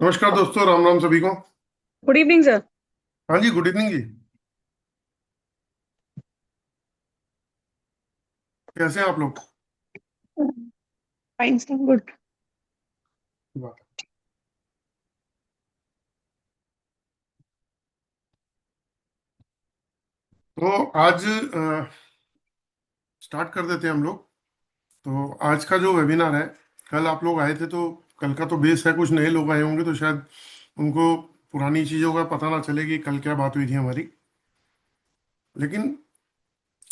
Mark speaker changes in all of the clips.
Speaker 1: नमस्कार दोस्तों, राम राम सभी को।
Speaker 2: Good evening sir.
Speaker 1: हाँ जी, गुड इवनिंग जी। कैसे हैं आप लोग?
Speaker 2: Fine sir, good.
Speaker 1: बात तो आज स्टार्ट कर देते हैं हम लोग। तो आज का जो वेबिनार है, कल आप लोग आए थे तो कल का तो बेस है, कुछ नए लोग आए होंगे तो शायद उनको पुरानी चीज़ों का पता ना चले कि कल क्या बात हुई थी हमारी। लेकिन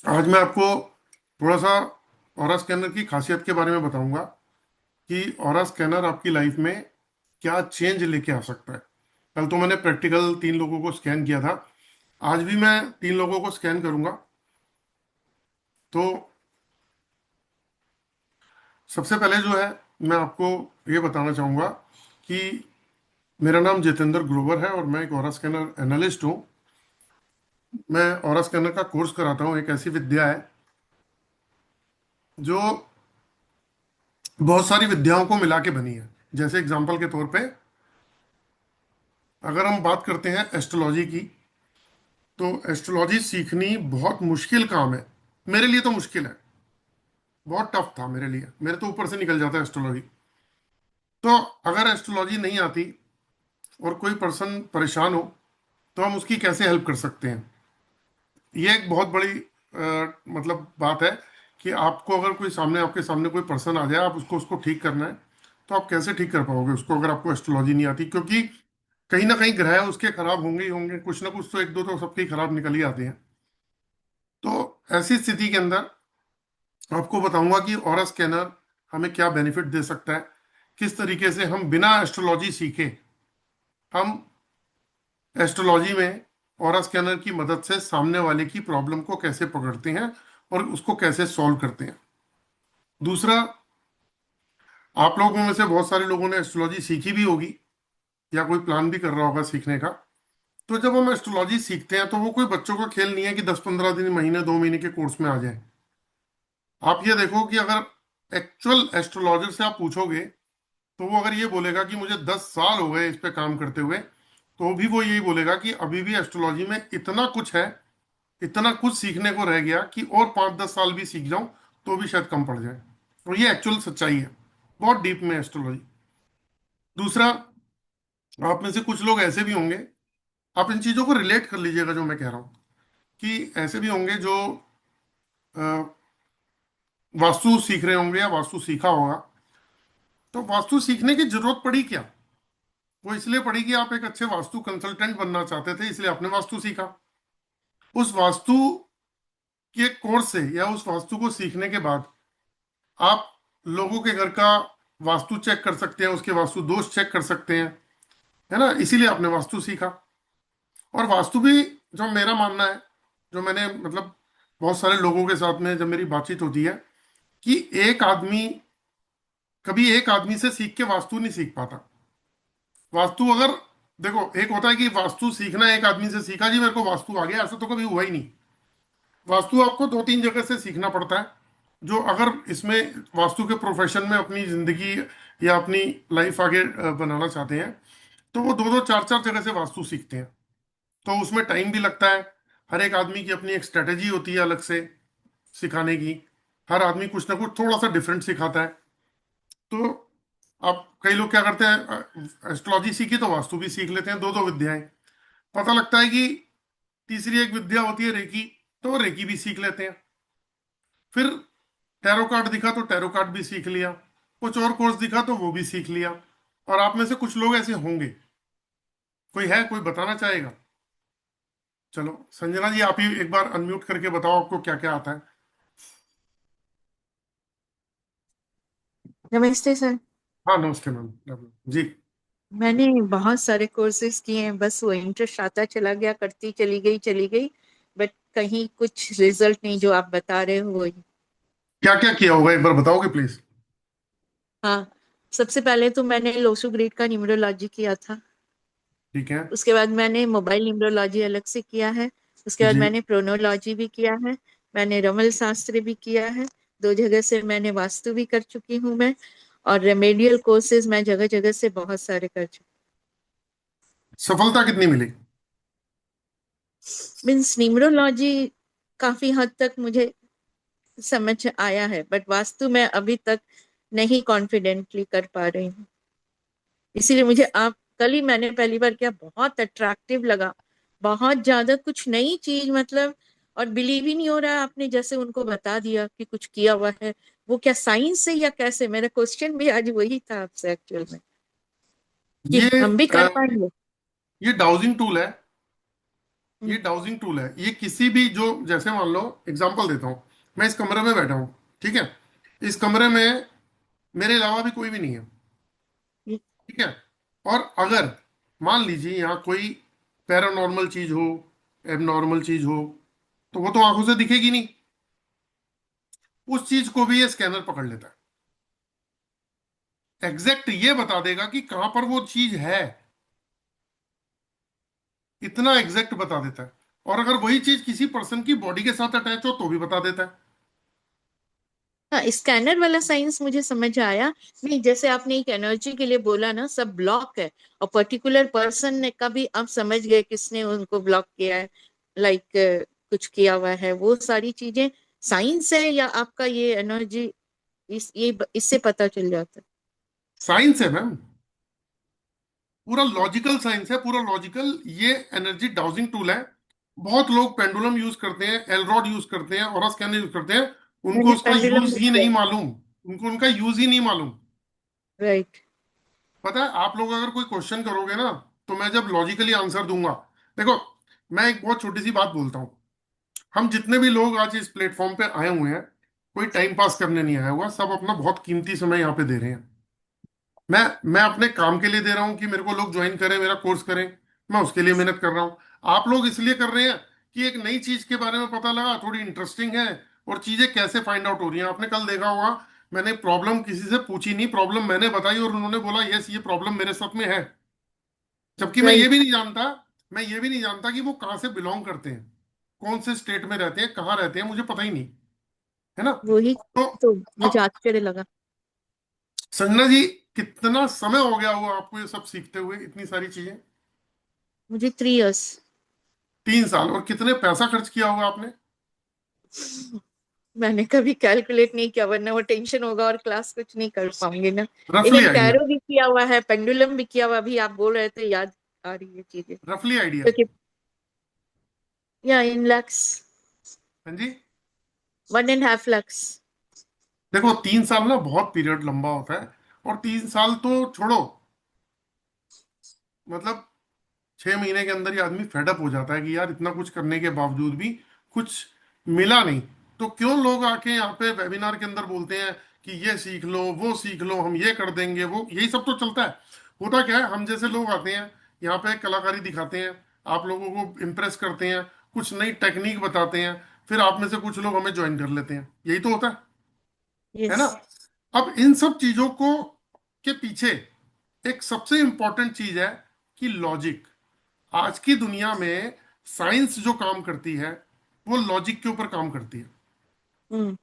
Speaker 1: आज मैं आपको थोड़ा सा ऑरा स्कैनर की खासियत के बारे में बताऊंगा कि ऑरा स्कैनर आपकी लाइफ में क्या चेंज लेके आ सकता है। कल तो मैंने प्रैक्टिकल 3 लोगों को स्कैन किया था, आज भी मैं 3 लोगों को स्कैन करूंगा। तो सबसे पहले जो है, मैं आपको ये बताना चाहूँगा कि मेरा नाम जितेंद्र ग्रोवर है और मैं एक ऑरा स्कैनर एनालिस्ट हूँ। मैं ऑरा स्कैनर का कोर्स कराता हूँ। एक ऐसी विद्या है जो बहुत सारी विद्याओं को मिला के बनी है। जैसे एग्जाम्पल के तौर पे अगर हम बात करते हैं एस्ट्रोलॉजी की, तो एस्ट्रोलॉजी सीखनी बहुत मुश्किल काम है। मेरे लिए तो मुश्किल है, बहुत टफ था मेरे लिए, मेरे तो ऊपर से निकल जाता है एस्ट्रोलॉजी। तो अगर एस्ट्रोलॉजी नहीं आती और कोई पर्सन परेशान हो तो हम उसकी कैसे हेल्प कर सकते हैं। ये एक बहुत बड़ी मतलब बात है कि आपको अगर कोई सामने, आपके सामने कोई पर्सन आ जाए, आप उसको उसको ठीक करना है, तो आप कैसे ठीक कर पाओगे उसको अगर आपको एस्ट्रोलॉजी नहीं आती? क्योंकि कहीं ना कहीं ग्रह उसके खराब होंगे ही होंगे, कुछ ना कुछ तो एक दो तो सबके ही खराब निकल ही आते हैं। तो ऐसी स्थिति के अंदर आपको बताऊंगा कि ऑरा स्कैनर हमें क्या बेनिफिट दे सकता है, किस तरीके से हम बिना एस्ट्रोलॉजी सीखे हम एस्ट्रोलॉजी में ऑरा स्कैनर की मदद से सामने वाले की प्रॉब्लम को कैसे पकड़ते हैं और उसको कैसे सॉल्व करते हैं। दूसरा, आप लोगों में से बहुत सारे लोगों ने एस्ट्रोलॉजी सीखी भी होगी या कोई प्लान भी कर रहा होगा सीखने का। तो जब हम एस्ट्रोलॉजी सीखते हैं तो वो कोई बच्चों का खेल नहीं है कि 10-15 दिन, महीने 2 महीने के कोर्स में आ जाए। आप ये देखो कि अगर एक्चुअल एस्ट्रोलॉजर से आप पूछोगे तो वो अगर ये बोलेगा कि मुझे 10 साल हो गए इस पे काम करते हुए, तो भी वो यही बोलेगा कि अभी भी एस्ट्रोलॉजी में इतना कुछ है, इतना कुछ सीखने को रह गया कि और 5-10 साल भी सीख जाऊं तो भी शायद कम पड़ जाए। और ये एक्चुअल सच्चाई है, बहुत डीप में एस्ट्रोलॉजी। दूसरा, आप में से कुछ लोग ऐसे भी होंगे, आप इन चीजों को रिलेट कर लीजिएगा जो मैं कह रहा हूं, कि ऐसे भी होंगे जो अ, वास्तु सीख रहे होंगे या वास्तु सीखा होगा। तो वास्तु सीखने की जरूरत पड़ी क्या? वो इसलिए पड़ी कि आप एक अच्छे वास्तु कंसल्टेंट बनना चाहते थे, इसलिए आपने वास्तु सीखा। उस वास्तु के कोर्स से या उस वास्तु को सीखने के बाद आप लोगों के घर का वास्तु चेक कर सकते हैं, उसके वास्तु दोष चेक कर सकते हैं, है ना? इसीलिए आपने वास्तु सीखा। और वास्तु भी, जो मेरा मानना है, जो मैंने मतलब बहुत सारे लोगों के साथ में जब मेरी बातचीत होती है, कि एक आदमी कभी एक आदमी से सीख के वास्तु नहीं सीख पाता। वास्तु अगर, देखो, एक होता है कि वास्तु सीखना एक आदमी से सीखा, जी मेरे को वास्तु आ गया, ऐसा तो कभी हुआ ही नहीं। वास्तु आपको 2-3 जगह से सीखना पड़ता है। जो अगर इसमें वास्तु के प्रोफेशन में अपनी जिंदगी या अपनी लाइफ आगे बनाना चाहते हैं, तो वो 2-2 4-4 जगह से वास्तु सीखते हैं। तो उसमें टाइम भी लगता है। हर एक आदमी की अपनी एक स्ट्रेटेजी होती है अलग से सिखाने की। हर आदमी कुछ ना कुछ थोड़ा सा डिफरेंट सिखाता है। तो अब कई लोग क्या करते हैं, एस्ट्रोलॉजी सीखी तो वास्तु भी सीख लेते हैं, दो दो विद्याएं। पता लगता है कि तीसरी एक विद्या होती है रेकी, तो रेकी भी सीख लेते हैं। फिर टैरो कार्ड दिखा तो टैरो कार्ड भी सीख लिया। कुछ और कोर्स दिखा तो वो भी सीख लिया। और आप में से कुछ लोग ऐसे होंगे। कोई है, कोई बताना चाहेगा? चलो संजना जी, आप ही एक बार अनम्यूट करके बताओ आपको क्या क्या आता है।
Speaker 2: नमस्ते सर।
Speaker 1: हाँ नमस्ते मैम जी।
Speaker 2: मैंने बहुत सारे कोर्सेज किए हैं, बस वो इंटरेस्ट आता चला गया, करती चली गई। बट कहीं कुछ रिजल्ट नहीं जो आप बता रहे हो वही।
Speaker 1: क्या क्या किया होगा एक बार बताओगे प्लीज?
Speaker 2: हाँ, सबसे पहले तो मैंने लोसु ग्रिड का न्यूमरोलॉजी किया था।
Speaker 1: ठीक है।
Speaker 2: उसके बाद मैंने मोबाइल न्यूमरोलॉजी अलग से किया है। उसके बाद
Speaker 1: जी।
Speaker 2: मैंने प्रोनोलॉजी भी किया है। मैंने रमल शास्त्र भी किया है। 2 जगह से मैंने वास्तु भी कर चुकी हूँ मैं। और रेमेडियल कोर्सेज मैं जगह जगह से बहुत सारे कर चुकी
Speaker 1: सफलता कितनी मिली?
Speaker 2: मीन्स न्यूमरोलॉजी काफी हद तक मुझे समझ आया है, बट वास्तु में अभी तक नहीं कॉन्फिडेंटली कर पा रही हूँ। इसीलिए मुझे आप, कल ही मैंने पहली बार किया, बहुत अट्रैक्टिव लगा, बहुत ज्यादा कुछ नई चीज मतलब। और बिलीव ही नहीं हो रहा है, आपने जैसे उनको बता दिया कि कुछ किया हुआ है। वो क्या साइंस है या कैसे? मेरा क्वेश्चन भी आज वही था आपसे एक्चुअल में, कि
Speaker 1: ये
Speaker 2: हम भी कर
Speaker 1: अ,
Speaker 2: पाएंगे।
Speaker 1: ये डाउजिंग टूल है। ये
Speaker 2: हम्म,
Speaker 1: डाउजिंग टूल है। ये किसी भी, जो जैसे मान लो, एग्जांपल देता हूँ। मैं इस कमरे में बैठा हूँ, ठीक है। इस कमरे में मेरे अलावा भी कोई भी नहीं है,
Speaker 2: ये-
Speaker 1: ठीक है। और अगर मान लीजिए यहाँ कोई पैरानॉर्मल चीज हो, एबनॉर्मल चीज हो, तो वो तो आंखों से दिखेगी नहीं। उस चीज को भी ये स्कैनर पकड़ लेता है, एग्जैक्ट ये बता देगा कि कहां पर वो चीज है। इतना एग्जैक्ट बता देता है। और अगर वही चीज किसी पर्सन की बॉडी के साथ अटैच हो तो भी बता देता है।
Speaker 2: हाँ, स्कैनर वाला साइंस मुझे समझ आया। नहीं, जैसे आपने एक एनर्जी के लिए बोला ना, सब ब्लॉक है, और पर्टिकुलर पर्सन ने कभी, आप समझ गए किसने उनको ब्लॉक किया है, लाइक कुछ किया हुआ है, वो सारी चीजें साइंस है या आपका ये एनर्जी, ये इससे पता चल जाता
Speaker 1: साइंस है मैम, पूरा लॉजिकल साइंस है, पूरा लॉजिकल। ये एनर्जी डाउजिंग टूल है। बहुत लोग पेंडुलम यूज करते हैं, एलरॉड यूज करते हैं, और स्कैनर यूज करते हैं।
Speaker 2: है?
Speaker 1: उनको
Speaker 2: मैंने
Speaker 1: उसका
Speaker 2: पेंडुलम
Speaker 1: यूज
Speaker 2: भी
Speaker 1: ही
Speaker 2: किया।
Speaker 1: नहीं मालूम। उनको उनका यूज ही नहीं मालूम।
Speaker 2: राइट।
Speaker 1: पता है, आप लोग अगर कोई क्वेश्चन करोगे ना, तो मैं जब लॉजिकली आंसर दूंगा। देखो, मैं एक बहुत छोटी सी बात बोलता हूँ। हम जितने भी लोग आज इस प्लेटफॉर्म पे आए हुए हैं, कोई टाइम पास करने नहीं आया हुआ, सब अपना बहुत कीमती समय यहाँ पे दे रहे हैं। मैं अपने काम के लिए दे रहा हूँ कि मेरे को लोग ज्वाइन करें, मेरा कोर्स करें। मैं उसके लिए मेहनत कर रहा हूँ। आप लोग इसलिए कर रहे हैं कि एक नई चीज के बारे में पता लगा, थोड़ी इंटरेस्टिंग है, और चीजें कैसे फाइंड आउट हो रही हैं। आपने कल देखा होगा, मैंने प्रॉब्लम किसी से पूछी नहीं, प्रॉब्लम मैंने बताई और उन्होंने बोला यस ये प्रॉब्लम मेरे साथ में है। जबकि मैं ये
Speaker 2: राइट।
Speaker 1: भी नहीं जानता, मैं ये भी नहीं जानता कि वो कहाँ से बिलोंग करते हैं, कौन से स्टेट में रहते हैं, कहाँ रहते हैं, मुझे पता ही नहीं, है ना।
Speaker 2: वही
Speaker 1: तो
Speaker 2: तो मुझे
Speaker 1: अब
Speaker 2: आश्चर्य लगा।
Speaker 1: संजना जी, कितना समय हो गया हुआ आपको ये सब सीखते हुए, इतनी सारी चीजें?
Speaker 2: मुझे 3 इयर्स।
Speaker 1: 3 साल। और कितने पैसा खर्च किया होगा आपने?
Speaker 2: मैंने कभी कैलकुलेट नहीं किया, वरना वो टेंशन होगा और क्लास कुछ नहीं कर पाऊंगी ना।
Speaker 1: रफली
Speaker 2: इवन
Speaker 1: आइडिया।
Speaker 2: टैरो भी किया हुआ है, पेंडुलम भी किया हुआ, अभी आप बोल रहे थे याद आ रही है चीजें,
Speaker 1: रफली आइडिया।
Speaker 2: क्योंकि या इन लैक्स,
Speaker 1: हाँ जी।
Speaker 2: 1.5 lakhs।
Speaker 1: देखो, 3 साल ना बहुत पीरियड लंबा होता है। और 3 साल तो छोड़ो, मतलब 6 महीने के अंदर ही आदमी फेडअप हो जाता है कि यार इतना कुछ करने के बावजूद भी कुछ मिला नहीं। तो क्यों लोग आके यहाँ पे वेबिनार के अंदर बोलते हैं कि ये सीख लो, वो सीख लो, हम ये कर देंगे, वो यही सब तो चलता है। होता क्या है, हम जैसे लोग आते हैं यहाँ पे, कलाकारी दिखाते हैं, आप लोगों को इम्प्रेस करते हैं, कुछ नई टेक्निक बताते हैं, फिर आप में से कुछ लोग हमें ज्वाइन कर लेते हैं, यही तो होता है
Speaker 2: यस।
Speaker 1: ना। अब इन सब चीजों को के पीछे एक सबसे इंपॉर्टेंट चीज है कि लॉजिक। आज की दुनिया में साइंस जो काम करती है, वो लॉजिक के ऊपर काम करती है।
Speaker 2: हम्म।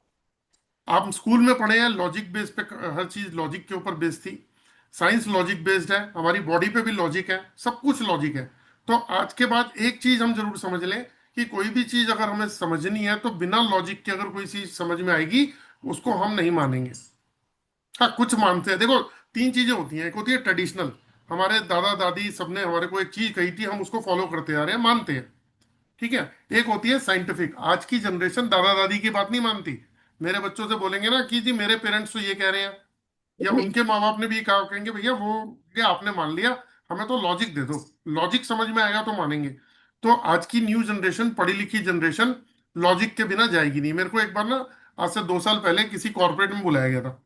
Speaker 1: आप स्कूल में पढ़े हैं, लॉजिक बेस पे हर चीज लॉजिक के ऊपर बेस्ड थी। साइंस लॉजिक बेस्ड है, हमारी बॉडी पे भी लॉजिक है, सब कुछ लॉजिक है। तो आज के बाद एक चीज हम जरूर समझ लें कि कोई भी चीज अगर हमें समझनी है तो बिना लॉजिक के अगर कोई चीज समझ में आएगी, उसको हम नहीं मानेंगे। हाँ, कुछ मानते हैं। देखो, 3 चीजें होती हैं। एक होती है ट्रेडिशनल, हमारे दादा दादी सबने हमारे को एक चीज कही थी, हम उसको फॉलो करते आ रहे हैं, मानते हैं, ठीक है। एक होती है साइंटिफिक, आज की जनरेशन दादा दादी की बात नहीं मानती। मेरे बच्चों से बोलेंगे ना कि जी मेरे पेरेंट्स तो ये कह रहे हैं, या उनके माँ बाप ने भी कहा, कहेंगे भैया वो ये आपने मान लिया, हमें तो लॉजिक दे दो, लॉजिक समझ में आएगा तो मानेंगे। तो आज की न्यू जनरेशन, पढ़ी लिखी जनरेशन, लॉजिक के बिना जाएगी नहीं। मेरे को एक बार ना, आज से 2 साल पहले किसी कॉर्पोरेट में बुलाया गया था।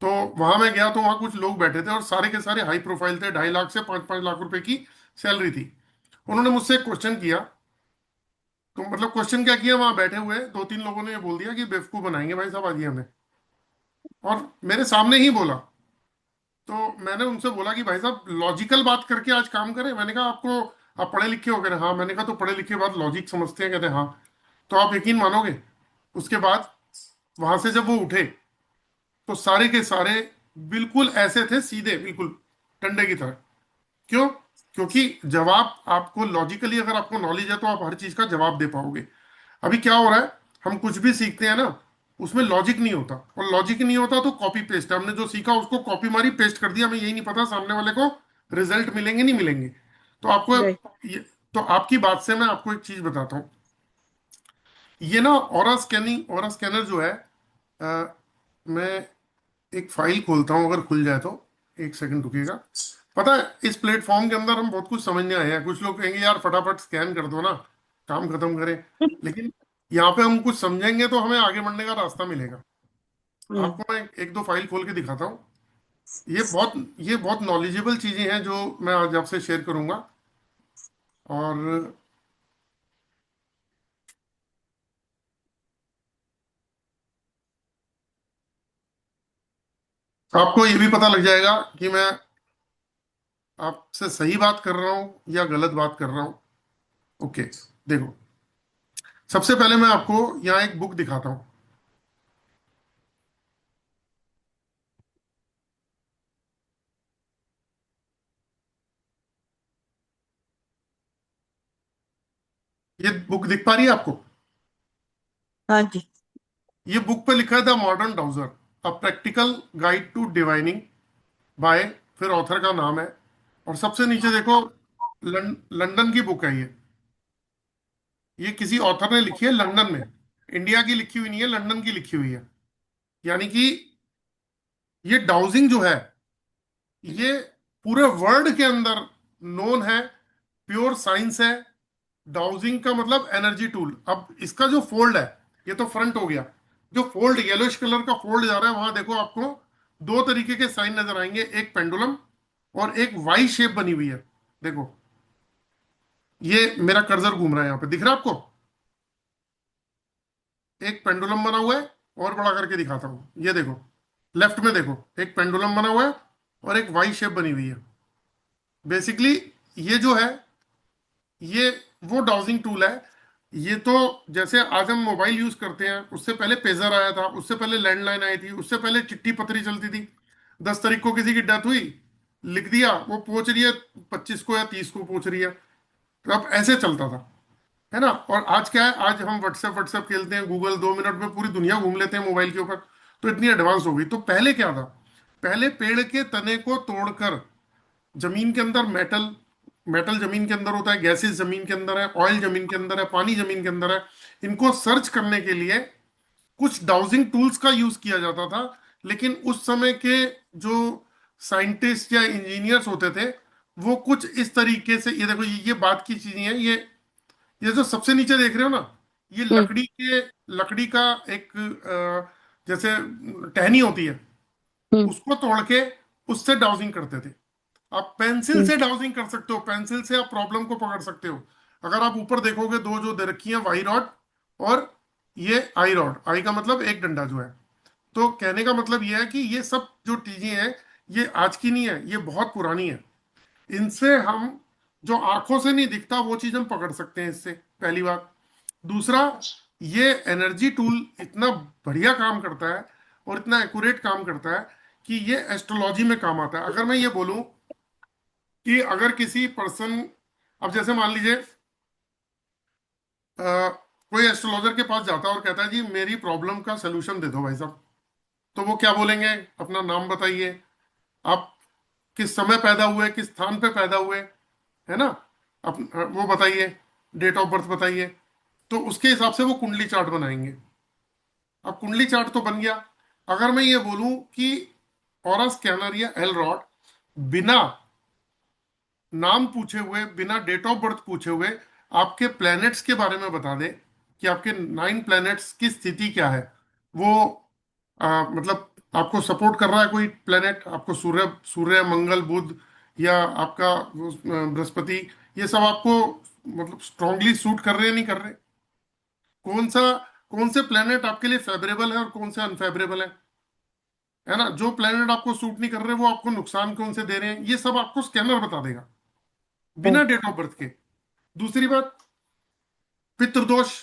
Speaker 1: तो वहां मैं गया, तो वहां कुछ लोग बैठे थे और सारे के सारे हाई प्रोफाइल थे, 2.5 लाख से 5-5 लाख रुपए की सैलरी थी। उन्होंने मुझसे एक क्वेश्चन किया। तो मतलब क्वेश्चन क्या किया, वहां बैठे हुए 2-3 लोगों ने ये बोल दिया कि बेवकूफ बनाएंगे भाई साहब आज ये हमें, और मेरे सामने ही बोला। तो मैंने उनसे बोला कि भाई साहब लॉजिकल बात करके आज काम करें। मैंने कहा आपको, आप पढ़े लिखे हो? कह रहे हाँ। मैंने कहा तो पढ़े लिखे बाद लॉजिक समझते हैं? कहते हाँ। तो आप यकीन मानोगे, उसके बाद वहां से जब वो उठे, तो सारे के सारे बिल्कुल ऐसे थे, सीधे, बिल्कुल डंडे की तरह। क्यों? क्योंकि जवाब आपको लॉजिकली, अगर आपको नॉलेज है तो आप हर चीज का जवाब दे पाओगे। अभी क्या हो रहा है, हम कुछ भी सीखते हैं ना, उसमें लॉजिक नहीं होता, और लॉजिक नहीं होता तो कॉपी पेस्ट है। हमने जो सीखा उसको कॉपी मारी, पेस्ट कर दिया, हमें यही नहीं पता सामने वाले को रिजल्ट मिलेंगे नहीं मिलेंगे। तो आपको
Speaker 2: राइट।
Speaker 1: ये, तो आपकी बात से मैं आपको एक चीज बताता हूँ। ये ना ऑरा स्कैनर जो है, मैं एक फाइल खोलता हूँ, अगर खुल जाए तो। एक सेकंड रुकिएगा। पता है, इस प्लेटफॉर्म के अंदर हम बहुत कुछ समझने आए हैं। कुछ लोग कहेंगे यार फटाफट स्कैन कर दो ना, काम खत्म करें। लेकिन यहाँ पे हम कुछ समझेंगे तो हमें आगे बढ़ने का रास्ता मिलेगा।
Speaker 2: हम्म।
Speaker 1: आपको मैं एक दो फाइल खोल के दिखाता हूँ। ये बहुत नॉलेजेबल चीजें हैं जो मैं आज आपसे शेयर करूंगा। और आपको ये भी पता लग जाएगा कि मैं आपसे सही बात कर रहा हूँ या गलत बात कर रहा हूँ। ओके, देखो, सबसे पहले मैं आपको यहाँ एक बुक दिखाता हूँ। ये बुक दिख पा रही है आपको?
Speaker 2: हाँ जी।
Speaker 1: ये बुक पे लिखा है the modern dowser, a practical guide to divining, by, फिर ऑथर का नाम है। और सबसे नीचे देखो, लंदन की बुक है ये किसी ऑथर ने लिखी है लंदन में। इंडिया की लिखी हुई नहीं है, लंदन की लिखी हुई है। यानी कि ये डाउजिंग जो है, ये पूरे वर्ल्ड के अंदर नोन है, प्योर साइंस है। डाउजिंग का मतलब एनर्जी टूल। अब इसका जो फोल्ड है, ये तो फ्रंट हो गया। जो फोल्ड येलोइश कलर का फोल्ड जा रहा है, वहां देखो आपको दो तरीके के साइन नजर आएंगे, एक पेंडुलम और एक वाई शेप बनी हुई है। देखो, ये मेरा कर्सर घूम रहा है यहाँ पे, दिख रहा है आपको? एक पेंडुलम बना हुआ है, और बड़ा करके दिखाता हूँ, ये देखो, लेफ्ट में देखो, एक पेंडुलम बना हुआ है और एक वाई शेप बनी हुई है। बेसिकली ये जो है, ये वो डाउजिंग टूल है। ये तो जैसे आज हम मोबाइल यूज करते हैं, उससे पहले पेजर आया था, उससे पहले लैंडलाइन आई थी, उससे पहले चिट्ठी पत्री चलती थी। 10 तारीख को किसी की डेथ हुई, लिख दिया, वो पहुंच रही है 25 को या 30 को पहुंच रही है। तो अब ऐसे चलता था, है ना। और आज क्या है, आज हम व्हाट्सएप व्हाट्सएप खेलते हैं, गूगल 2 मिनट में पूरी दुनिया घूम लेते हैं मोबाइल के ऊपर। तो इतनी एडवांस हो गई। तो पहले क्या था, पहले पेड़ के तने को तोड़कर जमीन के अंदर मेटल, मेटल जमीन के अंदर होता है, गैसेस जमीन के अंदर है, ऑयल जमीन के अंदर है, पानी जमीन के अंदर है। इनको सर्च करने के लिए कुछ डाउजिंग टूल्स का यूज किया जाता था। लेकिन उस समय के जो साइंटिस्ट या इंजीनियर्स होते थे, वो कुछ इस तरीके से, ये देखो, ये बात की चीजें हैं। ये जो सबसे नीचे देख रहे हो ना, ये
Speaker 2: हम्म।
Speaker 1: लकड़ी का एक जैसे टहनी होती है,
Speaker 2: हम्म।
Speaker 1: उसको तोड़ के उससे डाउजिंग करते थे। आप पेंसिल
Speaker 2: हम्म।
Speaker 1: से डाउजिंग कर सकते हो, पेंसिल से आप प्रॉब्लम को पकड़ सकते हो। अगर आप ऊपर देखोगे, दो जो दे रखी है, वाई रॉड और ये आई रॉड, आई का मतलब एक डंडा जो है। तो कहने का मतलब ये है कि ये सब जो चीजें हैं, ये आज की नहीं है, ये बहुत पुरानी है। इनसे हम, जो आंखों से नहीं दिखता वो चीज हम पकड़ सकते हैं इससे, पहली बात। दूसरा, ये एनर्जी टूल इतना बढ़िया काम करता है और इतना एक्यूरेट काम करता है कि ये एस्ट्रोलॉजी में काम आता है। अगर मैं ये बोलूं कि अगर किसी पर्सन, अब जैसे मान लीजिए कोई एस्ट्रोलॉजर के पास जाता है और कहता है जी मेरी प्रॉब्लम का सलूशन दे दो भाई साहब, तो वो क्या बोलेंगे? अपना नाम बताइए, आप किस समय पैदा हुए, किस स्थान पे पैदा हुए, है ना, वो बताइए, डेट ऑफ बर्थ बताइए। तो उसके हिसाब से वो कुंडली चार्ट बनाएंगे। अब कुंडली चार्ट तो बन गया। अगर मैं ये बोलूं कि ऑरा स्कैनर या एल रॉड बिना नाम पूछे हुए, बिना डेट ऑफ बर्थ पूछे हुए, आपके प्लैनेट्स के बारे में बता दे कि आपके 9 प्लैनेट्स की स्थिति क्या है। वो मतलब आपको सपोर्ट कर रहा है कोई प्लैनेट, आपको सूर्य सूर्य मंगल बुध, या आपका बृहस्पति, ये सब आपको मतलब स्ट्रांगली सूट कर रहे हैं नहीं कर रहे? कौन सा, कौन से प्लैनेट आपके लिए फेवरेबल है और कौन से अनफेवरेबल है ना। जो प्लैनेट आपको सूट नहीं कर रहे, वो आपको नुकसान कौन से दे रहे हैं, ये सब आपको स्कैनर बता देगा, बिना डेट ऑफ बर्थ के। दूसरी बात, पितृदोष।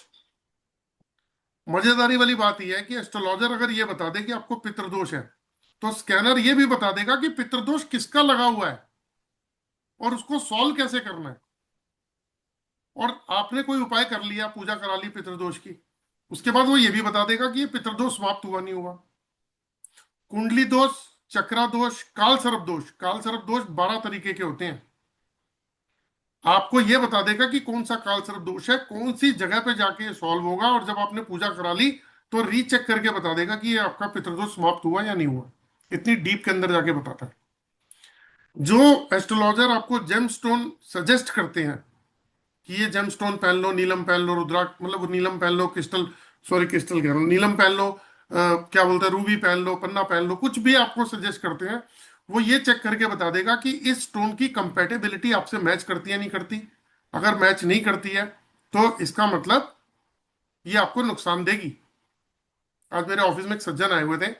Speaker 1: मजेदारी वाली बात यह है कि एस्ट्रोलॉजर अगर ये बता दे कि आपको पितृदोष है, तो स्कैनर ये भी बता देगा कि पितृदोष किसका लगा हुआ है। और उसको सॉल्व कैसे करना है। और आपने कोई उपाय कर लिया, पूजा करा ली पितृदोष की, उसके बाद वो ये भी बता देगा कि ये पितृदोष समाप्त हुआ नहीं हुआ। कुंडली दोष, चक्रा दोष, काल सर्प दोष। काल सर्प दोष 12 तरीके के होते हैं। आपको ये बता देगा कि कौन सा काल सर्प दोष है, कौन सी जगह पे जाके सॉल्व होगा, और जब आपने पूजा करा ली तो रीचेक करके बता देगा कि ये आपका पितृदोष समाप्त हुआ या नहीं हुआ। इतनी डीप के अंदर जाके बताता है। जो एस्ट्रोलॉजर आपको जेमस्टोन सजेस्ट करते हैं कि ये जेमस्टोन पहन लो, नीलम पहन लो, रुद्राक्ष मतलब नीलम पहन लो, क्रिस्टल, सॉरी क्रिस्टल कह रहा हूँ, नीलम पहन लो, क्या बोलते हैं, रूबी पहन लो, पन्ना पहन लो, कुछ भी आपको सजेस्ट करते हैं, वो ये चेक करके बता देगा कि इस स्टोन की कंपेटेबिलिटी आपसे मैच करती है नहीं करती। अगर मैच नहीं करती है तो इसका मतलब ये आपको नुकसान देगी। आज मेरे ऑफिस में एक सज्जन आए हुए थे,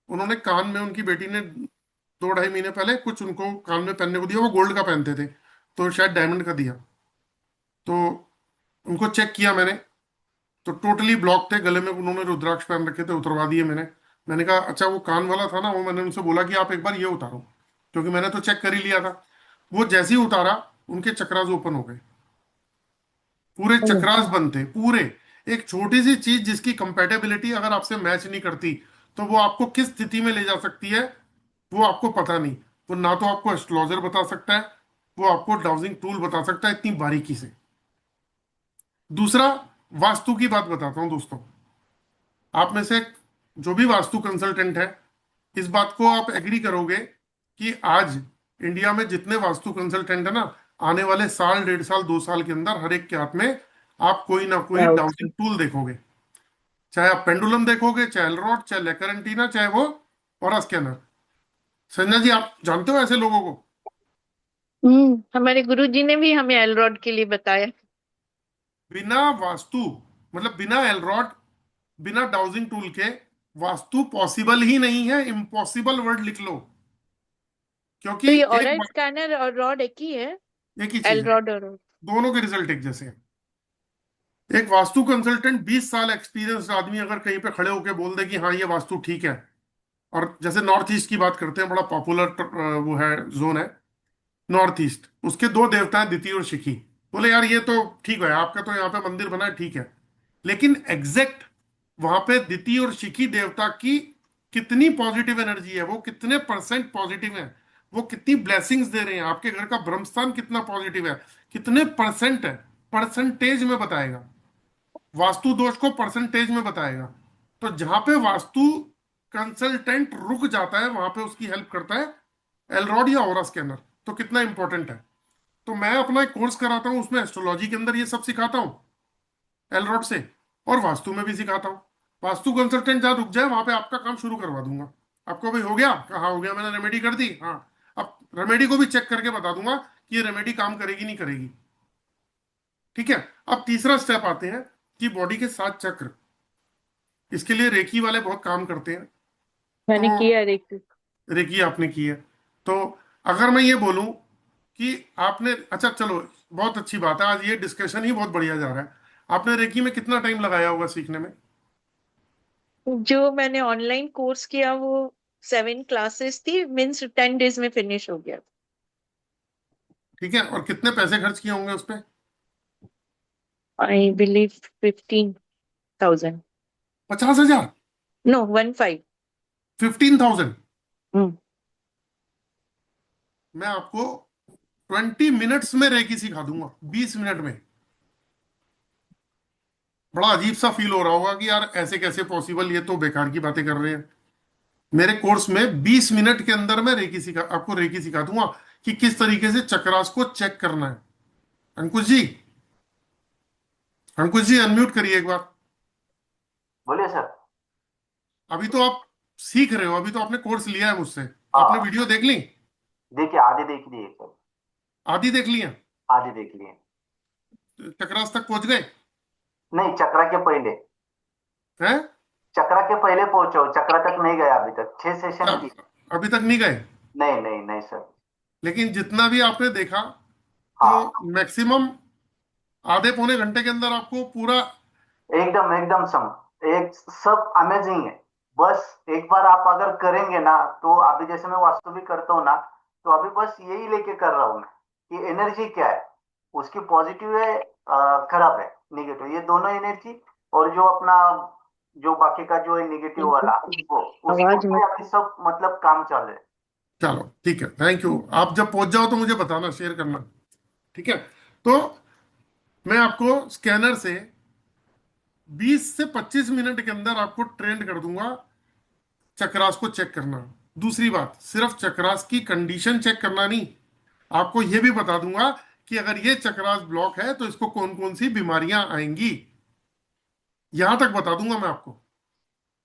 Speaker 1: उन्होंने कान में, उनकी बेटी ने 2 ढाई महीने पहले कुछ उनको कान में पहनने को दिया, वो गोल्ड का पहनते थे, तो शायद डायमंड का दिया। तो उनको चेक किया मैंने, तो टोटली ब्लॉक थे गले में, उन्होंने रुद्राक्ष पहन रखे थे, उतरवा दिए मैंने। मैंने कहा अच्छा वो कान वाला था ना, वो मैंने उनसे बोला कि आप एक बार ये उतारो, क्योंकि मैंने तो चेक कर ही लिया था। वो जैसे ही उतारा उनके चक्रास ओपन हो गए, पूरे
Speaker 2: ओह,
Speaker 1: चक्रास बंद थे पूरे। एक छोटी सी चीज जिसकी कंपेटेबिलिटी अगर आपसे मैच नहीं करती तो वो आपको किस स्थिति में ले जा सकती है वो आपको पता नहीं। वो ना तो आपको एस्ट्रोलॉजर बता सकता है, वो आपको डाउजिंग टूल बता सकता है इतनी बारीकी से। दूसरा, वास्तु की बात बताता हूं दोस्तों। आप में से जो भी वास्तु कंसल्टेंट है, इस बात को आप एग्री करोगे कि आज इंडिया में जितने वास्तु कंसल्टेंट है ना, आने वाले साल, 1.5 साल, 2 साल के अंदर हर एक के हाथ में आप कोई ना कोई
Speaker 2: ओके।
Speaker 1: डाउजिंग टूल देखोगे। चाहे आप पेंडुलम देखोगे, चाहे एलरॉड, चाहे लेकर, चाहे वो और स्कैनर। संजय जी, आप जानते हो ऐसे लोगों को?
Speaker 2: हमारे गुरुजी ने भी हमें एलरॉड के लिए बताया।
Speaker 1: बिना वास्तु, मतलब बिना एलरॉड, बिना डाउजिंग टूल के वास्तु पॉसिबल ही नहीं है। इम्पॉसिबल वर्ड लिख लो। क्योंकि
Speaker 2: तो ये
Speaker 1: एक
Speaker 2: ऑराइड स्कैनर और रॉड एक ही है?
Speaker 1: एक ही चीज है,
Speaker 2: एलरॉड और
Speaker 1: दोनों के रिजल्ट एक जैसे हैं। एक वास्तु कंसल्टेंट 20 साल एक्सपीरियंस आदमी अगर कहीं पे खड़े होकर बोल दे कि हाँ ये वास्तु ठीक है, और जैसे नॉर्थ ईस्ट की बात करते हैं, बड़ा पॉपुलर वो है, जोन है नॉर्थ ईस्ट, उसके दो देवता हैं दिति और शिखी। बोले यार ये तो ठीक है, आपका तो यहाँ पे मंदिर बना है ठीक है, लेकिन एग्जैक्ट वहां पे दिति और शिखी देवता की कितनी पॉजिटिव एनर्जी है, वो कितने परसेंट पॉजिटिव है, वो कितनी ब्लेसिंग्स दे रहे हैं, आपके घर का ब्रह्मस्थान कितना पॉजिटिव है, कितने परसेंट है, परसेंटेज में बताएगा। वास्तु दोष को परसेंटेज में बताएगा। तो जहां पे वास्तु कंसल्टेंट रुक जाता है वहां पे उसकी हेल्प करता है एलरॉड या ऑरा स्कैनर। तो कितना इंपॉर्टेंट है। तो मैं अपना एक कोर्स कराता हूँ, उसमें एस्ट्रोलॉजी के अंदर ये सब सिखाता हूँ एलरॉड से, और वास्तु में भी सिखाता हूँ। वास्तु कंसल्टेंट जहाँ रुक जाए वहां पे आपका काम शुरू करवा दूंगा। आपको भाई हो गया, कहा हो गया, मैंने रेमेडी कर दी, हाँ, अब रेमेडी को भी चेक करके बता दूंगा कि ये रेमेडी काम करेगी नहीं करेगी। ठीक है। अब तीसरा स्टेप आते हैं कि बॉडी के 7 चक्र, इसके लिए रेकी वाले बहुत काम करते हैं।
Speaker 2: मैंने
Speaker 1: तो
Speaker 2: किया रेकी।
Speaker 1: रेकी आपने की है, तो अगर मैं ये बोलूं कि आपने, अच्छा चलो, बहुत अच्छी बात है, आज ये डिस्कशन ही बहुत बढ़िया जा रहा है। आपने रेकी में कितना टाइम लगाया होगा सीखने में?
Speaker 2: जो मैंने ऑनलाइन कोर्स किया वो 7 क्लासेस थी, मीन्स 10 डेज में फिनिश हो गया।
Speaker 1: ठीक है, और कितने पैसे खर्च किए होंगे उस पर?
Speaker 2: I believe 15,000।
Speaker 1: 50,000?
Speaker 2: नो, 15।
Speaker 1: 15,000?
Speaker 2: हम्म।
Speaker 1: मैं आपको 20 मिनट्स में रेकी सिखा दूंगा, 20 मिनट में। बड़ा अजीब सा फील हो रहा होगा कि यार ऐसे कैसे पॉसिबल, ये तो बेकार की बातें कर रहे हैं। मेरे कोर्स में 20 मिनट के अंदर मैं आपको रेकी सिखा दूंगा कि किस तरीके से चक्रास को चेक करना है। अंकुश जी, अंकुश जी अनम्यूट करिए एक बार।
Speaker 3: बोलिए सर।
Speaker 1: अभी तो आप सीख रहे हो, अभी तो आपने कोर्स लिया है मुझसे। आपने
Speaker 3: हाँ,
Speaker 1: वीडियो देख ली?
Speaker 3: देखिए आधे देख लिए सर।
Speaker 1: आधी देख ली है?
Speaker 3: आधे देख लिए।
Speaker 1: चक्रास तक पहुंच गए
Speaker 3: नहीं, चक्रा के पहले।
Speaker 1: हैं?
Speaker 3: चक्रा के पहले पहुंचे हो, चक्रा तक नहीं गया अभी तक, 6 सेशन
Speaker 1: अच्छा,
Speaker 3: की।
Speaker 1: अभी तक नहीं गए?
Speaker 3: नहीं नहीं नहीं सर।
Speaker 1: लेकिन जितना भी आपने देखा, तो
Speaker 3: हाँ,
Speaker 1: मैक्सिमम आधे पौने घंटे के अंदर आपको पूरा।
Speaker 3: एकदम एकदम सम एक सब अमेजिंग है। बस एक बार आप अगर करेंगे ना, तो अभी जैसे मैं वास्तु भी करता हूँ ना, तो अभी बस यही लेके कर रहा हूँ मैं कि एनर्जी क्या है, उसकी पॉजिटिव है, खराब है, निगेटिव, ये दोनों एनर्जी, और जो अपना जो बाकी का जो है निगेटिव वाला, वो उसके
Speaker 2: आवाज
Speaker 3: ऊपर
Speaker 2: मत।
Speaker 3: अभी सब मतलब काम चल रहे हैं।
Speaker 1: चलो ठीक है, थैंक यू। आप जब पहुंच जाओ तो मुझे बताना, शेयर करना। ठीक है। तो मैं आपको स्कैनर से 20 से 25 मिनट के अंदर आपको ट्रेंड कर दूंगा चक्रास को चेक करना। दूसरी बात, सिर्फ चक्रास की कंडीशन चेक करना नहीं, आपको यह भी बता दूंगा कि अगर ये चक्रास ब्लॉक है तो इसको कौन कौन सी बीमारियां आएंगी, यहां तक बता दूंगा मैं आपको।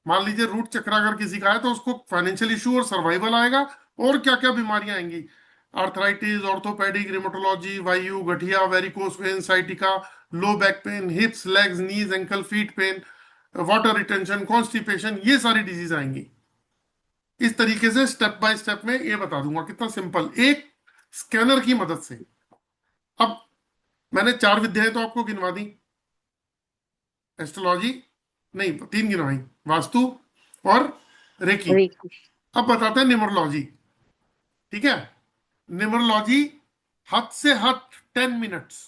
Speaker 1: मान लीजिए रूट चक्र अगर किसी का है तो उसको फाइनेंशियल इशू और सर्वाइवल आएगा, और क्या क्या बीमारियां आएंगी, आर्थराइटिस, ऑर्थोपेडिक, रिमोटोलॉजी, वायु, गठिया, varicose vein, sciatica, low back pain, hips, legs, knees, ankle, feet pain, water retention, constipation, ये सारी डिजीज आएंगी। इस तरीके से स्टेप बाय स्टेप में ये बता दूंगा, कितना सिंपल, एक स्कैनर की मदद से। अब मैंने 4 विद्याएं तो आपको गिनवा दी, एस्ट्रोलॉजी, नहीं 3 गिनवाई, वास्तु और रेकी।
Speaker 2: रेकी।
Speaker 1: अब बताते हैं न्यूमरोलॉजी। ठीक है। न्यूमरोलॉजी, हद से हद 10 मिनट्स।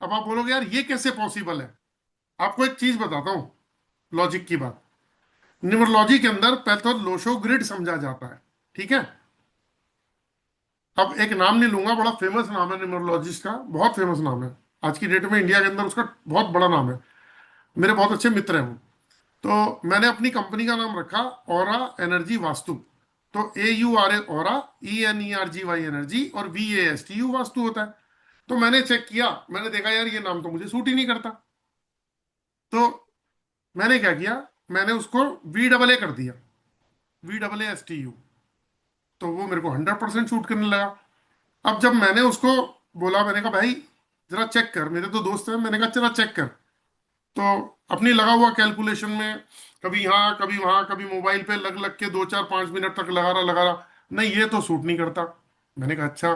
Speaker 1: अब आप बोलोगे यार ये कैसे पॉसिबल है, आपको एक चीज बताता हूं, लॉजिक की बात। न्यूमरोलॉजी के अंदर पहले तो लोशो ग्रिड समझा जाता है। ठीक है। अब एक नाम नहीं लूंगा, बड़ा फेमस नाम है न्यूमरोलॉजिस्ट का, बहुत फेमस नाम है आज की डेट में इंडिया के अंदर, उसका बहुत बड़ा नाम है, मेरे बहुत अच्छे मित्र हैं वो। तो मैंने अपनी कंपनी का नाम रखा ऑरा एनर्जी वास्तु। तो AURA ऑरा, ENERGY एनर्जी, और VASTU वास्तु होता है। तो मैंने चेक किया, मैंने देखा यार ये नाम तो मुझे सूट ही नहीं करता। तो मैंने क्या किया, मैंने उसको VAA कर दिया, VAASTU। तो वो मेरे को 100% शूट करने लगा। अब जब मैंने उसको बोला, मैंने कहा भाई जरा चेक कर, मेरे तो दोस्त हैं, मैंने कहा जरा चेक कर। तो अपनी लगा हुआ कैलकुलेशन में, कभी यहाँ कभी वहां, कभी मोबाइल पे लग लग के 2 4 5 मिनट तक लगा रहा, नहीं ये तो सूट नहीं करता। मैंने कहा अच्छा।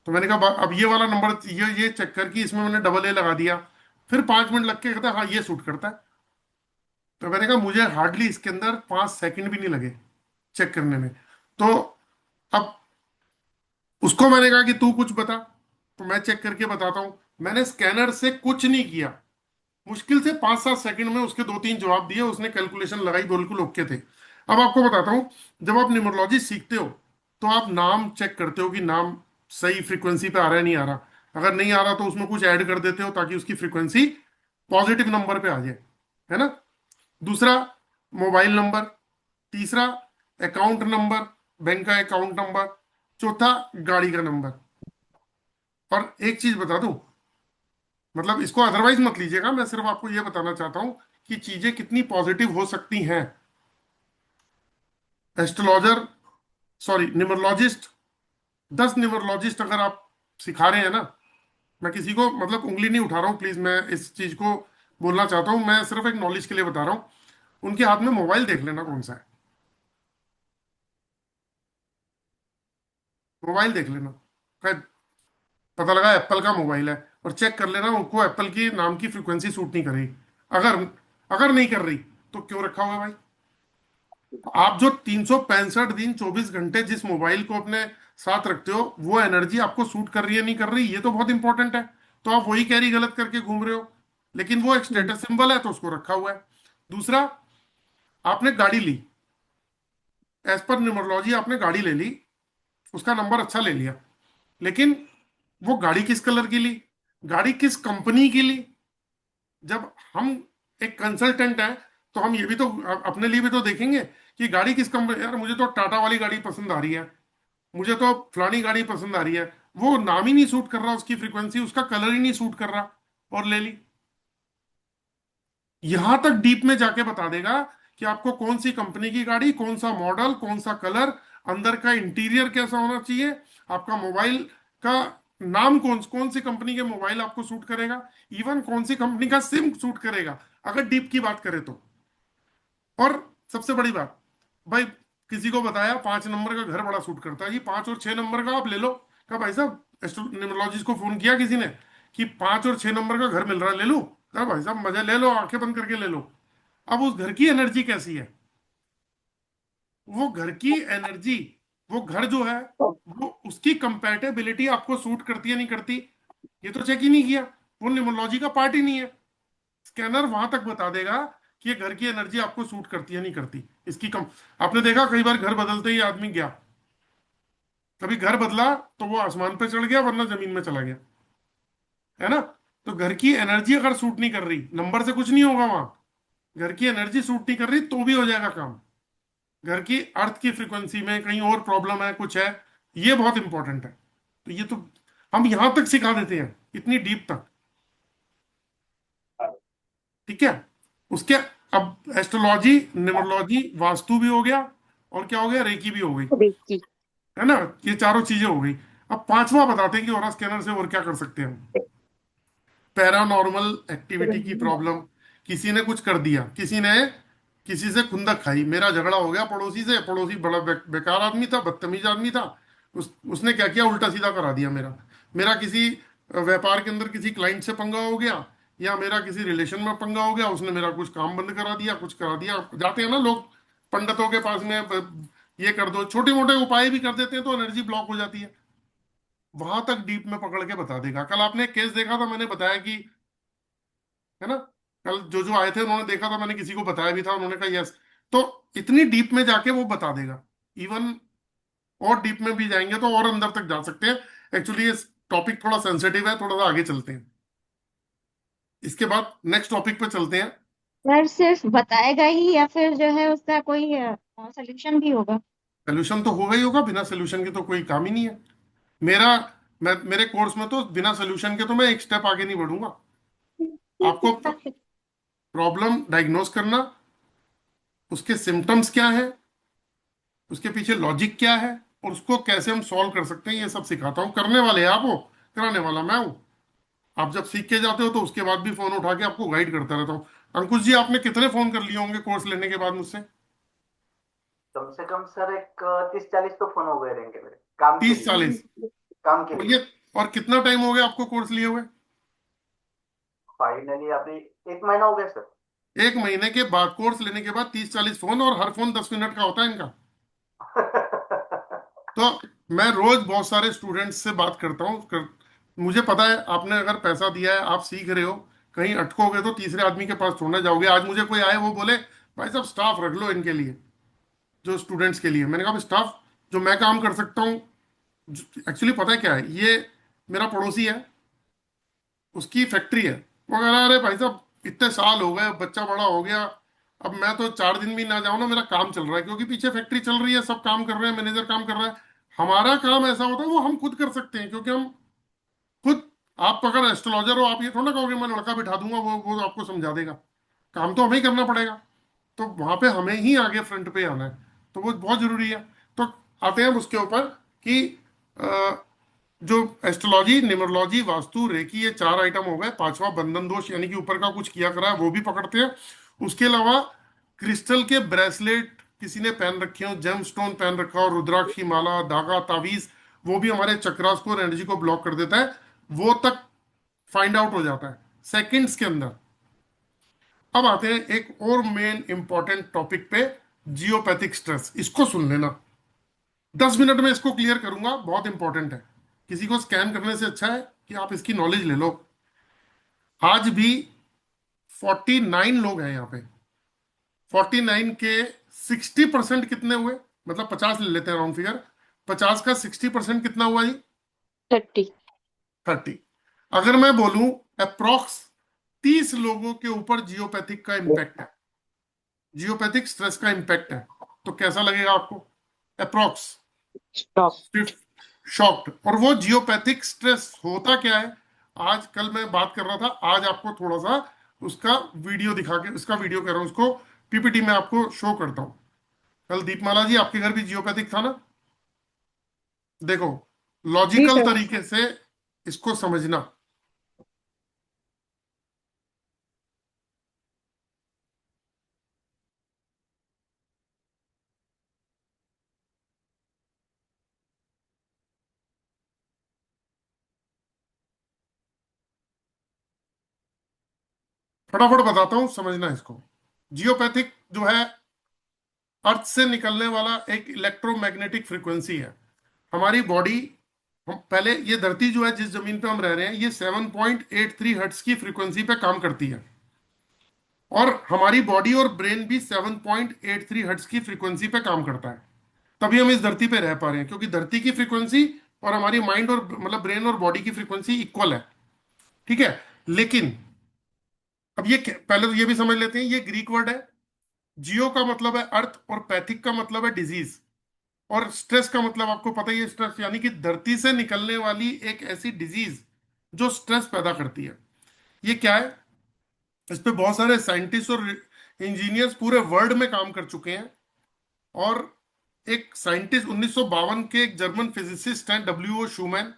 Speaker 1: तो मैंने कहा अब ये वाला नंबर, ये चेक कर कि इसमें मैंने AA लगा दिया। फिर 5 मिनट लग के कहता है हाँ ये सूट करता है। तो मैंने कहा मुझे हार्डली इसके अंदर 5 सेकंड भी नहीं लगे चेक करने में। तो अब उसको मैंने कहा कि तू कुछ बता, तो मैं चेक करके बताता हूं। मैंने स्कैनर से कुछ नहीं किया, मुश्किल से 5 7 सेकंड में उसके 2 3 जवाब दिए, उसने कैलकुलेशन लगाई, बिल्कुल ओके थे। अब आपको बताता हूं, जब आप न्यूमरोलॉजी सीखते हो तो आप नाम चेक करते हो कि नाम सही फ्रीक्वेंसी पे आ रहा है नहीं आ रहा। अगर नहीं आ रहा तो उसमें कुछ ऐड कर देते हो ताकि उसकी फ्रीक्वेंसी पॉजिटिव नंबर पे आ जाए, है ना। दूसरा, मोबाइल नंबर। तीसरा, अकाउंट नंबर, बैंक का अकाउंट नंबर। चौथा, गाड़ी का नंबर। और एक चीज बता दूं, मतलब इसको अदरवाइज मत लीजिएगा, मैं सिर्फ आपको यह बताना चाहता हूं कि चीजें कितनी पॉजिटिव हो सकती हैं। एस्ट्रोलॉजर, सॉरी न्यूमरोलॉजिस्ट, 10 न्यूमरोलॉजिस्ट अगर आप सिखा रहे हैं ना, मैं किसी को मतलब उंगली नहीं उठा रहा हूँ प्लीज, मैं इस चीज को बोलना चाहता हूँ, मैं सिर्फ एक नॉलेज के लिए बता रहा हूँ। उनके हाथ में मोबाइल देख लेना कौन सा है, मोबाइल देख लेना, शायद पता लगा एप्पल का मोबाइल है, और चेक कर लेना उनको एप्पल की नाम की फ्रीक्वेंसी सूट नहीं कर रही। अगर अगर नहीं कर रही तो क्यों रखा हुआ है भाई। आप जो 365 दिन 24 घंटे जिस मोबाइल को अपने साथ रखते हो, वो एनर्जी आपको सूट कर रही है नहीं कर रही, ये तो बहुत इंपॉर्टेंट है। तो आप वही कैरी गलत करके घूम रहे हो, लेकिन वो एक
Speaker 2: हम्म।
Speaker 1: स्टेटस सिंबल है तो उसको रखा हुआ है। दूसरा, आपने गाड़ी ली, एज पर न्यूमरोलॉजी आपने गाड़ी ले ली, उसका नंबर अच्छा ले लिया, लेकिन वो गाड़ी किस कलर की ली, गाड़ी किस कंपनी की ली। जब हम एक कंसल्टेंट हैं तो हम ये भी तो अपने लिए भी तो देखेंगे कि गाड़ी किस कंपनी, यार मुझे तो टाटा वाली गाड़ी पसंद आ रही है, मुझे तो फलानी गाड़ी पसंद आ रही है, वो नाम ही नहीं सूट कर रहा, उसकी फ्रीक्वेंसी, उसका कलर ही नहीं सूट कर रहा, और ले ली। यहां तक डीप में जाके बता देगा कि आपको कौन सी कंपनी की गाड़ी, कौन सा मॉडल, कौन सा कलर, अंदर का इंटीरियर कैसा होना चाहिए, आपका मोबाइल का नाम, कौन कौन सी कंपनी के मोबाइल आपको सूट करेगा, इवन कौन सी कंपनी का सिम सूट करेगा, अगर डीप की बात करें तो। और सबसे बड़ी बात भाई, किसी को बताया 5 नंबर का घर बड़ा सूट करता है, ये 5 और 6 नंबर का आप ले लो। कहा भाई साहब, न्यूमरोलॉजिस्ट को फोन किया किसी ने कि 5 और 6 नंबर का घर मिल रहा है, ले लो। कहा भाई साहब मजा ले लो, आंखें बंद करके ले लो। अब उस घर की एनर्जी कैसी है, वो घर की एनर्जी, वो घर जो है, वो उसकी कंपैटिबिलिटी आपको सूट करती है नहीं करती, ये तो चेक ही नहीं किया। वो न्यूमरोलॉजी का पार्ट ही नहीं है। स्कैनर वहां तक बता देगा कि ये घर की एनर्जी आपको सूट करती है नहीं करती। इसकी कम, आपने देखा कई बार घर बदलते ही आदमी गया, कभी घर बदला तो वो आसमान पे चढ़ गया वरना जमीन में चला गया, है ना। तो घर की एनर्जी अगर सूट नहीं कर रही, नंबर से कुछ नहीं होगा वहां। घर की एनर्जी सूट नहीं कर रही तो भी हो जाएगा काम। घर की अर्थ की फ्रीक्वेंसी में कहीं और प्रॉब्लम है, कुछ है, ये बहुत इंपॉर्टेंट है। तो ये तो हम यहां तक सिखा देते हैं, इतनी डीप तक। ठीक है। उसके अब एस्ट्रोलॉजी, न्यूमरोलॉजी, वास्तु भी हो गया, और क्या हो गया, रेकी भी हो गई,
Speaker 2: देखिए।
Speaker 1: है ना। ये चारों चीजें हो गई। अब पांचवा बताते हैं कि ऑरा स्कैनर से और क्या कर सकते हैं हम। पैरानॉर्मल एक्टिविटी की प्रॉब्लम, किसी ने कुछ कर दिया, किसी ने किसी से खुंदक खाई, मेरा झगड़ा हो गया पड़ोसी से, पड़ोसी बड़ा बेकार आदमी था, बदतमीज आदमी था, उसने क्या किया, उल्टा सीधा करा दिया मेरा। मेरा किसी व्यापार के अंदर किसी क्लाइंट से पंगा हो गया, या मेरा किसी रिलेशन में पंगा हो गया, उसने मेरा कुछ काम बंद करा दिया, कुछ करा दिया। जाते हैं ना लोग पंडितों के पास में, ये कर दो, छोटे मोटे उपाय भी कर देते हैं तो एनर्जी ब्लॉक हो जाती है। वहां तक डीप में पकड़ के बता देगा। कल आपने एक केस देखा था, मैंने बताया कि, है ना, कल जो जो आए थे उन्होंने देखा था, मैंने किसी को बताया भी था, उन्होंने कहा यस। तो इतनी डीप में जाके वो बता देगा। इवन और डीप में भी जाएंगे तो और अंदर तक जा सकते हैं। एक्चुअली ये टॉपिक थोड़ा सेंसिटिव है, थोड़ा सा आगे चलते हैं। इसके बाद नेक्स्ट टॉपिक पे चलते हैं।
Speaker 4: सर सिर्फ बताएगा ही या फिर जो है उसका कोई सोल्यूशन भी होगा?
Speaker 1: सोल्यूशन तो होगा ही होगा, बिना सोल्यूशन के तो कोई काम ही नहीं है। मेरा मेरे कोर्स में तो बिना सोल्यूशन के तो मैं एक स्टेप आगे नहीं बढ़ूंगा। आपको प्रॉब्लम डायग्नोस करना, उसके सिम्टम्स क्या है, उसके पीछे लॉजिक क्या है, और उसको कैसे हम सॉल्व कर सकते हैं, ये सब सिखाता हूँ। करने वाले आप हो, कराने वाला मैं हूँ। आप जब सीख के जाते हो तो उसके बाद भी फोन उठा के आपको गाइड करता रहता हूँ। अंकुश जी, आपने कितने फोन कर लिए होंगे कोर्स लेने के बाद मुझसे?
Speaker 3: कम से कम सर एक 30-40 तो फोन हो गए रहेंगे मेरे काम के
Speaker 1: 30
Speaker 3: लिए।
Speaker 1: 40
Speaker 3: काम के
Speaker 1: और
Speaker 3: लिए।
Speaker 1: ये, और कितना टाइम हो गया आपको कोर्स लिए हुए?
Speaker 3: फाइनली अभी 1 महीना हो गया सर।
Speaker 1: एक महीने के बाद, कोर्स लेने के बाद 30 40 फोन, और हर फोन 10 मिनट का होता है इनका। तो मैं रोज बहुत सारे स्टूडेंट्स से बात करता हूँ मुझे पता है आपने अगर पैसा दिया है, आप सीख रहे हो, कहीं अटकोगे तो तीसरे आदमी के पास छोड़ने जाओगे। आज मुझे कोई आए, वो बोले भाई साहब स्टाफ रख लो इनके लिए, जो स्टूडेंट्स के लिए। मैंने कहा स्टाफ जो मैं काम कर सकता हूँ। एक्चुअली पता है क्या है, ये मेरा पड़ोसी है, उसकी फैक्ट्री है। वो कह रहा है अरे भाई साहब इतने साल हो गए, बच्चा बड़ा हो गया, अब मैं तो 4 दिन भी ना जाऊं ना, मेरा काम चल रहा है, क्योंकि पीछे फैक्ट्री चल रही है, सब काम कर रहे हैं, मैनेजर काम कर रहा है। हमारा काम ऐसा होता है वो हम खुद कर सकते हैं, क्योंकि हम खुद, आप अगर एस्ट्रोलॉजर हो, आप ये थोड़ा ना कहोगे मैं लड़का बिठा दूंगा वो आपको समझा देगा। काम तो हमें ही करना पड़ेगा। तो वहां पे हमें ही आगे फ्रंट पे आना है, तो वो बहुत जरूरी है। तो आते हैं अब उसके ऊपर कि जो एस्ट्रोलॉजी, न्यूमरोलॉजी, वास्तु, रेकी, ये 4 आइटम हो गए। पांचवा बंधन दोष, यानी कि ऊपर का कुछ किया करा है, वो भी पकड़ते हैं। उसके अलावा क्रिस्टल के ब्रेसलेट किसी ने पहन रखे हो, जेम स्टोन पहन रखा हो, रुद्राक्ष की माला, धागा, तावीज, वो भी हमारे चक्रास को और एनर्जी को ब्लॉक कर देता है। वो तक फाइंड आउट हो जाता है सेकंड्स के अंदर। अब आते हैं एक और मेन इंपॉर्टेंट टॉपिक पे, जियोपैथिक स्ट्रेस। इसको सुन लेना, 10 मिनट में इसको क्लियर करूंगा, बहुत इंपॉर्टेंट है। किसी को स्कैम करने से अच्छा है कि आप इसकी नॉलेज ले लो। आज भी 49 लोग हैं यहाँ पे। 49 के 60% कितने हुए, मतलब 50 ले लेते हैं राउंड फिगर, 50 का 60% कितना हुआ जी?
Speaker 2: 30।
Speaker 1: 30। अगर मैं बोलूं अप्रोक्स 30 लोगों के ऊपर जियोपैथिक का इम्पैक्ट है, जियोपैथिक स्ट्रेस का इम्पैक्ट है, तो कैसा लगेगा आपको? Approx
Speaker 2: stop.
Speaker 1: शॉक्ड। और वो जियोपैथिक स्ट्रेस होता क्या है, आज कल मैं बात कर रहा था, आज आपको थोड़ा सा उसका वीडियो दिखा के, उसका वीडियो कह रहा हूं, उसको पीपीटी में आपको शो करता हूं। कल दीपमाला जी आपके घर भी जियोपैथिक था ना? देखो,
Speaker 2: जी
Speaker 1: लॉजिकल
Speaker 2: सर।
Speaker 1: तरीके से इसको समझना। फटाफट बताता हूं, समझना इसको। जियोपैथिक जो है, अर्थ से निकलने वाला एक इलेक्ट्रोमैग्नेटिक फ्रीक्वेंसी है। हमारी बॉडी, हम पहले, ये धरती जो है जिस जमीन पे हम रह रहे हैं, ये 7.83 हर्ट्ज की फ्रीक्वेंसी पे काम करती है, और हमारी बॉडी और ब्रेन भी 7.83 हर्ट्ज की फ्रीक्वेंसी पे काम करता है। तभी हम इस धरती पे रह पा रहे हैं, क्योंकि धरती की फ्रीक्वेंसी और हमारी माइंड और मतलब ब्रेन और बॉडी की फ्रीक्वेंसी इक्वल है। ठीक है, लेकिन अब ये पहले तो ये भी समझ लेते हैं, ये ग्रीक वर्ड है। जियो का मतलब है अर्थ, और पैथिक का मतलब है डिजीज, और स्ट्रेस का मतलब आपको पता ही है, स्ट्रेस यानी कि धरती से निकलने वाली एक ऐसी डिजीज जो स्ट्रेस पैदा करती है। ये क्या है? इस पे बहुत सारे साइंटिस्ट और इंजीनियर्स पूरे वर्ल्ड में काम कर चुके हैं। और एक साइंटिस्ट 1952 के एक जर्मन फिजिसिस्ट हैं, W.O. शूमैन,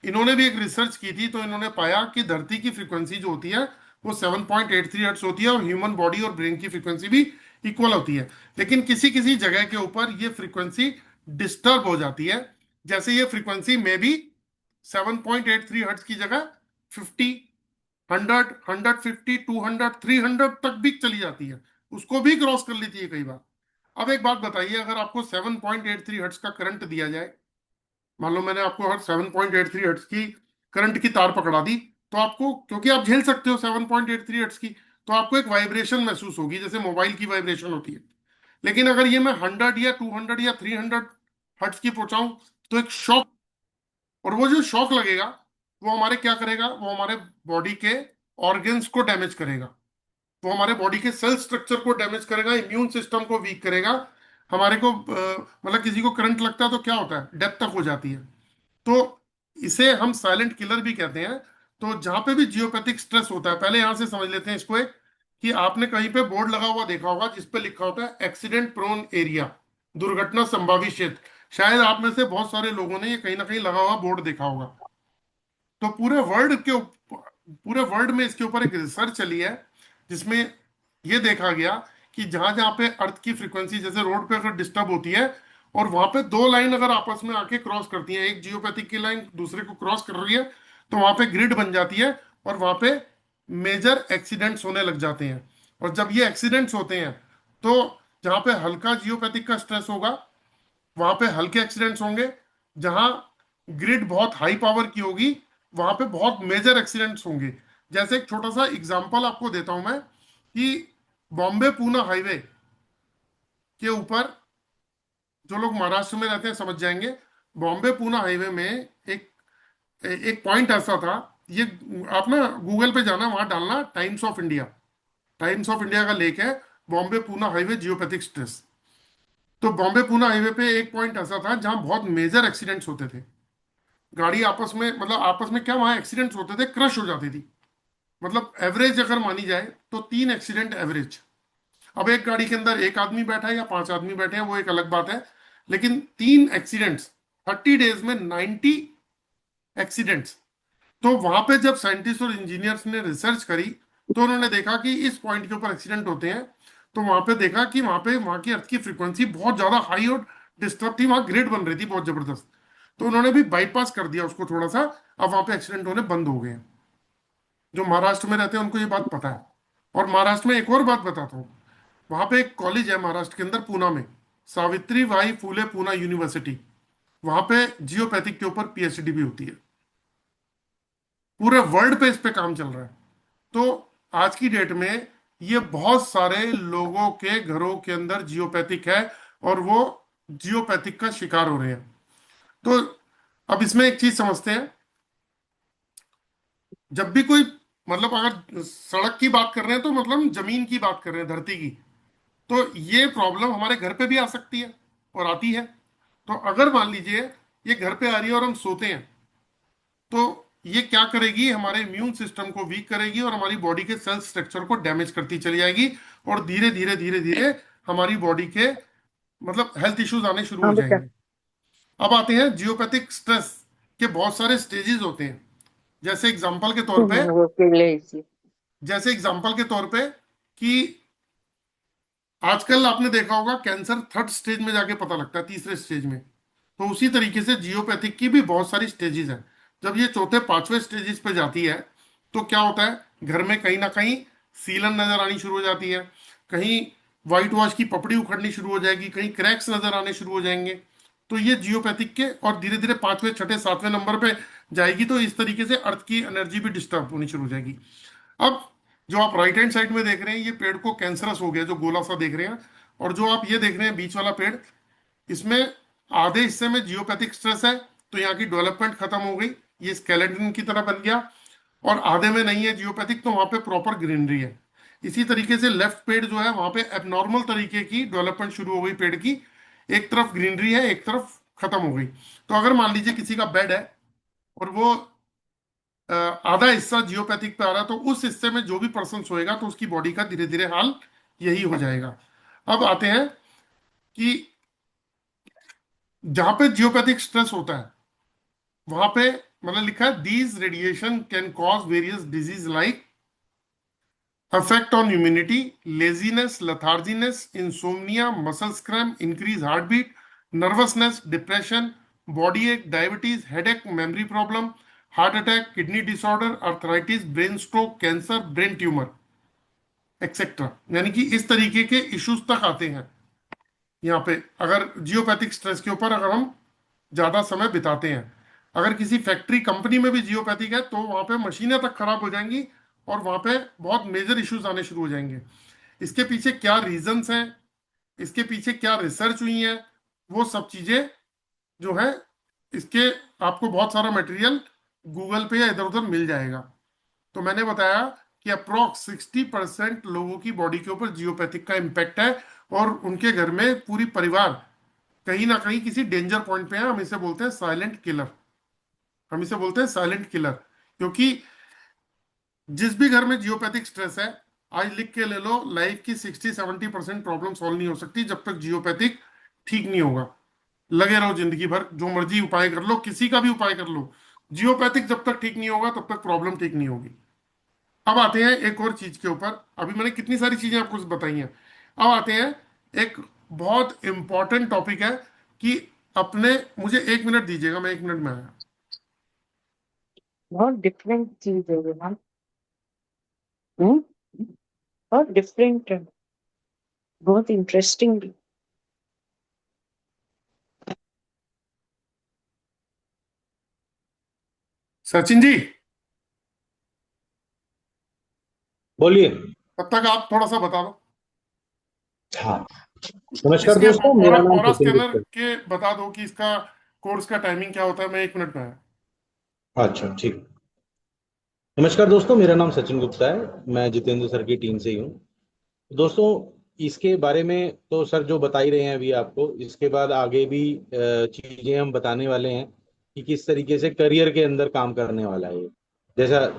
Speaker 1: इन्होंने भी एक रिसर्च की थी। तो इन्होंने पाया कि धरती की फ्रीक्वेंसी जो होती है वो 7.83 हर्ट्ज होती है, और ह्यूमन बॉडी और ब्रेन की फ्रीक्वेंसी भी इक्वल होती है। लेकिन किसी किसी जगह के ऊपर ये फ्रीक्वेंसी डिस्टर्ब हो जाती है। जैसे ये फ्रीक्वेंसी में भी 7.83 हर्ट्ज की जगह 50, 100, 150, 200, 300 तक भी चली जाती है, उसको भी क्रॉस कर लेती है कई बार। अब एक बात बताइए, अगर आपको 7.83 हर्ट्ज का करंट दिया जाए, मान लो मैंने आपको हर 7.83 हर्ट्ज की करंट की तार पकड़ा दी, तो आपको, क्योंकि आप झेल सकते हो 7.83 हर्ट्ज की, तो आपको एक वाइब्रेशन महसूस होगी, जैसे मोबाइल की वाइब्रेशन होती है। लेकिन अगर ये मैं 100 या 200 या 300 हर्ट्ज की पहुंचाऊं, तो एक शॉक, और वो जो शॉक लगेगा वो हमारे क्या करेगा, वो हमारे बॉडी के ऑर्गन्स को डैमेज करेगा, वो हमारे बॉडी के सेल स्ट्रक्चर को डैमेज करेगा, इम्यून सिस्टम को वीक करेगा। हमारे को मतलब किसी को करंट लगता है तो क्या होता है, डेथ तक हो जाती है। तो इसे हम साइलेंट किलर भी कहते हैं। तो जहां पे भी जियोपैथिक स्ट्रेस होता है, पहले यहां से समझ लेते हैं इसको, एक कि आपने कहीं पे बोर्ड लगा हुआ देखा होगा जिस पे लिखा होता है एक्सीडेंट प्रोन एरिया, दुर्घटना संभावित क्षेत्र। शायद आप में से बहुत सारे लोगों ने ये कहीं ना कहीं लगा हुआ बोर्ड देखा होगा। तो पूरे वर्ल्ड में इसके ऊपर एक रिसर्च चली है, जिसमें ये देखा गया कि जहां जहां पे अर्थ की फ्रीक्वेंसी, जैसे रोड पे अगर डिस्टर्ब होती है, और वहां पे दो लाइन अगर आपस में आके क्रॉस करती हैं, एक जियोपैथिक की लाइन दूसरे को क्रॉस कर रही है, तो वहां पे ग्रिड बन जाती है, और वहां पे मेजर एक्सीडेंट्स होने लग जाते हैं। और जब ये एक्सीडेंट्स होते हैं, तो जहां पे हल्का जियोपैथिक का स्ट्रेस होगा वहां पे हल्के एक्सीडेंट्स होंगे, जहां ग्रिड बहुत हाई पावर की होगी वहां पे बहुत मेजर एक्सीडेंट्स होंगे। जैसे एक छोटा सा एग्जांपल आपको देता हूं मैं, कि बॉम्बे पूना हाईवे के ऊपर, जो लोग महाराष्ट्र में रहते हैं समझ जाएंगे, बॉम्बे पूना हाईवे में एक एक पॉइंट ऐसा था। ये आप ना गूगल पे जाना, वहां डालना times of India, times of India का लेख है, Bombay Poona highway geopathic stress. तो बॉम्बे पूना हाईवे पे एक पॉइंट ऐसा था जहां बहुत मेजर एक्सीडेंट्स होते थे। गाड़ी आपस में, मतलब आपस में क्या, वहां एक्सीडेंट्स होते थे, क्रश हो जाती थी। मतलब एवरेज अगर मानी जाए तो 3 एक्सीडेंट एवरेज। अब एक गाड़ी के अंदर एक आदमी बैठा है या 5 आदमी बैठे हैं वो एक अलग बात है, लेकिन 3 एक्सीडेंट्स, 30 डेज में 90 एक्सीडेंट्स। तो वहां पे जब साइंटिस्ट और इंजीनियर्स ने रिसर्च करी, तो उन्होंने देखा कि इस पॉइंट के ऊपर एक्सीडेंट होते हैं। तो वहां पे देखा कि वहां की अर्थ की फ्रीक्वेंसी बहुत ज्यादा हाई और डिस्टर्ब थी, वहां ग्रिड बन रही थी बहुत जबरदस्त। तो उन्होंने भी बाईपास कर दिया उसको थोड़ा सा, अब वहां पे एक्सीडेंट होने बंद हो गए हैं। जो महाराष्ट्र में रहते हैं उनको ये बात पता है। और महाराष्ट्र में एक और बात बताता हूँ, वहां पे एक कॉलेज है महाराष्ट्र के अंदर, पूना में, Savitri by Phule Poona university, वहां पे जियोपैथिक के ऊपर PhD भी होती है। पूरे वर्ल्ड पे इस पे काम चल रहा है। तो आज की डेट में ये बहुत सारे लोगों के घरों के अंदर जियोपैथिक है, और वो जियोपैथिक का शिकार हो रहे हैं। तो अब इसमें एक चीज समझते हैं, जब भी कोई, मतलब अगर सड़क की बात कर रहे हैं तो मतलब हम जमीन की बात कर रहे हैं, धरती की, तो ये प्रॉब्लम हमारे घर पे भी आ सकती है, और आती है। तो अगर मान लीजिए ये घर पे आ रही है और हम सोते हैं, तो ये क्या करेगी, हमारे इम्यून सिस्टम को वीक करेगी, और हमारी बॉडी के सेल स्ट्रक्चर को डैमेज करती चली जाएगी, और धीरे धीरे धीरे धीरे हमारी बॉडी के मतलब हेल्थ इश्यूज आने शुरू
Speaker 2: हाँ
Speaker 1: हो
Speaker 2: बेटा।
Speaker 1: जाएंगे। अब आते हैं जियोपैथिक स्ट्रेस के बहुत सारे स्टेजेस होते हैं। जैसे एग्जांपल के तौर पे,
Speaker 2: वो लेजी।
Speaker 1: जैसे एग्जांपल के तौर पे कि आजकल आपने देखा होगा कैंसर 3rd स्टेज में जाके पता लगता है, 3रे स्टेज में। तो उसी तरीके से जियोपैथिक की भी बहुत सारी स्टेजेस हैं। जब ये 4थे 5वें स्टेजेस पे जाती है, तो क्या होता है, घर में कहीं ना कहीं सीलन नजर आनी शुरू हो जाती है, कहीं वाइट वॉश की पपड़ी उखड़नी शुरू हो जाएगी, कहीं क्रैक्स नजर आने शुरू हो जाएंगे। तो ये जियोपैथिक के, और धीरे धीरे पांचवें छठे सातवें नंबर पे जाएगी तो इस तरीके से अर्थ की एनर्जी भी डिस्टर्ब होनी शुरू हो जाएगी। अब जो आप राइट हैंड साइड में देख रहे हैं, ये पेड़ को कैंसरस हो गया, जो गोला सा देख रहे हैं। और जो आप ये देख रहे हैं बीच वाला पेड़, इसमें आधे हिस्से में जियोपैथिक स्ट्रेस है, तो यहाँ की डेवलपमेंट खत्म हो गई, ये स्केलेटन की तरह बन गया। और आधे में नहीं है जियोपैथिक, तो वहां पे प्रॉपर ग्रीनरी है। इसी तरीके से लेफ्ट पेड़ जो है, वहां पे एबनॉर्मल तरीके की डेवलपमेंट शुरू हो गई पेड़ की, एक तरफ ग्रीनरी है, एक तरफ खत्म हो गई। तो अगर मान लीजिए किसी का बेड है और वो आधा हिस्सा जियोपैथिक पे आ रहा है, तो उस हिस्से में जो भी पर्सन सोएगा तो उसकी बॉडी का धीरे धीरे हाल यही हो जाएगा। अब आते हैं कि जहां पे जियोपैथिक स्ट्रेस होता है, वहां पे मतलब लिखा है these radiation can cause various disease like effect on immunity, laziness, letharginess, insomnia, muscle cramp, increase heartbeat, nervousness, depression, body ache, diabetes, headache, memory problem, heart attack, kidney disorder, arthritis, brain stroke, cancer, brain tumor, etcetera. यानी कि इस तरीके के issues तक आते हैं यहाँ पे, अगर जियोपैथिक स्ट्रेस के ऊपर अगर हम ज्यादा समय बिताते हैं। अगर किसी फैक्ट्री कंपनी में भी जियोपैथिक है तो वहां पे मशीनें तक खराब हो जाएंगी और वहां पे बहुत मेजर इश्यूज आने शुरू हो जाएंगे। इसके पीछे क्या रीजंस हैं, इसके पीछे क्या रिसर्च हुई है, वो सब चीजें जो है, इसके आपको बहुत सारा मटेरियल गूगल पे या इधर उधर मिल जाएगा। तो मैंने बताया कि अप्रोक्स 60% लोगों की बॉडी के ऊपर जियोपैथिक का इम्पैक्ट है, और उनके घर में पूरी परिवार कहीं ना कहीं किसी डेंजर पॉइंट पे है। हम इसे बोलते हैं साइलेंट किलर, हम इसे बोलते हैं साइलेंट किलर। क्योंकि जिस भी घर में जियोपैथिक स्ट्रेस है, आज लिख के ले लो, लाइफ की 60-70% प्रॉब्लम सॉल्व नहीं हो सकती जब तक जियोपैथिक ठीक नहीं होगा। लगे रहो जिंदगी भर, जो मर्जी उपाय कर लो, किसी का भी उपाय कर लो, जियोपैथिक जब तक ठीक नहीं होगा तब तक प्रॉब्लम ठीक नहीं होगी। अब आते हैं एक और चीज के ऊपर, अभी मैंने कितनी सारी चीजें आपको बताई हैं। अब आते हैं, एक बहुत इंपॉर्टेंट टॉपिक है कि अपने, मुझे 1 मिनट दीजिएगा, मैं 1 मिनट में आया।
Speaker 2: बहुत डिफरेंट चीज है ये ना। हम्म, बहुत डिफरेंट है, बहुत इंटरेस्टिंग भी।
Speaker 1: सचिन जी,
Speaker 5: बोलिए।
Speaker 1: तब तक आप थोड़ा सा बता दो
Speaker 5: हाँ, नमस्कार
Speaker 1: इसके
Speaker 5: दोस्तों, मेरा नाम
Speaker 1: ऑरा
Speaker 5: सचिन
Speaker 1: स्कैनर
Speaker 5: गुप्ता
Speaker 1: के, बता दो कि इसका कोर्स का टाइमिंग क्या होता है, मैं 1 मिनट में आया।
Speaker 5: है। अच्छा, ठीक। नमस्कार दोस्तों, मेरा नाम सचिन गुप्ता है, मैं जितेंद्र सर की टीम से ही हूँ। दोस्तों, इसके बारे में तो सर जो बता ही रहे हैं अभी आपको, इसके बाद आगे भी चीजें हम बताने वाले हैं कि किस तरीके से करियर के अंदर काम करने वाला है ये।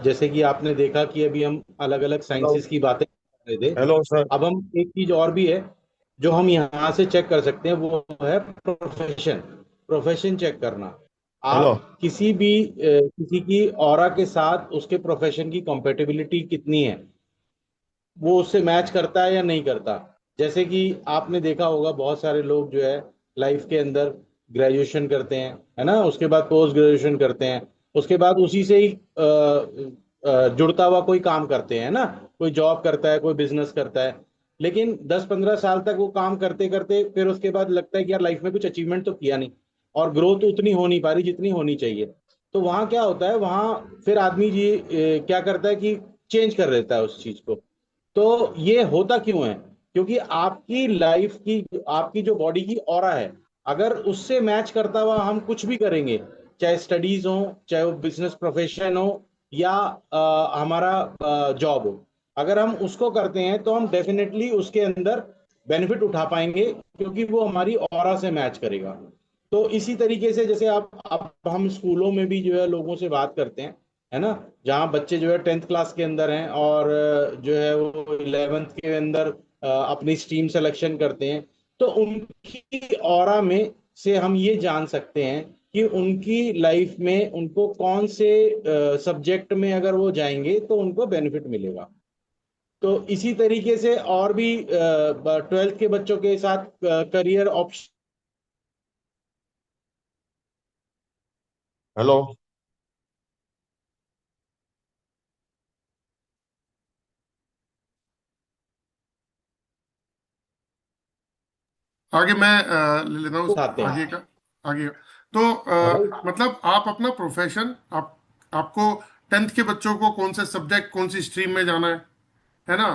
Speaker 5: जैसे कि आपने देखा कि अभी हम अलग अलग
Speaker 6: हेलो।
Speaker 5: साइंसेस की बातें कर रहे थे।
Speaker 6: Hello sir.
Speaker 5: अब हम एक चीज और भी है जो हम यहाँ से चेक कर सकते हैं, वो है प्रोफेशन। प्रोफेशन चेक करना।
Speaker 6: हेलो।
Speaker 5: आप किसी की ऑरा के साथ उसके प्रोफेशन की कंपेटिबिलिटी कितनी है, वो उससे मैच करता है या नहीं करता। जैसे कि आपने देखा होगा बहुत सारे लोग जो है लाइफ के अंदर ग्रेजुएशन करते हैं, है ना, उसके बाद पोस्ट ग्रेजुएशन करते हैं, उसके बाद उसी से ही जुड़ता हुआ कोई काम करते हैं ना, कोई जॉब करता है, कोई बिजनेस करता है। लेकिन 10-15 साल तक वो काम करते करते फिर उसके बाद लगता है कि यार लाइफ में कुछ अचीवमेंट तो किया नहीं, और ग्रोथ उतनी हो नहीं पा रही जितनी होनी चाहिए। तो वहां क्या होता है, वहां फिर आदमी जी क्या करता है कि चेंज कर देता है उस चीज को। तो ये होता क्यों है? क्योंकि आपकी लाइफ की, आपकी जो बॉडी की ऑरा है, अगर उससे मैच करता हुआ हम कुछ भी करेंगे, चाहे स्टडीज हो, चाहे वो बिजनेस प्रोफेशन हो, या हमारा जॉब हो, अगर हम उसको करते हैं तो हम डेफिनेटली उसके अंदर बेनिफिट उठा पाएंगे, क्योंकि वो हमारी ऑरा से मैच करेगा। तो इसी तरीके से जैसे आप हम स्कूलों में भी जो है लोगों से बात करते हैं, है ना, जहाँ बच्चे जो है 10th क्लास के अंदर हैं और जो है वो 11th के अंदर अपनी स्ट्रीम सिलेक्शन करते हैं, तो उनकी ऑरा में से हम ये जान सकते हैं कि उनकी लाइफ में उनको कौन से सब्जेक्ट में अगर वो जाएंगे तो उनको बेनिफिट मिलेगा। तो इसी तरीके से और भी 12th के बच्चों के साथ करियर ऑप्शन।
Speaker 6: हेलो।
Speaker 1: आगे मैं ले लेता हूँ
Speaker 5: आते हैं।
Speaker 1: आगे का। आगे का। तो मतलब आप अपना प्रोफेशन, आपको 10th के बच्चों को कौन से सब्जेक्ट, कौन सी स्ट्रीम में जाना है ना।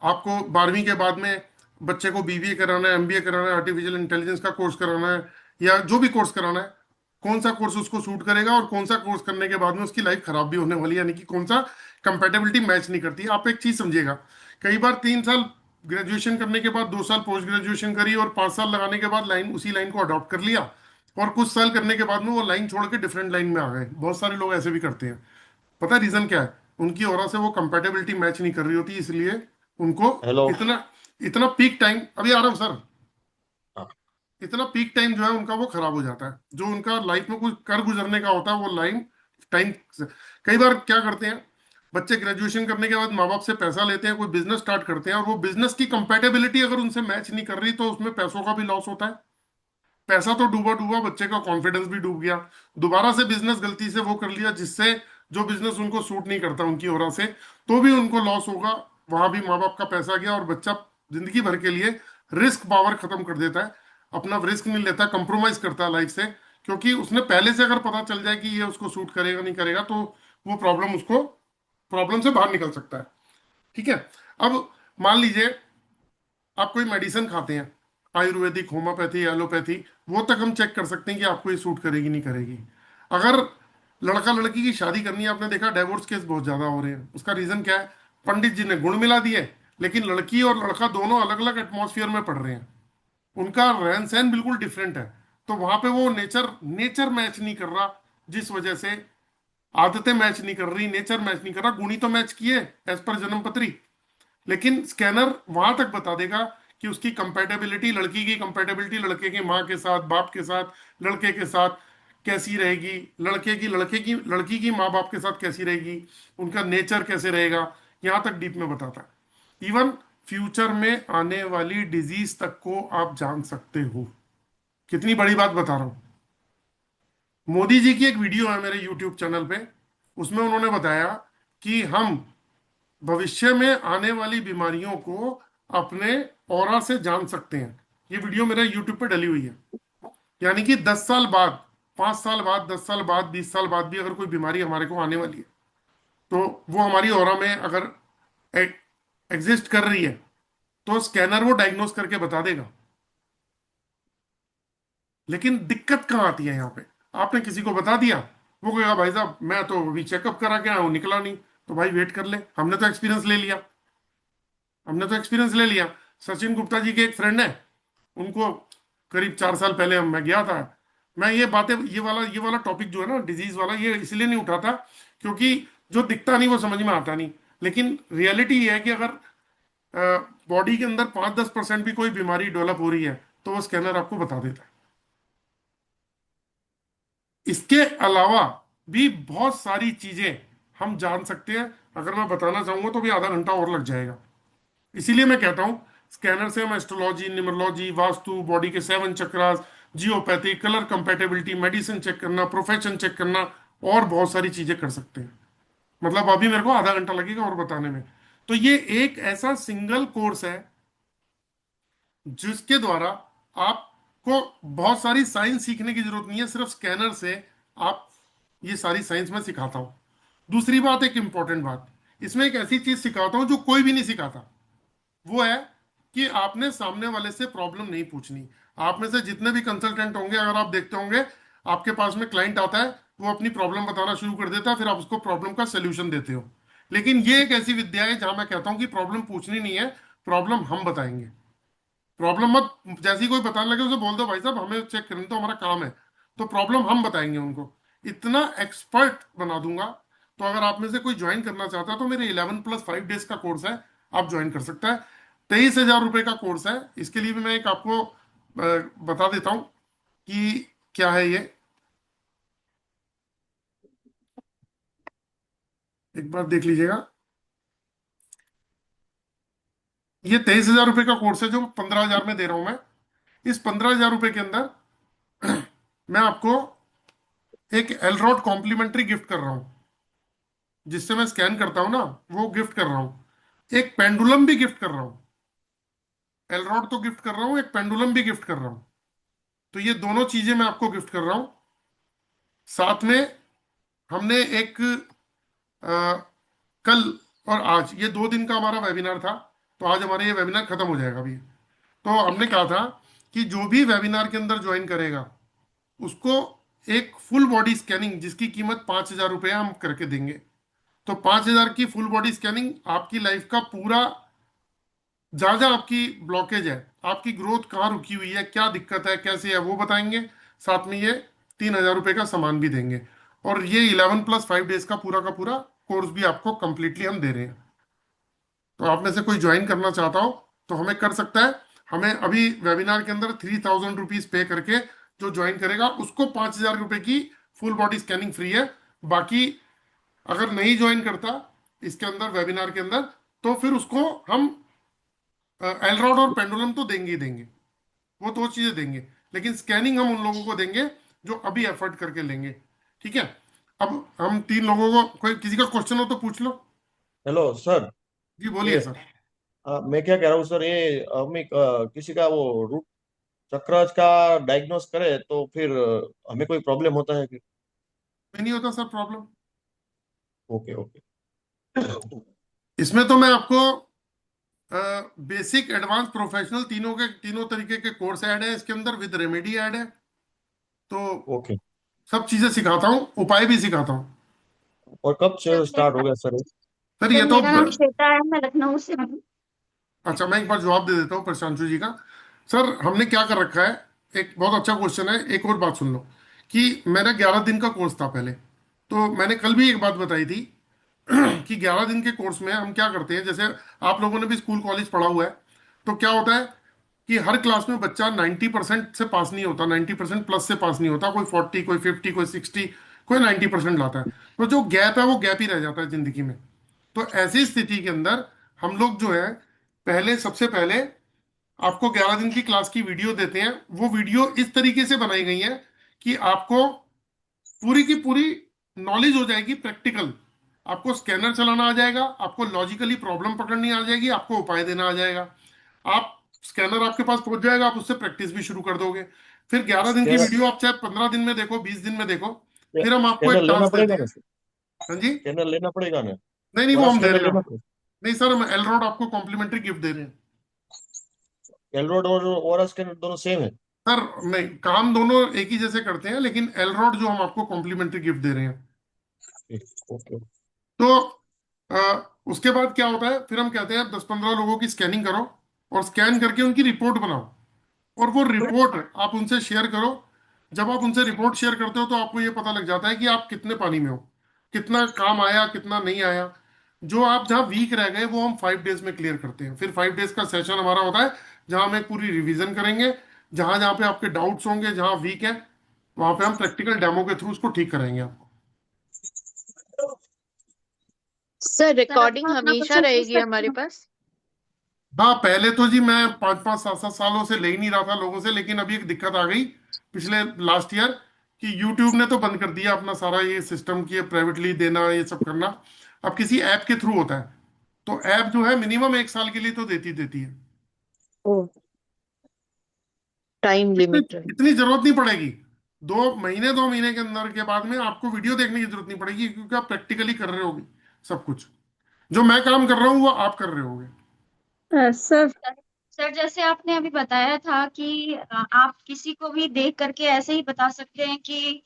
Speaker 1: आपको 12वीं के बाद में बच्चे को बीबीए कराना है, एमबीए कराना है, आर्टिफिशियल इंटेलिजेंस का कोर्स कराना है, या जो भी कोर्स कराना है, कौन सा कोर्स उसको सूट करेगा और कौन सा कोर्स करने के बाद में उसकी लाइफ खराब भी होने वाली है, यानी कि कौन सा कंपेटेबिलिटी मैच नहीं करती। आप एक चीज समझिएगा, कई बार 3 साल ग्रेजुएशन करने के बाद 2 साल पोस्ट ग्रेजुएशन करी और 5 साल लगाने के बाद लाइन, उसी लाइन को अडॉप्ट कर लिया, और कुछ साल करने के बाद में वो लाइन छोड़ के डिफरेंट लाइन में आ गए। बहुत सारे लोग ऐसे भी करते हैं। पता है रीजन क्या है? उनकी ऑरा से वो कंपेटेबिलिटी मैच नहीं कर रही होती, इसलिए उनको
Speaker 5: हेलो।
Speaker 1: इतना इतना पीक टाइम, अभी आ रहा हूँ सर,
Speaker 5: हाँ।
Speaker 1: इतना पीक टाइम जो है उनका वो खराब हो जाता है। जो उनका लाइफ में कुछ कर गुजरने का होता है वो लाइन टाइम। कई बार क्या करते हैं बच्चे, ग्रेजुएशन करने के बाद माँ बाप से पैसा लेते हैं, कोई बिजनेस स्टार्ट करते हैं, और वो बिजनेस की कंपेटेबिलिटी अगर उनसे मैच नहीं कर रही तो उसमें पैसों का भी लॉस होता है। पैसा तो डूबा डूबा, बच्चे का कॉन्फिडेंस भी डूब गया। दोबारा से बिजनेस गलती से वो कर लिया जिससे, जो बिजनेस उनको सूट नहीं करता उनकी ओर से, तो भी उनको लॉस होगा। वहां भी माँ बाप का पैसा गया, और बच्चा जिंदगी भर के लिए रिस्क पावर खत्म कर देता है, अपना रिस्क नहीं लेता, कंप्रोमाइज करता है लाइफ से। क्योंकि उसने पहले से अगर पता चल जाए कि ये उसको सूट करेगा नहीं करेगा, तो वो प्रॉब्लम से बाहर निकल सकता है। ठीक है। अब मान लीजिए आप कोई मेडिसिन खाते हैं, आयुर्वेदिक, होम्योपैथी, एलोपैथी, वो तक हम चेक कर सकते हैं कि आपको ये सूट करेगी नहीं करेगी। अगर लड़का लड़की की शादी करनी है, आपने देखा डाइवोर्स केस बहुत ज्यादा हो रहे हैं, उसका रीजन क्या है? पंडित जी ने गुण मिला दिए, लेकिन लड़की और लड़का दोनों अलग अलग एटमॉस्फेयर में पढ़ रहे हैं, उनका रहन सहन बिल्कुल डिफरेंट है। तो वहां पे वो नेचर नेचर मैच नहीं कर रहा, जिस वजह से आदतें मैच नहीं कर रही, नेचर मैच नहीं कर रहा। गुणी तो मैच किए एज पर जन्म पत्री, लेकिन स्कैनर वहां तक बता देगा कि उसकी कंपेटेबिलिटी, लड़की की कंपेटेबिलिटी लड़के की माँ के साथ, बाप के साथ, लड़के के साथ कैसी रहेगी, लड़की की माँ बाप के साथ कैसी रहेगी, उनका नेचर कैसे रहेगा, यहां तक डीप में बताता है। इवन फ्यूचर में आने वाली डिजीज तक को आप जान सकते हो। कितनी बड़ी बात बता रहा हूं। मोदी जी की एक वीडियो है मेरे यूट्यूब चैनल पे, उसमें उन्होंने बताया कि हम भविष्य में आने वाली बीमारियों को अपने ऑरा से जान सकते हैं। ये वीडियो मेरे यूट्यूब पे डली हुई है। यानी कि 10 साल बाद, 5 साल बाद, 10 साल बाद, 20 साल बाद भी अगर कोई बीमारी हमारे को आने वाली है, तो वो हमारी ऑरा में अगर एग्जिस्ट कर रही है, तो स्कैनर वो डायग्नोस करके बता देगा। लेकिन दिक्कत कहाँ आती है यहाँ पे? आपने किसी को बता दिया, वो कहेगा भाई साहब मैं तो अभी चेकअप करा के आया हूँ, निकला नहीं। तो भाई वेट कर ले, हमने तो एक्सपीरियंस ले लिया, हमने तो एक्सपीरियंस ले लिया। सचिन गुप्ता जी के एक फ्रेंड है, उनको करीब 4 साल पहले मैं गया था। मैं ये बातें, ये वाला टॉपिक जो है ना डिजीज वाला, ये इसलिए नहीं उठाता क्योंकि जो दिखता नहीं वो समझ में आता नहीं। लेकिन रियलिटी ये है कि अगर बॉडी के अंदर 5-10% भी कोई बीमारी डेवलप हो रही है, तो वो स्कैनर आपको बता देता है। इसके अलावा भी बहुत सारी चीजें हम जान सकते हैं। अगर मैं बताना चाहूंगा तो भी आधा घंटा और लग जाएगा। इसीलिए मैं कहता हूं स्कैनर से हम एस्ट्रोलॉजी, न्यूमरोलॉजी, वास्तु, बॉडी के 7 chakras, geopathy, colour compatibility, medicine check करना, प्रोफेशन चेक करना, और बहुत सारी चीजें कर सकते हैं। मतलब अभी मेरे को आधा घंटा लगेगा और बताने में। तो ये एक ऐसा सिंगल कोर्स है जिसके द्वारा आपको बहुत सारी साइंस सीखने की जरूरत नहीं है, सिर्फ स्कैनर से आप ये सारी साइंस मैं सिखाता हूं। दूसरी बात, एक इंपॉर्टेंट बात, इसमें एक ऐसी चीज सिखाता हूं जो कोई भी नहीं सिखाता, वो है कि आपने सामने वाले से प्रॉब्लम नहीं पूछनी। आप में से जितने भी कंसल्टेंट होंगे, अगर आप देखते होंगे, आपके पास में क्लाइंट आता है, वो अपनी प्रॉब्लम बताना शुरू कर देता है, फिर आप उसको प्रॉब्लम का सोल्यूशन देते हो। लेकिन ये एक ऐसी विद्या है जहां मैं कहता हूं कि प्रॉब्लम पूछनी नहीं है, प्रॉब्लम हम बताएंगे। प्रॉब्लम मत, जैसे ही कोई बताने लगे उसे बोल दो भाई साहब हमें चेक करना तो हमारा काम है, तो प्रॉब्लम हम बताएंगे उनको। इतना एक्सपर्ट बना दूंगा। तो अगर आप में से कोई ज्वाइन करना चाहता है तो मेरे 11+5 डेज का कोर्स है, आप ज्वाइन कर सकता है। 23,000 रुपये का कोर्स है। इसके लिए भी मैं एक आपको बता देता हूं कि क्या है ये। एक बार देख लीजिएगा, ये 23,000 रुपये का कोर्स है जो 15,000 में दे रहा हूं मैं। इस 15,000 रुपये के अंदर मैं आपको एक एलरॉड कॉम्प्लीमेंट्री गिफ्ट कर रहा हूं, जिससे मैं स्कैन करता हूं ना, वो गिफ्ट कर रहा हूं। एक पेंडुलम भी गिफ्ट कर रहा हूं। एलरॉड तो गिफ्ट कर रहा हूँ, एक पेंडुलम भी गिफ्ट कर रहा हूँ। तो ये दोनों चीजें मैं आपको गिफ्ट कर रहा हूँ। साथ में हमने एक कल और आज, ये 2 दिन का हमारा वेबिनार था। तो आज हमारा ये वेबिनार खत्म हो जाएगा अभी। तो हमने कहा था कि जो भी वेबिनार के अंदर ज्वाइन करेगा उसको एक फुल बॉडी स्कैनिंग जिसकी कीमत 5,000 रुपये हम करके देंगे। तो 5,000 की फुल बॉडी स्कैनिंग आपकी लाइफ का पूरा, जहां जहां आपकी ब्लॉकेज है, आपकी ग्रोथ कहाँ रुकी हुई है, क्या दिक्कत है, कैसे है, वो बताएंगे। साथ में ये 3,000 रुपये का सामान भी देंगे। और ये 11+5 डेज का पूरा कोर्स भी आपको कंप्लीटली हम दे रहे हैं। तो आप में से कोई ज्वाइन करना चाहता हो तो हमें कर सकता है। हमें अभी वेबिनार के अंदर 3,000 रुपीज पे करके जो ज्वाइन करेगा उसको 5,000 रुपये की फुल बॉडी स्कैनिंग फ्री है। बाकी अगर नहीं ज्वाइन करता इसके अंदर, वेबिनार के अंदर, तो फिर उसको हम एलरॉड और पेंडुलम तो देंगे ही देंगे, वो दो चीजें देंगे। लेकिन स्कैनिंग हम उन लोगों को देंगे जो अभी एफर्ट करके लेंगे। ठीक है। अब हम 3 लोगों को, कोई किसी का क्वेश्चन हो तो पूछ लो।
Speaker 6: Hello sir.
Speaker 1: जी बोलिए
Speaker 6: ये
Speaker 1: सर।
Speaker 6: मैं क्या कह रहा हूँ सर, ये हम एक किसी का वो रूट चक्रराज का डायग्नोस करे तो फिर हमें कोई प्रॉब्लम होता है कि?
Speaker 1: नहीं होता सर प्रॉब्लम।
Speaker 6: Okay okay.
Speaker 1: इसमें तो मैं आपको बेसिक, एडवांस, प्रोफेशनल तीनों तरीके के कोर्स ऐड है इसके अंदर, विद रेमेडी ऐड है। तो
Speaker 6: ओके।
Speaker 1: सब चीजें सिखाता हूँ, उपाय भी सिखाता हूँ।
Speaker 6: और कब
Speaker 4: सर
Speaker 6: से स्टार्ट हो गया सर ये?
Speaker 1: सर
Speaker 4: सर
Speaker 1: ये तो,
Speaker 4: मेरा नाम श्वेता है, मैं लखनऊ से हूँ।
Speaker 1: अच्छा मैं एक बार जवाब दे देता हूँ प्रशांशु जी का। सर हमने क्या कर रखा है, एक बहुत अच्छा क्वेश्चन है। एक और बात सुन लो कि मेरा 11 दिन का कोर्स था पहले। तो मैंने कल भी एक बात बताई थी कि 11 दिन के कोर्स में हम क्या करते हैं, जैसे आप लोगों ने भी स्कूल कॉलेज पढ़ा हुआ है। तो क्या होता है कि हर क्लास में बच्चा 90% से पास नहीं होता, 90% प्लस से पास नहीं होता। कोई 40, कोई 50, कोई 60, कोई 90% लाता है। तो जो गैप है वो गैप ही रह जाता है जिंदगी में। तो ऐसी स्थिति के अंदर हम लोग जो है, सबसे पहले आपको 11 दिन की क्लास की वीडियो देते हैं। वो वीडियो इस तरीके से बनाई गई है कि आपको पूरी की पूरी नॉलेज हो जाएगी, प्रैक्टिकल। आपको स्कैनर चलाना आ जाएगा, आपको लॉजिकली प्रॉब्लम पकड़नी आ जाएगी, आपको उपाय देना आ जाएगा। आप, स्कैनर आपके पास पहुंच जाएगा, आप उससे प्रैक्टिस भी शुरू कर दोगे। फिर 11 दिन की
Speaker 6: स्कैनर
Speaker 1: वीडियो आप चाहे 15 दिन में देखो, 20 दिन में देखो। फिर हम आपको
Speaker 6: स्कैनर
Speaker 1: एक
Speaker 6: लेना
Speaker 1: टास्क देते
Speaker 6: पड़ेगा
Speaker 1: हैं।
Speaker 6: ना सर?
Speaker 1: हाँ जी।
Speaker 6: स्कैनर लेना पड़ेगा ना?
Speaker 1: नहीं नहीं, वो
Speaker 6: वहाँ
Speaker 1: हम दे
Speaker 6: स्कैनर
Speaker 1: रहे हैं
Speaker 6: लेना
Speaker 1: आपको। नहीं सर, हम एलरोड आपको कॉम्प्लीमेंट्री गिफ्ट दे रहे हैं।
Speaker 6: एलरोड और ओरा स्कैनर दोनों सेम है?
Speaker 1: सर नहीं, काम दोनों एक ही जैसे करते हैं, लेकिन एलरोड जो हम आपको कॉम्प्लीमेंट्री गिफ्ट दे रहे हैं।
Speaker 6: ओके।
Speaker 1: तो उसके बाद क्या होता है, फिर हम कहते हैं 10-15 लोगों की स्कैनिंग करो और स्कैन करके उनकी रिपोर्ट बनाओ। और वो रिपोर्ट आप उनसे शेयर करो। जब आप उनसे रिपोर्ट शेयर करते हो तो आपको ये पता लग जाता है कि आप कितने पानी में हो, कितना काम आया, कितना नहीं आया। जो आप जहाँ वीक रह गए वो हम 5 डेज में क्लियर करते हैं। फिर 5 डेज का सेशन हमारा होता है जहाँ हम एक पूरी रिवीजन करेंगे। जहाँ जहाँ पे आपके डाउट्स होंगे, जहाँ वीक है, वहां पे हम प्रैक्टिकल डेमो के थ्रू उसको ठीक कराएंगे आपको।
Speaker 2: सर
Speaker 4: सर अब
Speaker 2: रिकॉर्डिंग
Speaker 4: मैं अपना
Speaker 2: हमेशा
Speaker 4: क्वेश्चन पूछ
Speaker 2: रहेगी
Speaker 4: सकती
Speaker 2: हमारे
Speaker 4: हूँ?
Speaker 2: पास?
Speaker 1: हाँ पहले तो जी मैं 5-5 7-7 सालों से ले ही नहीं रहा था लोगों से, लेकिन अभी एक दिक्कत आ गई पिछले लास्ट ईयर कि यूट्यूब ने तो बंद कर दिया अपना सारा ये सिस्टम की प्राइवेटली देना, ये सब करना। अब किसी ऐप के थ्रू होता है। तो ऐप जो है मिनिमम 1 साल के लिए तो देती देती है।
Speaker 2: ओ, टाइम
Speaker 1: इतनी
Speaker 2: लिमिट रहे।
Speaker 1: इतनी जरूरत नहीं पड़ेगी। 2 महीने के अंदर के बाद में आपको वीडियो देखने की जरूरत नहीं पड़ेगी, क्योंकि आप प्रैक्टिकली कर रहे होगे सब कुछ। जो मैं काम कर रहा हूँ वो आप कर रहे होगे।
Speaker 4: सर सर जैसे आपने अभी बताया था कि आप किसी को भी देख करके ऐसे ही बता सकते हैं कि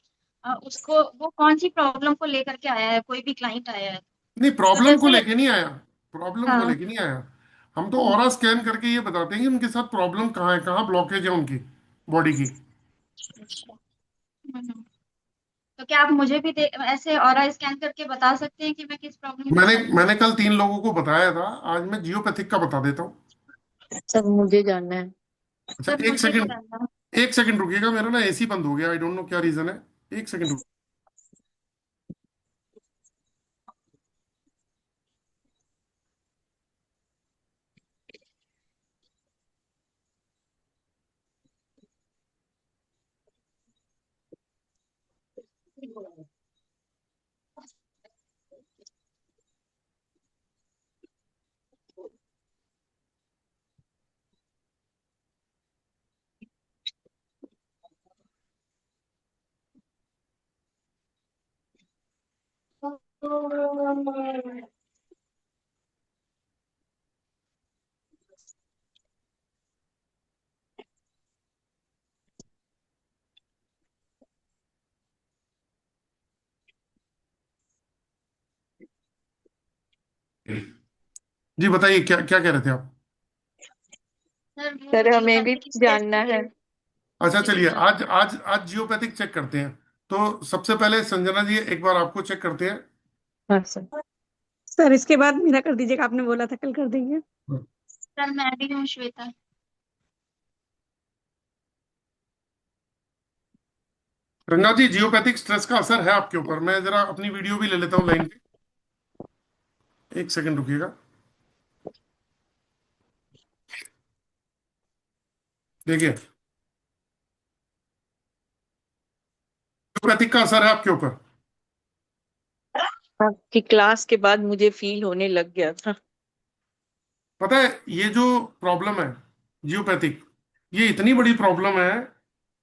Speaker 4: उसको वो कौन सी प्रॉब्लम को लेकर के आया है, कोई भी क्लाइंट आया है।
Speaker 1: नहीं,
Speaker 4: तो
Speaker 1: प्रॉब्लम को
Speaker 4: जैसे
Speaker 1: लेके नहीं आया। प्रॉब्लम को
Speaker 4: हाँ।
Speaker 1: लेके नहीं आया। हम तो ऑरा स्कैन करके ये बताते हैं कि उनके साथ प्रॉब्लम कहाँ है, कहाँ ब्लॉकेज है उनकी बॉडी की।
Speaker 4: अच्छा। हम्म। तो क्या आप मुझे भी ऐसे ऑरा स्कैन करके बता सकते हैं कि मैं किस प्रॉब्लम के
Speaker 1: मैंने
Speaker 4: साथ हूँ?
Speaker 1: मैंने कल 3 लोगों को बताया था, आज मैं जियोपैथिक का बता देता हूँ।
Speaker 2: सर मुझे जानना है।
Speaker 1: अच्छा
Speaker 4: सर
Speaker 1: एक
Speaker 4: मुझे भी
Speaker 1: सेकंड,
Speaker 4: जानना है।
Speaker 1: 1 सेकंड रुकिएगा, मेरा ना एसी बंद हो गया, आई डोंट नो क्या रीजन है। 1 सेकंड। जी बताइए, क्या क्या कह रहे थे आप?
Speaker 4: सर वो
Speaker 2: सर हमें भी
Speaker 4: जियोपैथिक स्ट्रेस
Speaker 2: जानना है।
Speaker 1: अच्छा
Speaker 4: जी
Speaker 1: चलिए,
Speaker 4: जी
Speaker 1: आज जियोपैथिक चेक करते हैं। तो सबसे पहले संजना जी एक बार आपको चेक करते हैं।
Speaker 2: हाँ सर।
Speaker 7: सर इसके बाद मेरा कर दीजिएगा, आपने बोला था कल कर देंगे।
Speaker 4: सर मैं भी हूँ श्वेता।
Speaker 1: रंगा जी, जियोपैथिक स्ट्रेस का असर है आपके ऊपर। मैं जरा अपनी वीडियो भी ले लेता हूँ लाइन पे, एक सेकंड रुकिएगा। देखिए, जियोपैथिक का असर है आपके ऊपर।
Speaker 2: आपकी क्लास के बाद मुझे फील होने लग गया था।
Speaker 1: पता है, ये जो प्रॉब्लम है जियोपैथिक, ये इतनी बड़ी प्रॉब्लम है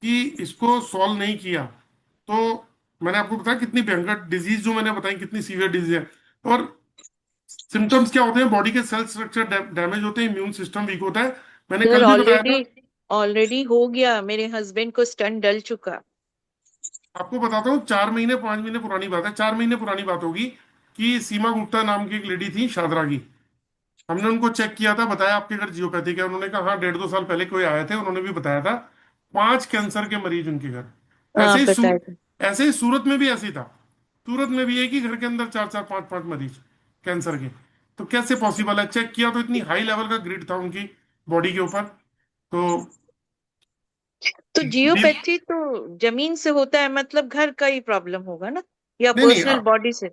Speaker 1: कि इसको सॉल्व नहीं किया तो, मैंने आपको बताया कितनी भयंकर डिजीज जो मैंने बताई, कितनी सीवियर डिजीज है। और सिम्टम्स क्या होते हैं? बॉडी के सेल स्ट्रक्चर डैमेज होते हैं, इम्यून सिस्टम वीक होता है। मैंने
Speaker 2: सर
Speaker 1: कल भी बताया
Speaker 2: ऑलरेडी
Speaker 1: था।
Speaker 2: ऑलरेडी हो गया, मेरे हस्बैंड को स्टंट डल चुका।
Speaker 1: आपको बताता हूँ, 4 महीने 5 महीने पुरानी बात है, 4 महीने पुरानी बात होगी, कि सीमा गुप्ता नाम की एक लेडी थी शादरा की। हमने उनको चेक किया था, बताया आपके घर जियोपैथिक है। उन्होंने कहा हाँ, 1.5 2 साल पहले कोई आए थे, उन्होंने भी बताया था। 5 कैंसर के मरीज उनके घर।
Speaker 2: हाँ
Speaker 1: ऐसे ही
Speaker 2: बताया था।
Speaker 1: ऐसे ही सूरत में भी ऐसे ही था। सूरत में भी एक ही घर के अंदर 4 4 5 5 मरीज कैंसर के। तो कैसे पॉसिबल है? चेक किया तो इतनी हाई लेवल का ग्रिड था उनकी बॉडी के ऊपर। तो
Speaker 2: तो
Speaker 1: नहीं
Speaker 2: जियोपैथी तो जमीन से होता है, मतलब घर का ही प्रॉब्लम होगा ना, या
Speaker 1: नहीं,
Speaker 2: पर्सनल बॉडी से?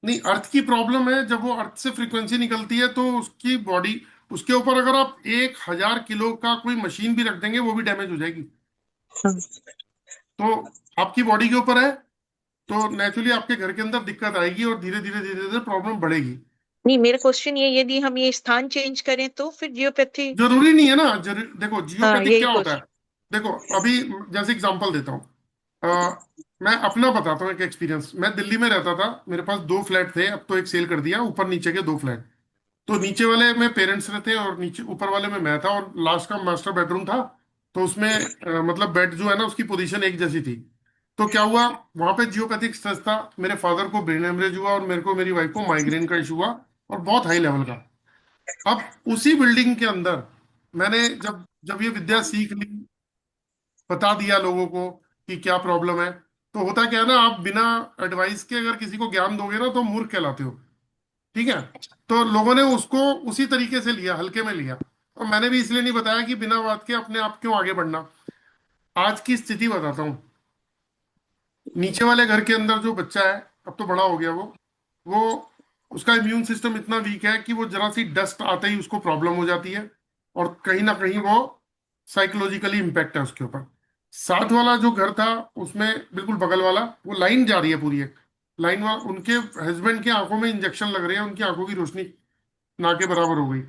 Speaker 1: नहीं, अर्थ की प्रॉब्लम है। जब वो अर्थ से फ्रीक्वेंसी निकलती है तो उसकी बॉडी, उसके ऊपर अगर आप 1,000 किलो का कोई मशीन भी रख देंगे वो भी डैमेज हो जाएगी।
Speaker 2: हाँ।
Speaker 1: तो आपकी बॉडी के ऊपर है, तो नेचुरली आपके घर के अंदर दिक्कत आएगी और धीरे धीरे धीरे धीरे प्रॉब्लम बढ़ेगी।
Speaker 2: नहीं, मेरा क्वेश्चन ये, यदि हम ये स्थान चेंज करें तो फिर जियोपैथी?
Speaker 1: जरूरी नहीं है ना। देखो
Speaker 2: हाँ
Speaker 1: जियोपैथिक
Speaker 2: यही
Speaker 1: क्या होता है।
Speaker 2: क्वेश्चन।
Speaker 1: देखो, अभी जैसे एग्जांपल देता हूँ। मैं अपना बताता हूँ एक एक्सपीरियंस। मैं दिल्ली में रहता था, मेरे पास 2 फ्लैट थे, अब तो एक सेल कर दिया, ऊपर नीचे के 2 फ्लैट। तो नीचे वाले में पेरेंट्स रहते और नीचे ऊपर वाले में मैं था, और लास्ट का मास्टर बेडरूम था। तो उसमें मतलब बेड जो है ना, उसकी पोजीशन एक जैसी थी। तो क्या हुआ, वहां पे जियोपैथिक स्ट्रेस था। मेरे फादर को ब्रेन हेमरेज हुआ और मेरे को, मेरी वाइफ को माइग्रेन का इशू हुआ, और बहुत हाई लेवल का। अब उसी बिल्डिंग के अंदर मैंने जब जब ये विद्या सीख ली, बता दिया लोगों को कि क्या प्रॉब्लम है, तो होता क्या है ना, आप बिना एडवाइस के अगर किसी को ज्ञान दोगे ना तो मूर्ख कहलाते हो। ठीक है। तो लोगों ने उसको उसी तरीके से लिया, हल्के में लिया। और मैंने भी इसलिए नहीं बताया कि बिना बात के अपने आप क्यों आगे बढ़ना। आज की स्थिति बताता हूँ। नीचे वाले घर के अंदर जो बच्चा है, अब तो बड़ा हो गया वो उसका इम्यून सिस्टम इतना वीक है कि वो जरा सी डस्ट आते ही उसको प्रॉब्लम हो जाती है, और कहीं ना कहीं वो साइकोलॉजिकली इम्पैक्ट है उसके ऊपर। साथ वाला जो घर था, उसमें बिल्कुल बगल वाला, वो लाइन जा रही है पूरी एक लाइन। वाला उनके हस्बैंड की आंखों में इंजेक्शन लग रहे हैं, उनकी आंखों की रोशनी ना के बराबर हो गई।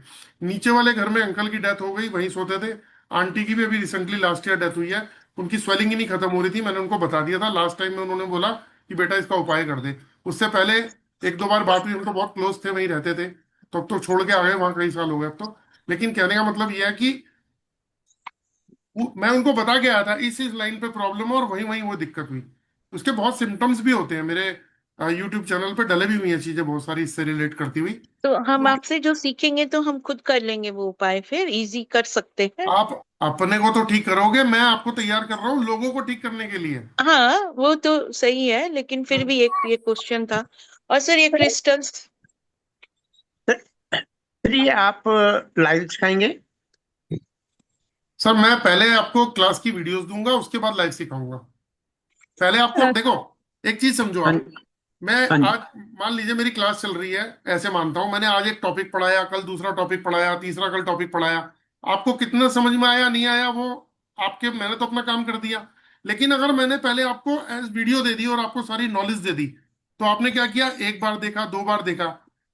Speaker 1: नीचे वाले घर में अंकल की डेथ हो गई, वहीं सोते थे। आंटी की भी अभी रिसेंटली लास्ट ईयर डेथ हुई है। उनकी स्वेलिंग ही नहीं खत्म हो रही थी। मैंने उनको बता दिया था लास्ट टाइम में, उन्होंने बोला कि बेटा इसका उपाय कर दे। उससे पहले 1 2 बार बात हुई, हम तो बहुत क्लोज थे, वहीं रहते थे। तो अब तो छोड़ के आ गए, वहां कई साल हो गए अब तो। लेकिन कहने का मतलब यह है कि मैं उनको बता के आया था इस लाइन पे प्रॉब्लम है, और वहीं वहीं वो दिक्कत हुई। उसके बहुत सिम्टम्स भी होते हैं, मेरे यूट्यूब चैनल पे डले भी हुई हैं चीजें बहुत सारी इससे रिलेट करती हुई।
Speaker 2: तो हम
Speaker 1: तो
Speaker 2: आपसे जो सीखेंगे तो हम खुद कर लेंगे वो उपाय, फिर इजी कर सकते हैं।
Speaker 1: आप अपने को तो ठीक करोगे, मैं आपको तैयार कर रहा हूँ लोगों को ठीक करने के लिए।
Speaker 2: हाँ वो तो सही है, लेकिन फिर भी एक ये क्वेश्चन था। और सर ये क्रिस्टल्स?
Speaker 8: फिर ये आप लाइव सिखाएंगे?
Speaker 1: सर मैं पहले आपको क्लास की वीडियोस दूंगा, उसके बाद लाइव सिखाऊंगा। पहले आपको देखो, एक चीज समझो
Speaker 8: हाँ
Speaker 1: आप। मैं
Speaker 8: हाँ जी।
Speaker 1: आज, मान लीजिए मेरी क्लास चल रही है, ऐसे मानता हूं, मैंने आज एक टॉपिक पढ़ाया, कल दूसरा टॉपिक पढ़ाया, तीसरा कल टॉपिक पढ़ाया। आपको कितना समझ में आया नहीं आया वो आपके, मैंने तो अपना काम कर दिया। लेकिन अगर मैंने पहले आपको एज वीडियो दे दी और आपको सारी नॉलेज दे दी, तो आपने क्या किया, 1 बार देखा, 2 बार देखा।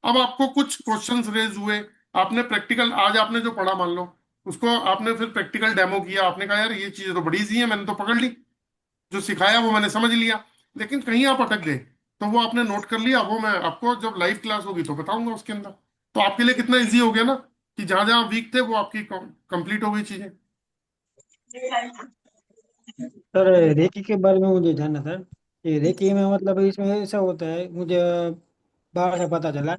Speaker 1: अब आपको कुछ क्वेश्चंस रेज हुए, आपने प्रैक्टिकल, आज आपने जो पढ़ा मान लो, उसको आपने फिर प्रैक्टिकल डेमो किया, आपने कहा यार ये चीजें तो बड़ी सी है, मैंने तो पकड़ ली, जो सिखाया वो मैंने समझ लिया। लेकिन कहीं आप अटक गए, तो वो आपने नोट कर लिया, वो मैं आपको जब लाइव क्लास होगी तो बताऊंगा उसके अंदर। तो आपके लिए कितना इजी हो गया ना, कि जहां जहां वीक थे वो आपकी कंप्लीट हो गई चीजें।
Speaker 9: सर रेकी के बारे में मुझे जानना था। ये रेकी में मतलब इसमें ऐसा होता है, मुझे बाहर से पता चला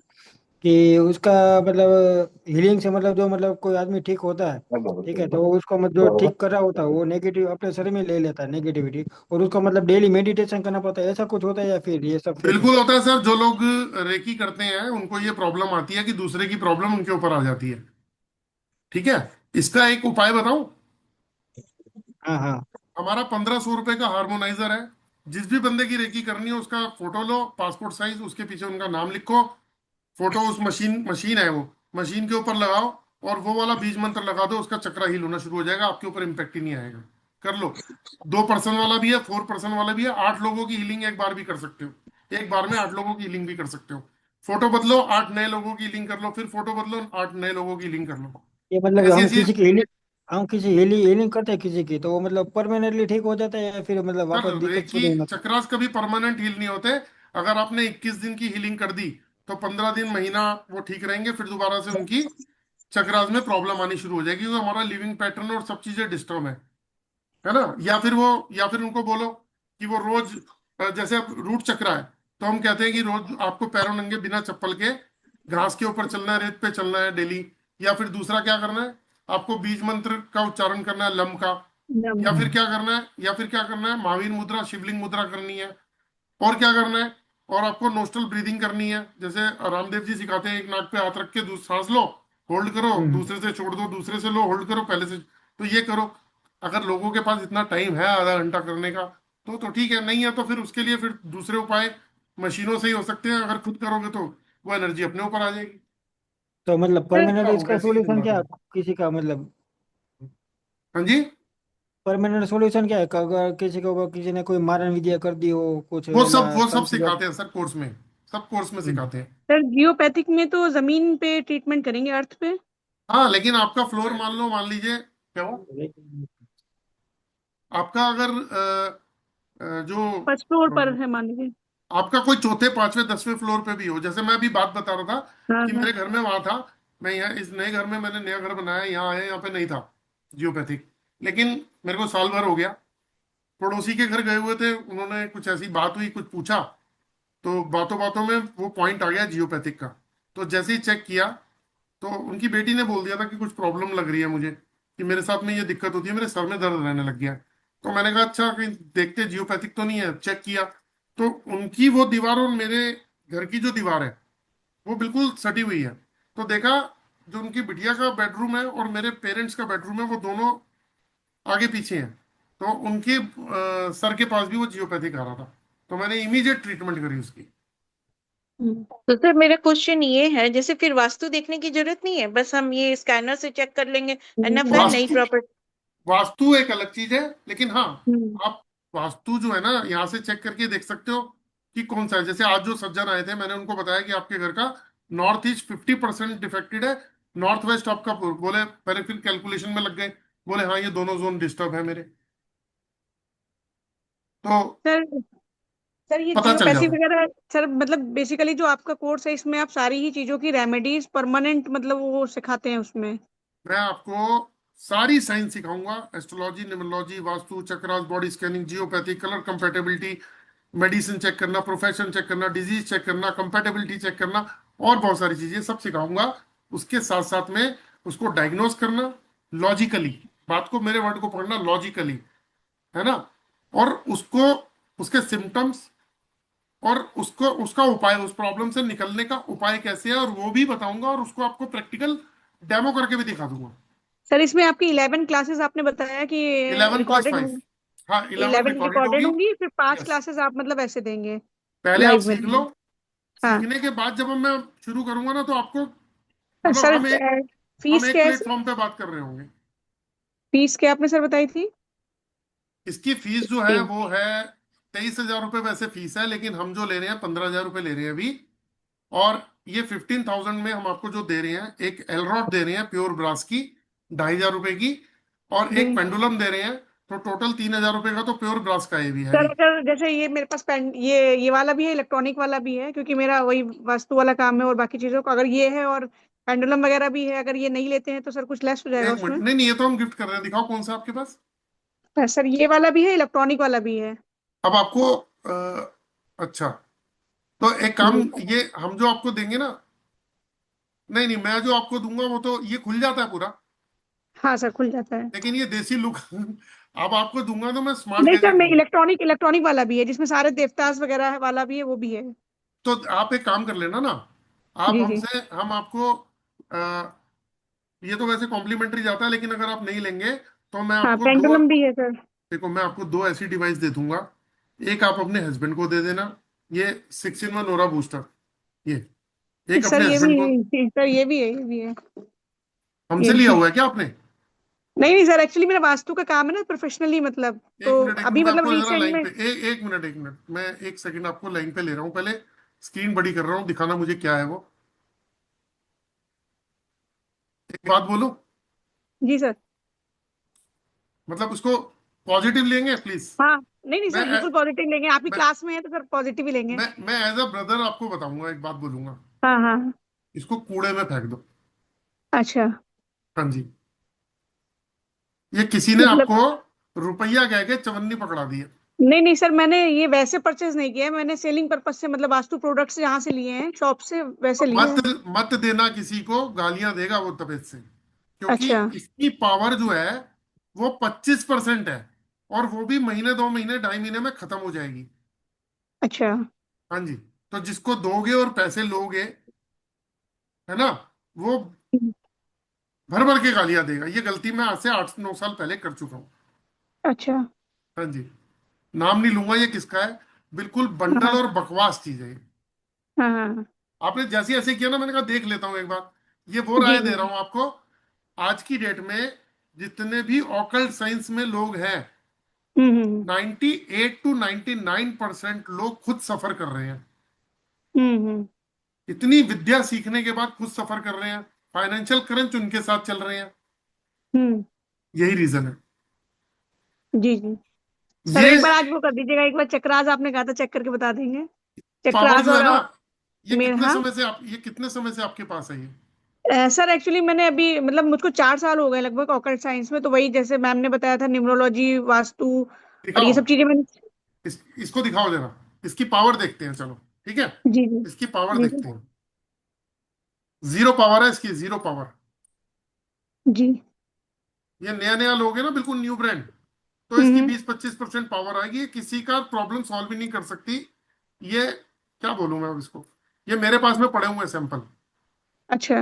Speaker 9: कि उसका मतलब हीलिंग से मतलब जो मतलब कोई आदमी ठीक होता है, ठीक है, तो उसको मतलब जो ठीक कर रहा होता है वो नेगेटिव अपने शरीर में ले लेता है नेगेटिविटी, और उसको मतलब डेली मेडिटेशन करना पड़ता है, ऐसा कुछ होता है या फिर ये सब फेक है?
Speaker 1: बिल्कुल होता है सर, जो लोग रेकी करते हैं उनको ये प्रॉब्लम आती है कि दूसरे की प्रॉब्लम उनके ऊपर आ जाती है। ठीक है, इसका एक उपाय बताऊं।
Speaker 9: हाँ हाँ।
Speaker 1: हमारा 1500 रुपए का हार्मोनाइजर है। जिस भी बंदे की रेकी करनी हो उसका फोटो लो, पासपोर्ट साइज, उसके पीछे उनका नाम लिखो, फोटो उस मशीन मशीन है वो मशीन के ऊपर लगाओ, और वो वाला बीज मंत्र लगा दो, उसका चक्रा हील होना शुरू हो जाएगा, आपके ऊपर इम्पेक्ट ही नहीं आएगा। कर लो। 2% वाला भी है, 4% वाला भी है, 8 लोगों की हीलिंग एक बार भी कर सकते हो। एक बार में 8 लोगों की हीलिंग भी कर सकते हो। फोटो बदलो, 8 नए लोगों की हीलिंग कर लो, फिर फोटो बदलो, 8 नए लोगों की हीलिंग कर लो।
Speaker 9: ये मतलब
Speaker 1: ऐसी
Speaker 9: हम
Speaker 1: ऐसी।
Speaker 9: किसी की हीलिंग, हम किसी हीलिंग करते हैं किसी की, तो वो मतलब परमानेंटली ठीक हो जाता है या फिर मतलब
Speaker 1: सर
Speaker 9: वापस दिक्कत
Speaker 1: रेकी
Speaker 9: शुरू होना?
Speaker 1: चक्रास कभी परमानेंट हील नहीं होते। अगर आपने 21 दिन की हीलिंग कर दी तो 15 दिन, महीना वो ठीक रहेंगे, फिर दोबारा से उनकी चक्रास में प्रॉब्लम आनी शुरू हो जाएगी, क्योंकि हमारा लिविंग पैटर्न और सब चीजें डिस्टर्ब है ना। या फिर उनको बोलो कि वो रोज जैसे अब रूट चक्रा है, तो हम कहते हैं कि रोज आपको पैरों नंगे बिना चप्पल के घास के ऊपर चलना है, रेत पे चलना है डेली। या फिर दूसरा क्या करना है, आपको बीज मंत्र का उच्चारण करना है, लम का। या फिर क्या करना है, महावीर मुद्रा, शिवलिंग मुद्रा करनी है। और क्या करना है, और आपको नोस्ट्रल ब्रीदिंग करनी है, जैसे रामदेव जी सिखाते हैं, एक नाक पे हाथ रख के सांस लो, होल्ड करो,
Speaker 9: हम्म।
Speaker 1: दूसरे से छोड़ दो, दूसरे से लो, होल्ड करो, पहले से। तो ये करो। अगर लोगों के पास इतना टाइम है आधा घंटा करने का, तो ठीक है, नहीं है तो फिर उसके लिए फिर दूसरे उपाय मशीनों से ही हो सकते हैं। अगर खुद करोगे तो वो एनर्जी अपने ऊपर आ जाएगी।
Speaker 9: तो मतलब
Speaker 2: सर
Speaker 9: परमानेंट इसका
Speaker 1: वैसे ही
Speaker 9: सॉल्यूशन
Speaker 1: बात
Speaker 9: क्या है?
Speaker 1: है।
Speaker 9: किसी का मतलब
Speaker 1: हाँ जी।
Speaker 9: परमानेंट सॉल्यूशन क्या है? अगर किसी को, अगर किसी ने कोई मारन विद्या कर दी हो कुछ या
Speaker 1: वो सब
Speaker 9: तंत्र
Speaker 1: सिखाते हैं सर कोर्स में। सब कोर्स में
Speaker 9: हम्म।
Speaker 1: सिखाते हैं।
Speaker 7: सर जियोपैथिक में तो जमीन पे ट्रीटमेंट करेंगे, अर्थ पे।
Speaker 1: हाँ, लेकिन आपका फ्लोर मान लीजिए क्या हुआ, आपका अगर जो
Speaker 7: फर्स्ट फ्लोर
Speaker 1: अ,
Speaker 7: पर है मान लीजिए।
Speaker 1: आपका कोई चौथे, पांचवें, 10वें फ्लोर पे भी हो, जैसे मैं अभी बात बता रहा था
Speaker 7: हाँ
Speaker 1: कि
Speaker 7: हाँ।
Speaker 1: मेरे घर में वहां था, मैं यहाँ इस नए घर में, मैंने नया घर बनाया, यहाँ आया, यहाँ पे नहीं था जियोपैथिक। लेकिन मेरे को साल भर हो गया, पड़ोसी के घर गए हुए थे, उन्होंने कुछ ऐसी बात हुई, कुछ पूछा, तो बातों बातों में वो पॉइंट आ गया जियोपैथिक का। तो जैसे ही चेक किया, तो उनकी बेटी ने बोल दिया था कि कुछ प्रॉब्लम लग रही है मुझे, कि मेरे साथ में ये दिक्कत होती है, मेरे सर में दर्द रहने लग गया है। तो मैंने कहा अच्छा, कहीं देखते जियोपैथिक तो नहीं है। चेक किया, तो उनकी वो दीवार और मेरे घर की जो दीवार है वो बिल्कुल सटी हुई है। तो देखा, जो उनकी बिटिया का बेडरूम है और मेरे पेरेंट्स का बेडरूम है, वो दोनों आगे पीछे हैं। तो उनके सर के पास भी वो जियोपैथिक आ रहा था। तो मैंने इमीडिएट ट्रीटमेंट करी उसकी।
Speaker 2: तो सर मेरा क्वेश्चन ये है, जैसे फिर वास्तु देखने की जरूरत नहीं है, बस हम ये स्कैनर से चेक कर लेंगे, एनफ है नई
Speaker 1: वास्तु
Speaker 2: प्रॉपर्टी?
Speaker 1: वास्तु एक अलग चीज है, लेकिन हाँ,
Speaker 7: हम्म।
Speaker 1: आप वास्तु जो है ना, यहाँ से चेक करके देख सकते हो कि कौन सा है। जैसे आज जो सज्जन आए थे, मैंने उनको बताया कि आपके घर का नॉर्थ ईस्ट 50% डिफेक्टेड है, नॉर्थ वेस्ट आपका बोले, पहले फिर कैलकुलेशन में लग गए, बोले हाँ ये दोनों जोन डिस्टर्ब है मेरे। तो
Speaker 7: सर सर ये
Speaker 1: पता चल
Speaker 7: जियोपैथी
Speaker 1: जाता है।
Speaker 7: वगैरह, सर मतलब बेसिकली जो आपका कोर्स है इसमें आप सारी ही चीजों की रेमेडीज परमानेंट मतलब वो सिखाते हैं उसमें?
Speaker 1: मैं आपको सारी साइंस सिखाऊंगा, astrology, numerology, vastu, chakras, body scanning, geopathy, colour compatibility, medicine check करना, प्रोफेशन चेक करना, डिजीज चेक करना, कंपेटेबिलिटी चेक करना, और बहुत सारी चीजें सब सिखाऊंगा। उसके साथ साथ में उसको डायग्नोज करना लॉजिकली, बात को, मेरे वर्ड को पढ़ना लॉजिकली, है ना। और उसको, उसके सिम्टम्स, और उसको उसका उपाय, उस प्रॉब्लम से निकलने का उपाय कैसे है, और वो भी बताऊंगा, और उसको आपको प्रैक्टिकल डेमो करके भी दिखा दूंगा।
Speaker 7: सर इसमें आपकी 11 क्लासेस आपने बताया कि
Speaker 1: 11 +
Speaker 7: रिकॉर्डेड
Speaker 1: 5।
Speaker 7: होंगी।
Speaker 1: हाँ, 11
Speaker 7: 11
Speaker 1: रिकॉर्डेड
Speaker 7: रिकॉर्डेड
Speaker 1: होगी।
Speaker 7: होंगी, फिर 5
Speaker 1: यस।
Speaker 7: क्लासेस आप मतलब ऐसे देंगे
Speaker 1: पहले आप
Speaker 7: लाइव में?
Speaker 1: सीख लो,
Speaker 7: हाँ।
Speaker 1: सीखने के बाद जब मैं शुरू करूंगा ना, तो आपको, मतलब
Speaker 7: सर
Speaker 1: हम
Speaker 7: फीस
Speaker 1: एक
Speaker 7: क्या है सर?
Speaker 1: प्लेटफॉर्म पे बात कर रहे होंगे।
Speaker 7: फीस क्या आपने सर बताई थी?
Speaker 1: इसकी फीस जो है वो है 23,000 रुपये वैसे फीस है, लेकिन हम जो ले रहे हैं 15,000 रुपये ले रहे हैं अभी। और ये 15,000 में हम आपको जो दे रहे हैं, एक एलरॉड दे रहे हैं प्योर ब्रास की, 2,500 रुपए की, और एक
Speaker 7: जी।
Speaker 1: पेंडुलम दे रहे हैं तो टोटल 3,000 रुपये का तो प्योर ब्रास का ये भी है
Speaker 7: सर
Speaker 1: ही।
Speaker 7: अगर जैसे ये मेरे पास पेन ये वाला भी है, इलेक्ट्रॉनिक वाला भी है, क्योंकि मेरा वही वास्तु वाला काम है और बाकी चीजों का, अगर ये है और पेंडुलम वगैरह भी है, अगर ये नहीं लेते हैं तो सर कुछ लेस हो जाएगा
Speaker 1: एक मिनट,
Speaker 7: उसमें?
Speaker 1: नहीं नहीं, ये तो हम गिफ्ट कर रहे हैं, दिखाओ कौन सा आपके पास।
Speaker 7: सर ये वाला भी है, इलेक्ट्रॉनिक वाला भी है।
Speaker 1: अब आपको अच्छा, तो एक काम,
Speaker 7: जी।
Speaker 1: ये हम जो आपको देंगे ना, नहीं नहीं, मैं जो आपको दूंगा वो तो ये खुल जाता है पूरा,
Speaker 7: हाँ सर, खुल जाता है।
Speaker 1: लेकिन ये देसी लुक अब आपको दूंगा तो मैं स्मार्ट
Speaker 7: नहीं सर,
Speaker 1: गैजेट
Speaker 7: मैं
Speaker 1: दूंगा।
Speaker 7: इलेक्ट्रॉनिक वाला भी है, जिसमें सारे देवतास वगैरह वाला भी है, वो भी है।
Speaker 1: तो आप एक काम कर लेना ना, आप
Speaker 7: जी जी।
Speaker 1: हमसे, हम आपको ये तो वैसे कॉम्प्लीमेंट्री जाता है, लेकिन अगर आप नहीं लेंगे तो मैं
Speaker 7: हाँ,
Speaker 1: आपको दो,
Speaker 7: पेंडुलम भी है सर।
Speaker 1: देखो मैं आपको दो ऐसी डिवाइस दे दूंगा। एक आप अपने हस्बैंड को दे देना, ये 6-in-1 ओरा बूस्टर, ये एक
Speaker 7: सर
Speaker 1: अपने
Speaker 7: ये
Speaker 1: हस्बैंड को।
Speaker 7: भी सर ये भी है, ये भी है।
Speaker 1: हमसे
Speaker 7: ये
Speaker 1: लिया
Speaker 7: भी।
Speaker 1: हुआ है क्या आपने?
Speaker 7: नहीं नहीं सर, एक्चुअली मेरा वास्तु का काम है ना, प्रोफेशनली मतलब, तो
Speaker 1: एक मिनट,
Speaker 7: अभी
Speaker 1: मैं
Speaker 7: मतलब
Speaker 1: आपको जरा
Speaker 7: रिसेंट
Speaker 1: लाइन
Speaker 7: में।
Speaker 1: पे, एक मिनट, मैं एक सेकंड आपको लाइन पे ले रहा हूँ, पहले स्क्रीन बड़ी कर रहा हूँ, दिखाना मुझे क्या है वो। एक बात बोलूं,
Speaker 7: जी सर।
Speaker 1: मतलब उसको पॉजिटिव लेंगे प्लीज।
Speaker 7: हाँ, नहीं नहीं
Speaker 1: मैं
Speaker 7: सर, बिल्कुल पॉजिटिव लेंगे, आपकी
Speaker 1: मैं
Speaker 7: क्लास में है तो सर पॉजिटिव ही लेंगे।
Speaker 1: मैं एज अ ब्रदर आपको बताऊंगा, एक बात बोलूंगा,
Speaker 7: हाँ हाँ।
Speaker 1: इसको कूड़े में फेंक दो।
Speaker 7: अच्छा।
Speaker 1: हाँ जी, ये किसी ने
Speaker 7: मतलब
Speaker 1: आपको रुपया कह के चवन्नी पकड़ा दी है।
Speaker 7: नहीं नहीं सर, मैंने ये वैसे परचेज नहीं किया है, मैंने सेलिंग पर्पज से, मतलब वास्तु प्रोडक्ट्स जहाँ से लिए हैं शॉप से, वैसे लिए
Speaker 1: मत
Speaker 7: हैं।
Speaker 1: मत देना किसी को, गालियां देगा वो तबीयत से, क्योंकि
Speaker 7: अच्छा।
Speaker 1: इसकी पावर जो है वो 25% है, और वो भी महीने, 2 महीने, 2.5 महीने में खत्म हो जाएगी।
Speaker 7: अच्छा।
Speaker 1: हाँ जी, तो जिसको दोगे और पैसे लोगे, है ना, वो भर भर के गालियां देगा। ये गलती मैं आज से 8-9 साल पहले कर चुका हूँ।
Speaker 7: अच्छा।
Speaker 1: हाँ जी, नाम नहीं लूंगा ये किसका है, बिल्कुल बंडल
Speaker 7: हाँ
Speaker 1: और बकवास चीज है ये।
Speaker 7: हाँ हाँ।
Speaker 1: आपने जैसे ऐसे किया ना, मैंने कहा देख लेता हूँ एक बार, ये वो
Speaker 7: जी
Speaker 1: राय दे
Speaker 7: जी।
Speaker 1: रहा हूँ आपको। आज की डेट में जितने भी ऑकल्ट साइंस में लोग हैं,
Speaker 7: हम्म।
Speaker 1: 98 to 99% लोग खुद सफर कर रहे हैं।
Speaker 7: हम्म।
Speaker 1: इतनी विद्या सीखने के बाद खुद सफर कर रहे हैं, फाइनेंशियल क्रंच उनके साथ चल रहे हैं।
Speaker 7: हम्म।
Speaker 1: यही रीजन है।
Speaker 7: जी जी। सर
Speaker 1: ये
Speaker 7: एक बार आज वो कर दीजिएगा, एक बार चक्रास आपने कहा था, चेक करके बता देंगे।
Speaker 1: पावर
Speaker 7: चक्रास
Speaker 1: जो है
Speaker 7: और
Speaker 1: ना, ये
Speaker 7: मेरे,
Speaker 1: कितने
Speaker 7: हाँ।
Speaker 1: समय से आप, ये कितने समय से आपके पास है ये?
Speaker 7: सर एक्चुअली मैंने अभी मतलब मुझको 4 साल हो गए लगभग ऑकल्ट साइंस में, तो वही जैसे मैम ने बताया था, न्यूमरोलॉजी, वास्तु और ये
Speaker 1: दिखाओ,
Speaker 7: सब चीजें मैंने।
Speaker 1: इसको दिखाओ जरा, इसकी पावर देखते हैं, चलो ठीक है,
Speaker 7: जी जी।
Speaker 1: इसकी पावर
Speaker 7: जी
Speaker 1: देखते हैं। जीरो पावर है इसकी, जीरो पावर।
Speaker 7: जी।
Speaker 1: ये नया नया लोग है ना, बिल्कुल न्यू ब्रांड, तो इसकी
Speaker 7: हम्म।
Speaker 1: 20-25% पावर आएगी। ये किसी का प्रॉब्लम सॉल्व ही नहीं कर सकती। ये क्या बोलूं मैं अब इसको, ये मेरे पास में पड़े हुए हैं सैंपल।
Speaker 7: अच्छा।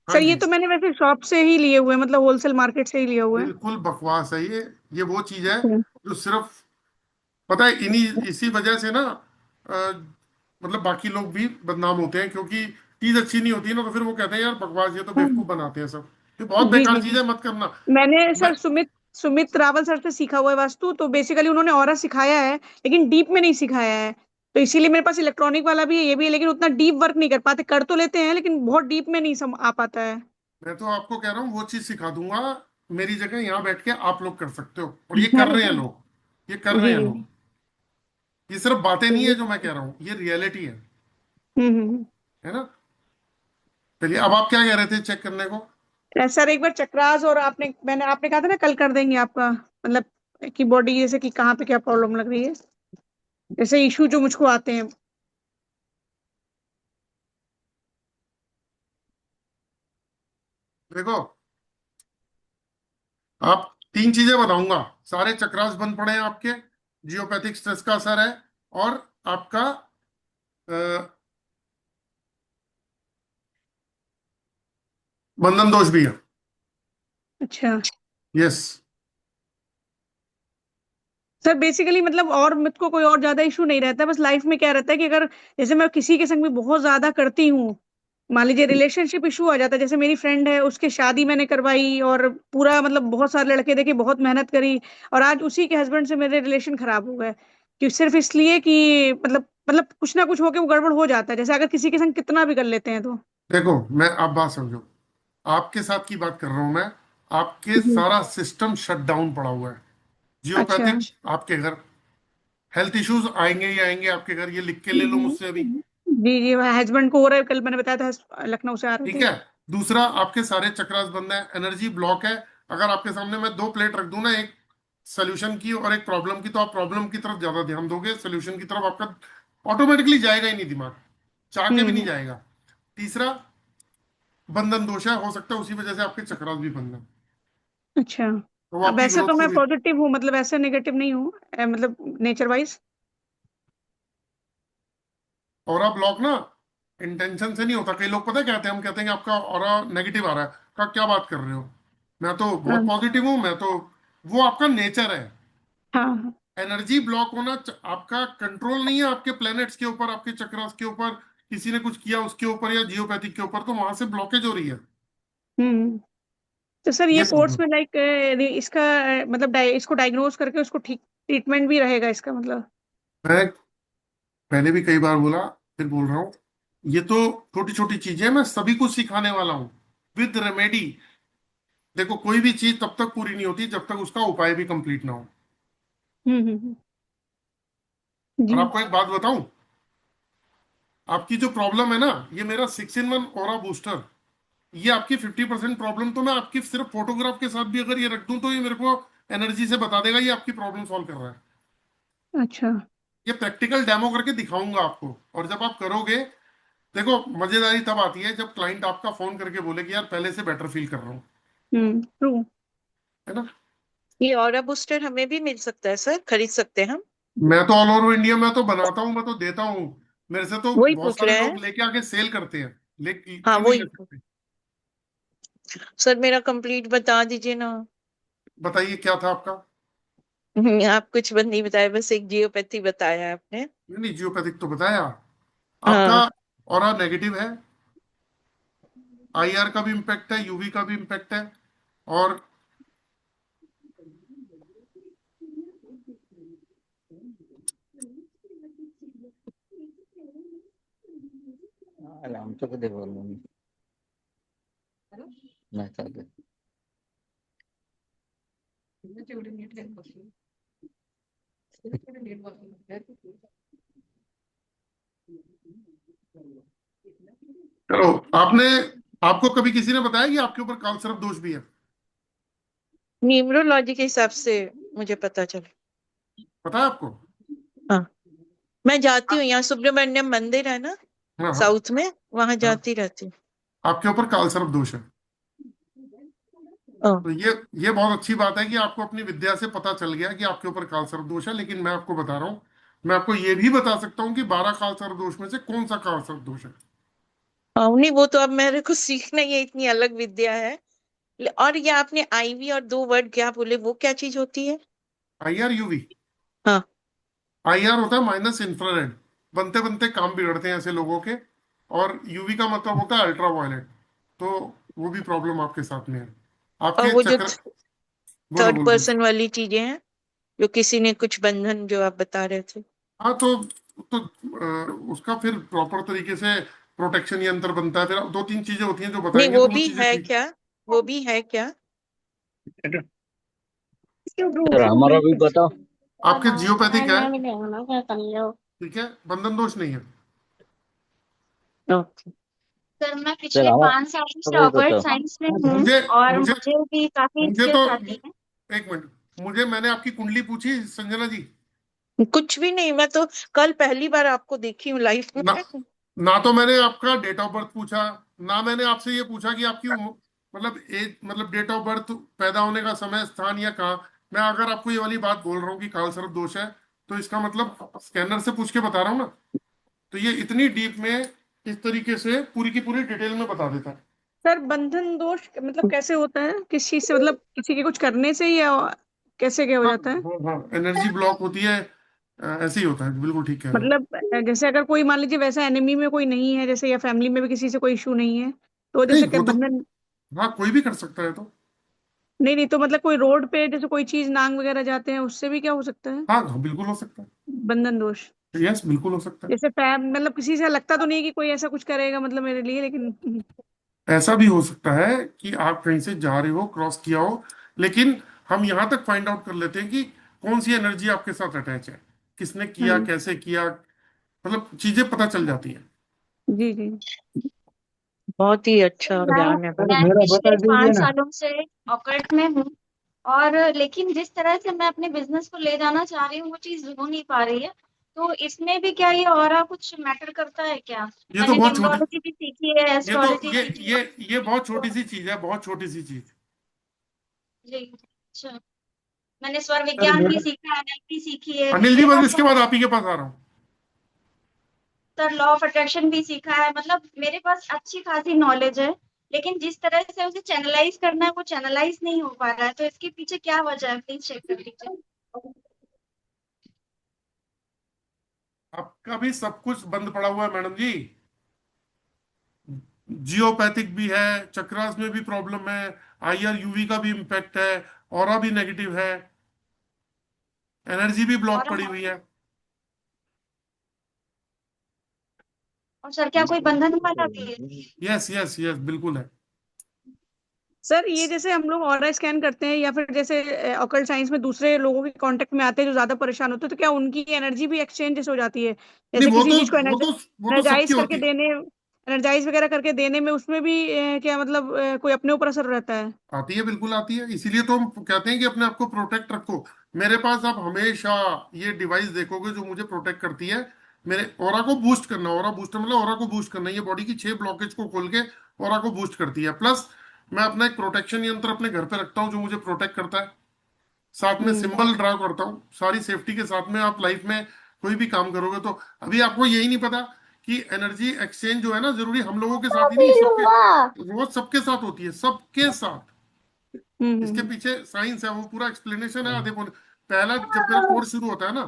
Speaker 1: हाँ
Speaker 7: सर ये
Speaker 1: जी,
Speaker 7: तो मैंने वैसे शॉप से ही लिए हुए हैं, मतलब होलसेल मार्केट से ही लिए हुए हैं।
Speaker 1: बिल्कुल बकवास है ये वो चीज है
Speaker 7: अच्छा।
Speaker 1: जो सिर्फ, पता है, इन्हीं इसी वजह से ना, मतलब बाकी लोग भी बदनाम होते हैं, क्योंकि चीज अच्छी नहीं होती ना, तो फिर वो कहते हैं यार बकवास, ये तो
Speaker 7: हाँ।
Speaker 1: बेवकूफ बनाते हैं सब। ये बहुत
Speaker 7: जी
Speaker 1: बेकार
Speaker 7: जी
Speaker 1: चीज
Speaker 7: जी।
Speaker 1: है, मत करना।
Speaker 7: मैंने
Speaker 1: मैं
Speaker 7: सर सुमित रावल सर से सीखा हुआ है वास्तु, तो बेसिकली उन्होंने ऑरा सिखाया है, लेकिन डीप में नहीं सिखाया है। तो इसीलिए मेरे पास इलेक्ट्रॉनिक वाला भी है, ये भी है, लेकिन उतना डीप वर्क नहीं कर पाते, कर तो लेते हैं लेकिन बहुत डीप में नहीं आ पाता है।
Speaker 1: मैं तो आपको कह रहा हूँ वो चीज सिखा दूंगा, मेरी जगह यहाँ बैठ के आप लोग कर सकते हो, और ये कर
Speaker 7: अरे
Speaker 1: रहे हैं
Speaker 7: सर।
Speaker 1: लोग, ये कर रहे
Speaker 7: जी
Speaker 1: हैं
Speaker 7: जी।
Speaker 1: लोग। ये सिर्फ बातें नहीं है
Speaker 7: जी।
Speaker 1: जो मैं कह रहा हूँ, ये रियलिटी
Speaker 7: हम्म।
Speaker 1: है ना। चलिए, अब आप क्या कह रहे थे चेक करने को?
Speaker 7: सर एक बार चक्रास, और आपने कहा था ना कल कर देंगे आपका, मतलब कि बॉडी जैसे कि कहाँ पे क्या प्रॉब्लम लग रही है, जैसे इशू जो मुझको आते हैं।
Speaker 1: देखो, आप तीन चीजें बताऊंगा, सारे चक्रास बंद पड़े हैं आपके, जियोपैथिक स्ट्रेस का असर है, और आपका बंधन दोष भी है।
Speaker 7: अच्छा।
Speaker 1: यस।
Speaker 7: सर बेसिकली मतलब और मुझको कोई और ज्यादा इशू नहीं रहता, बस लाइफ में क्या रहता है कि अगर जैसे मैं किसी के संग में बहुत ज्यादा करती हूँ, मान लीजिए रिलेशनशिप इशू आ जाता है, जैसे मेरी फ्रेंड है, उसकी शादी मैंने करवाई और पूरा मतलब बहुत सारे लड़के देखे, बहुत मेहनत करी, और आज उसी के हस्बैंड से मेरे रिलेशन खराब हो गए, कि सिर्फ इसलिए कि मतलब कुछ ना कुछ होके वो गड़बड़ हो जाता है, जैसे अगर किसी के संग कितना भी कर लेते हैं तो।
Speaker 1: देखो, मैं आप बात समझो, आपके साथ की बात कर रहा हूं मैं, आपके
Speaker 7: जी।
Speaker 1: सारा सिस्टम शट डाउन पड़ा हुआ है।
Speaker 7: अच्छा
Speaker 1: जियोपैथिक आपके घर हेल्थ इश्यूज आएंगे ही आएंगे आपके घर, ये लिख के ले लो मुझसे अभी।
Speaker 7: जी जी, हस्बैंड को हो रहा है, कल मैंने बताया था, लखनऊ से आ रहे
Speaker 1: ठीक
Speaker 7: थे।
Speaker 1: है। दूसरा, आपके सारे चक्रास बंद है, एनर्जी ब्लॉक है। अगर आपके सामने मैं दो प्लेट रख दूं ना, एक सोल्यूशन की और एक प्रॉब्लम की, तो आप प्रॉब्लम की तरफ ज्यादा ध्यान दोगे, सोल्यूशन की तरफ आपका ऑटोमेटिकली जाएगा ही नहीं, दिमाग चाह के भी नहीं
Speaker 7: हम्म।
Speaker 1: जाएगा। तीसरा, बंधन दोष है, हो सकता है उसी वजह से आपके चक्रास भी बंद है,
Speaker 7: अच्छा।
Speaker 1: तो वो
Speaker 7: अब
Speaker 1: आपकी
Speaker 7: ऐसे
Speaker 1: ग्रोथ
Speaker 7: तो
Speaker 1: को
Speaker 7: मैं
Speaker 1: भी।
Speaker 7: पॉजिटिव हूँ, मतलब ऐसे नेगेटिव नहीं हूँ, मतलब नेचर वाइज।
Speaker 1: ऑरा ब्लॉक ना इंटेंशन से नहीं होता। कई लोग पता है कहते हैं, हम कहते हैं कि आपका ऑरा नेगेटिव आ रहा है, का क्या बात कर रहे हो, मैं तो बहुत
Speaker 7: हाँ
Speaker 1: पॉजिटिव हूं, मैं तो, वो आपका नेचर है।
Speaker 7: हाँ।
Speaker 1: एनर्जी ब्लॉक होना आपका कंट्रोल नहीं है आपके प्लैनेट्स के ऊपर, आपके चक्रास के ऊपर, किसी ने कुछ किया उसके ऊपर या जियोपैथिक के ऊपर, तो वहां से ब्लॉकेज हो रही है।
Speaker 7: हम्म। तो सर ये
Speaker 1: ये
Speaker 7: कोर्स
Speaker 1: प्रॉब्लम।
Speaker 7: में लाइक इसका मतलब इसको डायग्नोज करके उसको ठीक ट्रीटमेंट भी रहेगा इसका मतलब?
Speaker 1: मैं पहले भी कई बार बोला, फिर बोल रहा हूँ, ये तो छोटी छोटी चीजें मैं सभी को सिखाने वाला हूँ विद रेमेडी। देखो, कोई भी चीज तब तक पूरी नहीं होती जब तक उसका उपाय भी कंप्लीट ना हो। और
Speaker 7: जी।
Speaker 1: आपको एक बात बताऊं, आपकी जो प्रॉब्लम है ना, ये मेरा 6-in-1 ऑरा बूस्टर, ये आपकी 50% प्रॉब्लम तो मैं आपकी सिर्फ फोटोग्राफ के साथ भी अगर ये रख दूं तो ये मेरे को एनर्जी से बता देगा ये आपकी प्रॉब्लम सॉल्व कर रहा है।
Speaker 7: अच्छा।
Speaker 1: ये प्रैक्टिकल डेमो करके दिखाऊंगा आपको, और जब आप करोगे, देखो मजेदारी तब आती है जब क्लाइंट आपका फोन करके बोले कि यार पहले से बेटर फील कर रहा हूँ,
Speaker 7: ट्रू।
Speaker 1: है ना।
Speaker 2: ये ऑरा बूस्टर हमें भी मिल सकता है सर, खरीद सकते हैं हम?
Speaker 1: मैं तो ऑल ओवर इंडिया में तो बनाता हूँ, मैं तो देता हूँ, मेरे से तो
Speaker 2: वही
Speaker 1: बहुत
Speaker 2: पूछ
Speaker 1: सारे
Speaker 2: रहे हैं।
Speaker 1: लोग लेके आके सेल करते हैं,
Speaker 2: हाँ
Speaker 1: क्यों नहीं ले
Speaker 2: वही।
Speaker 1: सकते।
Speaker 2: सर मेरा कंप्लीट बता दीजिए ना।
Speaker 1: बताइए क्या था आपका।
Speaker 2: आप कुछ बंद नहीं बताया, बस एक जियोपैथी बताया आपने।
Speaker 1: नहीं नहीं, जियोपैथिक तो बताया आपका।
Speaker 2: हाँ।
Speaker 1: ऑरा नेगेटिव है, आईआर का भी इम्पैक्ट है, यूवी का भी इम्पैक्ट है, और
Speaker 10: आमच्याकडे दे बोललो मी नाही चालेल.
Speaker 1: चलो, आपने, आपको कभी किसी ने बताया कि आपके ऊपर कालसर्प दोष भी है?
Speaker 2: न्यूमरोलॉजी के हिसाब से मुझे पता चला।
Speaker 1: पता है आपको?
Speaker 2: हाँ, मैं जाती हूँ, यहाँ सुब्रमण्यम मंदिर है ना
Speaker 1: हाँ हाँ
Speaker 2: साउथ में, वहां
Speaker 1: हाँ।
Speaker 2: जाती रहती हूँ।
Speaker 1: आपके ऊपर कालसर्प दोष है,
Speaker 2: ओ,
Speaker 1: तो ये बहुत अच्छी बात है कि आपको अपनी विद्या से पता चल गया कि आपके ऊपर कालसर्प दोष है। लेकिन मैं आपको बता रहा हूँ, मैं आपको ये भी बता सकता हूँ कि 12 कालसर्प दोष में से कौन सा कालसर्प दोष है।
Speaker 2: हाँ, नहीं वो तो अब मेरे को सीखना ही है, इतनी अलग विद्या है। और ये आपने आईवी और दो वर्ड क्या बोले, वो क्या चीज होती है?
Speaker 1: IR UV.
Speaker 2: हाँ।
Speaker 1: आईआर होता है माइनस इंफ्रारेड, बनते बनते काम बिगड़ते हैं ऐसे लोगों के। और यूवी का मतलब होता है अल्ट्रा वायलेट, तो वो भी प्रॉब्लम आपके साथ में है,
Speaker 2: और
Speaker 1: आपके
Speaker 2: वो जो
Speaker 1: चक्र। बोलो
Speaker 2: थर्ड
Speaker 1: बोलो बोलो।
Speaker 2: पर्सन वाली चीजें हैं, जो किसी ने कुछ बंधन जो आप बता रहे थे।
Speaker 1: हाँ तो उसका फिर प्रॉपर तरीके से प्रोटेक्शन यंत्र बनता है, फिर 2-3 चीजें होती हैं जो
Speaker 2: नहीं
Speaker 1: बताएंगे
Speaker 2: वो
Speaker 1: तो वो
Speaker 2: भी
Speaker 1: चीजें
Speaker 2: है
Speaker 1: ठीक।
Speaker 2: क्या? वो भी है क्या?
Speaker 10: सर हमारा भी बताओ.
Speaker 1: आपके जियोपैथिक है, ठीक है, बंधन दोष नहीं है।
Speaker 2: ओके।
Speaker 4: सर मैं
Speaker 10: सर
Speaker 4: पिछले
Speaker 10: हमारा
Speaker 4: 5 साल से
Speaker 10: भी
Speaker 4: ऑकल्ट
Speaker 10: बताओ.
Speaker 4: साइंस में हूँ
Speaker 1: मुझे
Speaker 4: और
Speaker 1: मुझे
Speaker 4: मुझे भी काफी
Speaker 1: मुझे तो,
Speaker 4: स्किल्स आती है।
Speaker 1: एक मिनट, मुझे, मैंने आपकी कुंडली पूछी संजना जी?
Speaker 2: कुछ भी नहीं, मैं तो कल पहली बार आपको देखी हूँ लाइफ में।
Speaker 1: ना, ना तो मैंने आपका डेट ऑफ बर्थ पूछा, ना मैंने आपसे ये पूछा कि आपकी मतलब एज, मतलब डेट ऑफ बर्थ, पैदा होने का समय, स्थान या कहाँ। मैं अगर आपको ये वाली बात बोल रहा हूँ कि कालसर्प दोष है, तो इसका मतलब स्कैनर से पूछ के बता रहा हूँ ना, तो ये इतनी डीप में इस तरीके से पूरी की पूरी डिटेल में बता देता है।
Speaker 7: सर बंधन दोष मतलब कैसे होता है, किस चीज से, मतलब किसी के कुछ करने से, या कैसे क्या हो
Speaker 1: हाँ
Speaker 7: जाता है?
Speaker 1: हाँ हाँ, एनर्जी ब्लॉक होती है, ऐसे ही होता है, बिल्कुल ठीक कह रहे हो।
Speaker 7: मतलब जैसे अगर कोई मान लीजिए वैसा एनिमी में कोई नहीं है जैसे, या फैमिली में भी किसी से कोई इशू नहीं है, तो
Speaker 1: नहीं
Speaker 7: जैसे क्या
Speaker 1: वो तो,
Speaker 7: बंधन?
Speaker 1: हाँ कोई भी कर सकता है तो।
Speaker 7: नहीं नहीं, तो मतलब कोई रोड पे जैसे कोई चीज नांग वगैरह जाते हैं, उससे भी क्या हो सकता है
Speaker 1: हाँ हाँ, बिल्कुल हो सकता
Speaker 7: बंधन दोष?
Speaker 1: है, यस बिल्कुल हो सकता है।
Speaker 7: जैसे फैम मतलब किसी से लगता तो नहीं है कि कोई ऐसा कुछ करेगा मतलब मेरे लिए, लेकिन
Speaker 1: ऐसा भी हो सकता है कि आप कहीं से जा रहे हो, क्रॉस किया हो, लेकिन हम यहां तक फाइंड आउट कर लेते हैं कि कौन सी एनर्जी आपके साथ अटैच है, किसने किया, कैसे किया, मतलब चीजें पता चल जाती है।
Speaker 7: जी जी।
Speaker 2: बहुत ही अच्छा
Speaker 4: मैं
Speaker 2: ज्ञान है भाई।
Speaker 9: सर
Speaker 4: मैं
Speaker 9: मेरा
Speaker 4: पिछले
Speaker 9: बता दीजिए
Speaker 4: 5
Speaker 9: ना।
Speaker 4: सालों से ऑकल्ट में हूँ, और लेकिन जिस तरह से मैं अपने बिजनेस को ले जाना चाह रही हूँ वो चीज हो नहीं पा रही है। तो इसमें भी क्या ये ऑरा कुछ मैटर करता है क्या?
Speaker 1: ये तो
Speaker 4: मैंने
Speaker 1: बहुत छोटी,
Speaker 4: न्यूमरोलॉजी भी सीखी है,
Speaker 1: ये तो
Speaker 4: एस्ट्रोलॉजी
Speaker 1: ये
Speaker 4: सीखी
Speaker 1: ये
Speaker 4: है।
Speaker 1: ये बहुत छोटी सी चीज है, बहुत छोटी सी चीज।
Speaker 4: जी, अच्छा। मैंने स्वर
Speaker 9: सर
Speaker 4: विज्ञान भी
Speaker 9: मेरा
Speaker 4: सीखा है, एनएलपी सीखी है,
Speaker 1: अनिल जी,
Speaker 4: मेरे
Speaker 1: बस
Speaker 4: पास
Speaker 1: इसके बाद आप ही के पास आ रहा हूँ।
Speaker 4: सर लॉ ऑफ अट्रैक्शन भी सीखा है, मतलब मेरे पास अच्छी खासी नॉलेज है। लेकिन जिस तरह से उसे चैनलाइज करना है वो चैनलाइज नहीं हो पा रहा है, तो इसके पीछे क्या वजह है, प्लीज चेक कर लीजिए।
Speaker 1: आपका भी सब कुछ बंद पड़ा हुआ है मैडम जी। जियोपैथिक भी है, चक्रास में भी प्रॉब्लम है, आईआर यूवी का भी इम्पैक्ट है, ऑरा भी नेगेटिव है, एनर्जी भी ब्लॉक
Speaker 4: और
Speaker 1: पड़ी हुई है।
Speaker 4: सर क्या कोई बंधन वाला भी है?
Speaker 1: यस यस यस, बिल्कुल है।
Speaker 7: सर ये जैसे हम लोग ऑरा स्कैन करते हैं या फिर जैसे ऑकल्ट साइंस में दूसरे लोगों के कांटेक्ट में आते हैं जो ज्यादा परेशान होते हैं, तो क्या उनकी एनर्जी भी एक्सचेंज जैसे हो जाती है?
Speaker 1: नहीं,
Speaker 7: जैसे किसी चीज को
Speaker 1: वो तो सबकी
Speaker 7: एनर्जाइज करके
Speaker 1: होती है,
Speaker 7: देने, एनर्जाइज वगैरह करके देने में उसमें भी क्या मतलब कोई अपने ऊपर असर रहता है?
Speaker 1: आती है, बिल्कुल आती है। इसीलिए तो हम कहते हैं कि अपने आप को प्रोटेक्ट रखो। मेरे पास आप हमेशा ये डिवाइस देखोगे जो मुझे प्रोटेक्ट करती है। मेरे ऑरा को बूस्ट करना, ऑरा बूस्टर मतलब ऑरा को बूस्ट करना, ये बॉडी की 6 ब्लॉकेज को खोल के ऑरा को बूस्ट करती है। प्लस मैं अपना एक प्रोटेक्शन यंत्र अपने घर पे रखता हूँ जो मुझे प्रोटेक्ट करता है। साथ में
Speaker 7: हम्म।
Speaker 1: सिंबल ड्रा करता हूँ, सारी सेफ्टी के साथ में। आप लाइफ में कोई भी काम करोगे तो अभी आपको यही नहीं पता कि एनर्जी एक्सचेंज जो है ना, जरूरी हम लोगों के साथ ही नहीं, सबके रोज सबके साथ होती है, सबके साथ। इसके
Speaker 7: हम्म।
Speaker 1: पीछे साइंस है, वो पूरा एक्सप्लेनेशन है आधे पौने। पहला जब मेरा कोर्स शुरू होता है ना,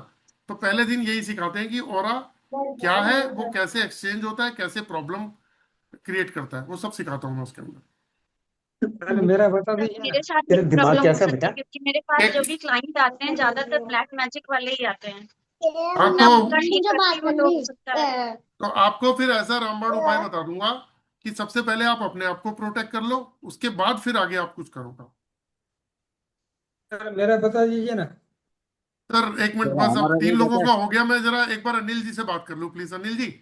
Speaker 1: तो पहले दिन यही सिखाते हैं कि ऑरा क्या है, वो कैसे एक्सचेंज होता है, कैसे प्रॉब्लम क्रिएट करता है, वो सब सिखाता हूँ मैं उसके अंदर।
Speaker 9: सर मेरा बता
Speaker 4: सर
Speaker 9: दीजिए ना।
Speaker 4: मेरे साथ
Speaker 8: तेरा
Speaker 4: भी
Speaker 8: दिमाग
Speaker 4: प्रॉब्लम हो
Speaker 8: कैसा है
Speaker 4: सकती
Speaker 8: बेटा?
Speaker 4: है, क्योंकि मेरे पास
Speaker 1: एक,
Speaker 4: जो भी क्लाइंट आते हैं ज्यादातर ब्लैक मैजिक वाले ही आते हैं।
Speaker 1: हाँ
Speaker 4: मैं
Speaker 1: तो
Speaker 4: उनका ठीक करती हूँ तो हो सकता है।
Speaker 1: आपको फिर ऐसा रामबाण उपाय बता दूंगा कि सबसे पहले आप अपने आप को प्रोटेक्ट कर लो, उसके बाद फिर आगे आप कुछ करोगे।
Speaker 9: सर मेरा बता दीजिए ना।
Speaker 1: सर एक मिनट
Speaker 10: सर
Speaker 1: बस, अब
Speaker 10: हमारा
Speaker 1: 3
Speaker 10: भी
Speaker 1: लोगों
Speaker 10: बता।
Speaker 1: का हो गया। मैं जरा एक बार अनिल जी से बात कर लूं, प्लीज। अनिल जी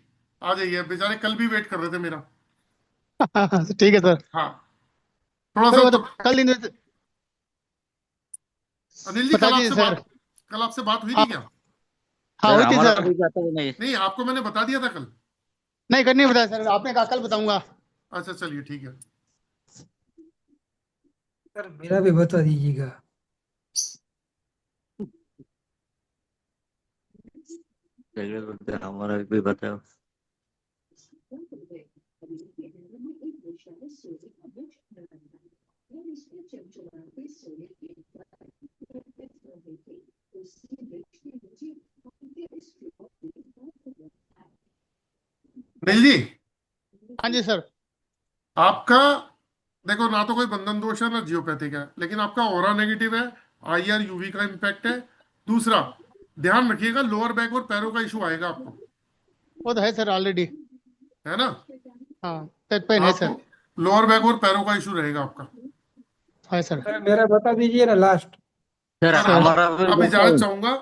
Speaker 1: आ जाइए, बेचारे कल भी वेट कर रहे थे मेरा।
Speaker 8: ठीक है सर।
Speaker 1: हाँ, थोड़ा
Speaker 8: सर
Speaker 1: सा
Speaker 8: वो तो
Speaker 1: तो।
Speaker 8: कल दिन
Speaker 1: अनिल जी,
Speaker 8: बता दीजिए सर।
Speaker 1: कल आपसे बात हुई थी
Speaker 8: हाँ
Speaker 1: क्या?
Speaker 8: हाँ
Speaker 10: सर
Speaker 8: हुई थी
Speaker 10: हमारा
Speaker 8: सर।
Speaker 10: भी बता नहीं।
Speaker 1: नहीं, आपको मैंने बता दिया था कल।
Speaker 8: नहीं करनी बताया सर, आपने कहा कल बताऊंगा।
Speaker 1: अच्छा चलिए, ठीक है।
Speaker 9: सर मेरा भी बता दीजिएगा।
Speaker 10: चलिए सर हमारा भी बताओ।
Speaker 1: अनिल जी,
Speaker 8: हाँ जी सर।
Speaker 1: आपका देखो, ना तो कोई बंधन दोष है ना जियोपैथिक है, लेकिन आपका ऑरा नेगेटिव है, आईआर यूवी का इम्पैक्ट है। दूसरा, ध्यान रखिएगा, लोअर बैक और पैरों का इशू आएगा आपको,
Speaker 8: वो तो है सर ऑलरेडी।
Speaker 1: है ना?
Speaker 8: हाँ पेट पेन है
Speaker 1: आपको
Speaker 8: सर।
Speaker 1: लोअर बैक और पैरों का इशू रहेगा आपका।
Speaker 8: है सर।
Speaker 9: सर मेरा बता दीजिए ना लास्ट।
Speaker 10: सर
Speaker 1: सर
Speaker 8: सर
Speaker 10: हमारा भी
Speaker 1: अब इजाजत
Speaker 10: बताओ।
Speaker 1: चाहूंगा,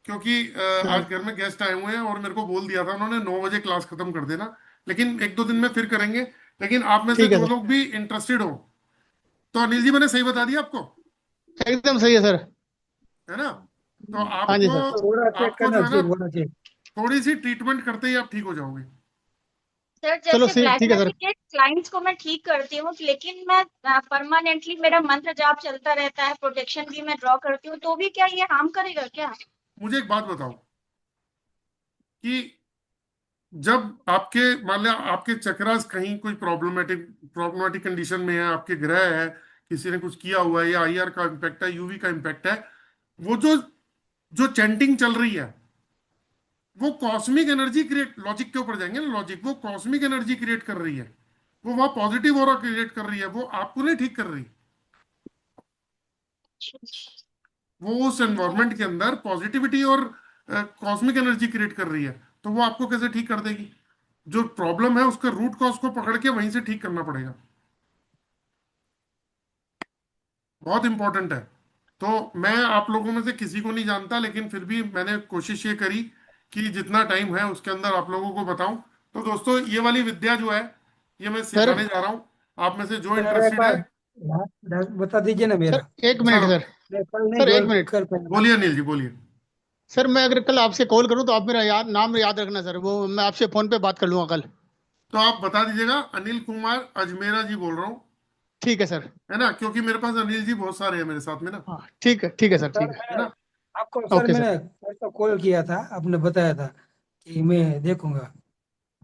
Speaker 1: क्योंकि
Speaker 8: सर
Speaker 1: आज घर में गेस्ट आए हुए हैं और मेरे को बोल दिया था उन्होंने 9 बजे क्लास खत्म कर देना। लेकिन 1-2 दिन में फिर करेंगे। लेकिन आप में से
Speaker 8: ठीक है
Speaker 1: जो
Speaker 8: सर।
Speaker 1: लोग भी इंटरेस्टेड हो, तो अनिल जी मैंने सही बता दिया आपको,
Speaker 8: एकदम सही है सर।
Speaker 1: है ना? तो
Speaker 8: हाँ जी
Speaker 1: आपको
Speaker 8: सर।
Speaker 9: थोड़ा चेक
Speaker 1: आपको जो
Speaker 9: करना
Speaker 1: है ना,
Speaker 9: चेक होना चाहिए।
Speaker 1: थोड़ी सी ट्रीटमेंट करते ही आप ठीक हो जाओगे।
Speaker 4: सर
Speaker 8: चलो
Speaker 4: जैसे
Speaker 8: सही
Speaker 4: ब्लैक
Speaker 8: ठीक है सर।
Speaker 4: मैजिक के क्लाइंट्स को मैं ठीक करती हूँ, लेकिन मैं परमानेंटली मेरा मंत्र जाप चलता रहता है, प्रोटेक्शन भी मैं ड्रॉ करती हूँ, तो भी क्या ये हार्म करेगा क्या?
Speaker 1: मुझे एक बात बताओ कि जब आपके, मान लिया आपके चक्रास कहीं कोई प्रॉब्लमेटिक कंडीशन में है, आपके ग्रह है, किसी ने कुछ किया हुआ है, या आईआर का इम्पैक्ट है, यूवी का इम्पैक्ट है, वो जो जो चैंटिंग चल रही है, वो कॉस्मिक एनर्जी क्रिएट, लॉजिक के ऊपर जाएंगे ना, लॉजिक, वो कॉस्मिक एनर्जी क्रिएट कर रही है। वो वहां पॉजिटिव ऑरा क्रिएट कर रही है, वो आपको नहीं ठीक कर रही। वो उस एनवायरनमेंट के अंदर पॉजिटिविटी और कॉस्मिक एनर्जी क्रिएट कर रही है, तो वो आपको कैसे ठीक कर देगी? जो प्रॉब्लम है उसका रूट कॉज को पकड़ के वहीं से ठीक करना पड़ेगा। बहुत इंपॉर्टेंट है। तो मैं आप लोगों में से किसी को नहीं जानता, लेकिन फिर भी मैंने कोशिश ये करी कि जितना टाइम है उसके अंदर आप लोगों को बताऊं। तो दोस्तों ये वाली विद्या जो है ये मैं
Speaker 8: सर
Speaker 1: सिखाने जा रहा हूं। आप में से जो
Speaker 9: सर एक
Speaker 1: इंटरेस्टेड है।
Speaker 9: बार बता दीजिए ना
Speaker 8: सर
Speaker 9: मेरा।
Speaker 8: एक मिनट
Speaker 1: सर
Speaker 8: सर।
Speaker 9: मैं कल नहीं
Speaker 8: सर एक
Speaker 9: ज्वाइन
Speaker 8: मिनट।
Speaker 9: कर पाया।
Speaker 1: बोलिए अनिल जी, बोलिए।
Speaker 8: सर मैं अगर कल आपसे कॉल करूं तो आप मेरा नाम याद रखना सर, वो मैं आपसे फोन पे बात कर लूंगा कल।
Speaker 1: तो आप बता दीजिएगा, अनिल कुमार अजमेरा जी बोल रहा हूँ,
Speaker 8: ठीक है सर।
Speaker 1: है ना, क्योंकि मेरे पास अनिल जी बहुत सारे हैं मेरे साथ में ना,
Speaker 8: हाँ ठीक है सर, ठीक
Speaker 9: सर
Speaker 8: है।
Speaker 1: है ना।
Speaker 9: Sir
Speaker 8: okay sir.
Speaker 9: मैंने परसों कॉल किया था, आपने बताया था कि मैं देखूंगा।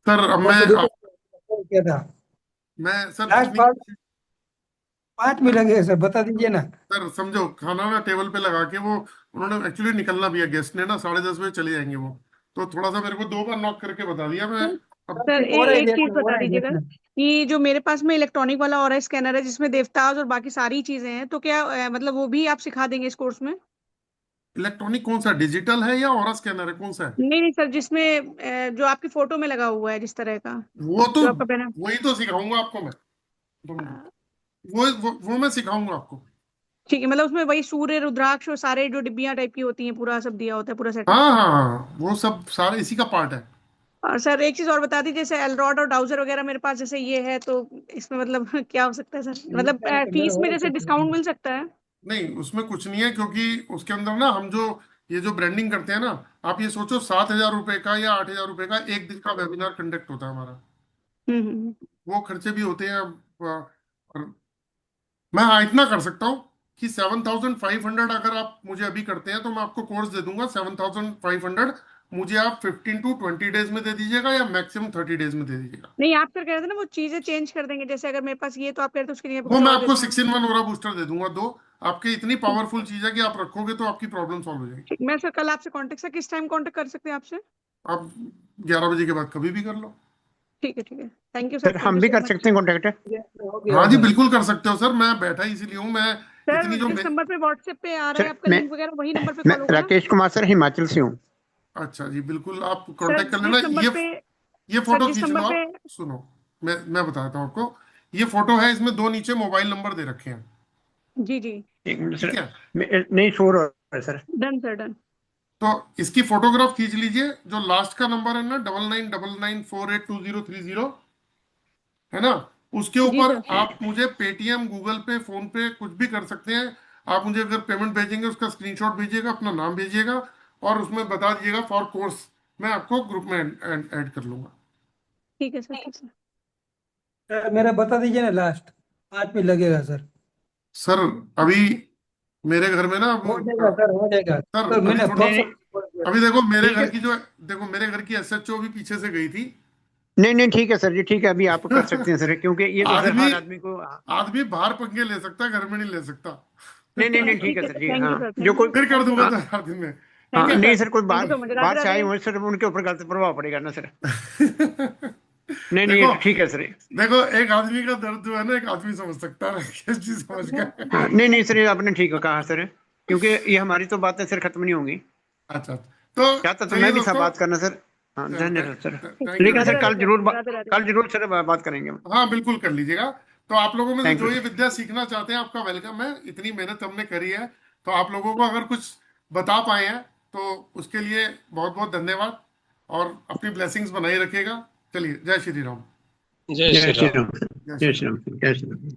Speaker 1: सर अब
Speaker 9: परसों दोपहर कॉल किया था।
Speaker 1: मैं सर कुछ
Speaker 9: लास्ट
Speaker 1: नहीं।
Speaker 9: 5 मिनट लगेगा सर, बता दीजिए ना।
Speaker 1: सर समझो, खाना ना टेबल पे लगा के वो, उन्होंने एक्चुअली निकलना भी है, गेस्ट ने ना, 10:30 बजे चले जाएंगे वो। तो थोड़ा सा मेरे को 2 बार नॉक करके बता दिया मैं। अब
Speaker 7: सर
Speaker 9: हो रहा है
Speaker 7: एक चीज
Speaker 9: देखना, हो
Speaker 7: बता
Speaker 9: रहा है
Speaker 7: दीजिएगा
Speaker 9: देखना।
Speaker 7: कि जो मेरे पास में इलेक्ट्रॉनिक वाला और स्कैनर है जिसमें देवताज और बाकी सारी चीजें हैं, तो क्या मतलब वो भी आप सिखा देंगे इस कोर्स में?
Speaker 1: इलेक्ट्रॉनिक कौन सा, डिजिटल है या ऑरा स्कैनर है, कौन सा है?
Speaker 7: नहीं नहीं सर, जिसमें जो आपकी फोटो में लगा हुआ है जिस तरह का,
Speaker 1: वो तो
Speaker 7: जो आपका पहना।
Speaker 1: वही तो सिखाऊंगा आपको मैं। दो मिनट। वो मैं सिखाऊंगा आपको।
Speaker 7: ठीक है, मतलब उसमें वही सूर्य रुद्राक्ष और सारे जो डिब्बियां टाइप की होती हैं पूरा सब दिया होता है, पूरा सेटअप।
Speaker 1: हाँ हाँ हाँ, वो सब सारे इसी का पार्ट है।
Speaker 7: और सर एक चीज और बता दीजिए, जैसे एलरॉड और डाउजर वगैरह मेरे पास जैसे ये है, तो इसमें मतलब क्या हो सकता है सर, मतलब
Speaker 9: मेरा
Speaker 7: फीस
Speaker 9: हो
Speaker 7: में
Speaker 9: रहा
Speaker 7: जैसे डिस्काउंट मिल सकता है?
Speaker 1: नहीं, उसमें कुछ नहीं है, क्योंकि उसके अंदर ना हम जो ये जो ब्रांडिंग करते हैं ना, आप ये सोचो 7,000 रुपए का या 8,000 रुपए का एक दिन का वेबिनार कंडक्ट होता है हमारा।
Speaker 7: हम्म।
Speaker 1: वो खर्चे भी होते हैं। और मैं हाँ इतना कर सकता हूँ कि 7,500 अगर आप मुझे अभी करते हैं तो मैं आपको कोर्स दे दूंगा 7,500। मुझे आप 15 to 20 डेज में दे दीजिएगा या मैक्सिमम 30 डेज में दे दीजिएगा।
Speaker 7: नहीं, आप सर कह रहे थे ना वो चीजें चेंज कर देंगे, जैसे अगर मेरे पास ये तो आप कह रहे थे उसके लिए
Speaker 1: वो
Speaker 7: कुछ
Speaker 1: मैं
Speaker 7: और दे
Speaker 1: आपको
Speaker 7: दूंगा।
Speaker 1: 6-in-1 ओरा बूस्टर दे दूंगा, दो। आपके इतनी पावरफुल चीज है कि आप रखोगे तो आपकी प्रॉब्लम सॉल्व हो जाएगी।
Speaker 7: ठीक, मैं सर कल आपसे कांटेक्ट, सर किस टाइम कांटेक्ट कर सकते हैं आपसे?
Speaker 1: आप 11 बजे के बाद कभी भी कर लो।
Speaker 7: ठीक है, thank you sir,
Speaker 8: sir
Speaker 7: thank
Speaker 8: हम
Speaker 7: यू
Speaker 8: भी
Speaker 7: सो
Speaker 8: कर
Speaker 7: मच।
Speaker 8: सकते हैं कॉन्टेक्ट?
Speaker 9: हो गया
Speaker 1: हाँ जी,
Speaker 9: सर।
Speaker 1: बिल्कुल कर सकते हो सर, मैं बैठा ही इसीलिए हूँ। मैं
Speaker 7: सर
Speaker 1: इतनी जो
Speaker 7: जिस नंबर पे व्हाट्सएप पे आ रहा है
Speaker 8: सर
Speaker 7: आपका लिंक वगैरह, वही नंबर पे
Speaker 8: मैं
Speaker 7: कॉल होगा ना?
Speaker 8: राकेश कुमार सर, हिमाचल से हूँ।
Speaker 1: अच्छा जी, बिल्कुल आप
Speaker 7: सर
Speaker 1: कांटेक्ट कर लेना।
Speaker 7: जिस नंबर पे
Speaker 1: ये
Speaker 7: सर
Speaker 1: फोटो
Speaker 7: जिस
Speaker 1: खींच
Speaker 7: नंबर
Speaker 1: लो
Speaker 7: पे
Speaker 1: आप। सुनो, मैं बताता हूँ आपको। ये फोटो है, इसमें दो नीचे मोबाइल नंबर दे रखे हैं।
Speaker 7: जी जी,
Speaker 8: एक मिनट
Speaker 1: ठीक
Speaker 8: सर,
Speaker 1: है।
Speaker 8: नहीं शोर हो रहा है सर।
Speaker 7: Done sir done.
Speaker 1: तो इसकी फोटोग्राफ खींच लीजिए। जो लास्ट का नंबर है ना, 9999482030, है ना, उसके
Speaker 7: जी
Speaker 1: ऊपर
Speaker 7: सर।
Speaker 1: आप मुझे पेटीएम, गूगल पे, फोन पे कुछ भी कर सकते हैं। आप मुझे अगर पेमेंट भेजेंगे उसका स्क्रीनशॉट भेजिएगा, अपना नाम भेजिएगा और उसमें बता दीजिएगा फॉर कोर्स। मैं आपको ग्रुप में ऐड कर लूंगा।
Speaker 7: ठीक है सर, ठीक है।
Speaker 9: सर मेरा बता दीजिए ना, लास्ट 5 मिनट लगेगा सर।
Speaker 1: सर अभी मेरे घर में ना
Speaker 9: हो जाएगा सर, हो जाएगा
Speaker 1: सर
Speaker 9: सर,
Speaker 1: अभी
Speaker 9: मैंने
Speaker 1: थोड़ा,
Speaker 9: परसों कॉल किया था।
Speaker 1: अभी देखो मेरे
Speaker 8: ठीक
Speaker 1: घर
Speaker 8: है।
Speaker 1: की जो, देखो मेरे घर की एसएचओ भी पीछे से गई थी।
Speaker 8: नहीं ठीक है सर जी, ठीक है, अभी आप कर सकते हैं सर, क्योंकि ये तो सर
Speaker 1: आदमी
Speaker 8: हर आदमी को।
Speaker 1: आदमी बाहर पंगे ले सकता है, घर में नहीं ले सकता।
Speaker 8: नहीं ठीक
Speaker 7: ठीक
Speaker 8: है
Speaker 7: है
Speaker 8: सर
Speaker 7: सर,
Speaker 8: जी,
Speaker 7: थैंक
Speaker 8: हाँ।
Speaker 7: यू सर,
Speaker 8: जो
Speaker 7: थैंक
Speaker 8: कोई
Speaker 7: यू
Speaker 1: फिर कर
Speaker 7: थैंक यू
Speaker 1: दूंगा
Speaker 7: सर,
Speaker 1: 2-4 दिन में।
Speaker 8: हाँ
Speaker 1: ठीक
Speaker 7: थैंक यू
Speaker 8: नहीं
Speaker 7: सर,
Speaker 8: सर, कोई
Speaker 7: थैंक यू
Speaker 8: बात
Speaker 7: सो मच, राधे
Speaker 8: बात से आई
Speaker 7: राधे।
Speaker 8: हो सर, उनके ऊपर गलत प्रभाव पड़ेगा ना सर।
Speaker 1: है।
Speaker 8: नहीं ये
Speaker 1: देखो,
Speaker 8: तो ठीक है सर।
Speaker 1: देखो एक आदमी का दर्द जो है ना, एक आदमी समझ सकता है, किस चीज समझ गए।
Speaker 8: हाँ नहीं सर, ये आपने ठीक कहा सर, क्योंकि ये हमारी तो बातें सर खत्म नहीं होंगी।
Speaker 1: अच्छा, तो
Speaker 8: चाहता तो
Speaker 1: चलिए
Speaker 8: मैं भी था
Speaker 1: दोस्तों।
Speaker 8: बात करना सर। हाँ धन्यवाद सर।
Speaker 1: थैंक यू,
Speaker 8: लेकिन
Speaker 7: Radhe
Speaker 8: sir
Speaker 1: thank
Speaker 7: Radhe
Speaker 1: you.
Speaker 8: कल
Speaker 7: सर,
Speaker 8: जरूर
Speaker 7: राधे राधे।
Speaker 8: कल जरूर सर बात करेंगे।
Speaker 1: हाँ बिल्कुल कर लीजिएगा। तो आप लोगों में से
Speaker 8: थैंक
Speaker 1: जो
Speaker 8: यू
Speaker 1: ये
Speaker 8: सर।
Speaker 1: विद्या सीखना चाहते हैं, आपका वेलकम है। इतनी मेहनत हमने करी है, तो आप लोगों को अगर कुछ बता पाए हैं तो उसके लिए बहुत बहुत धन्यवाद। और अपनी ब्लेसिंग्स बनाए रखिएगा। चलिए, जय श्री राम।
Speaker 11: जय
Speaker 8: जय
Speaker 11: श्री
Speaker 8: श्री
Speaker 11: राम।
Speaker 8: राम सर।
Speaker 1: जय
Speaker 8: जय
Speaker 1: श्री
Speaker 8: श्री
Speaker 1: राम।
Speaker 8: राम, जय श्री राम।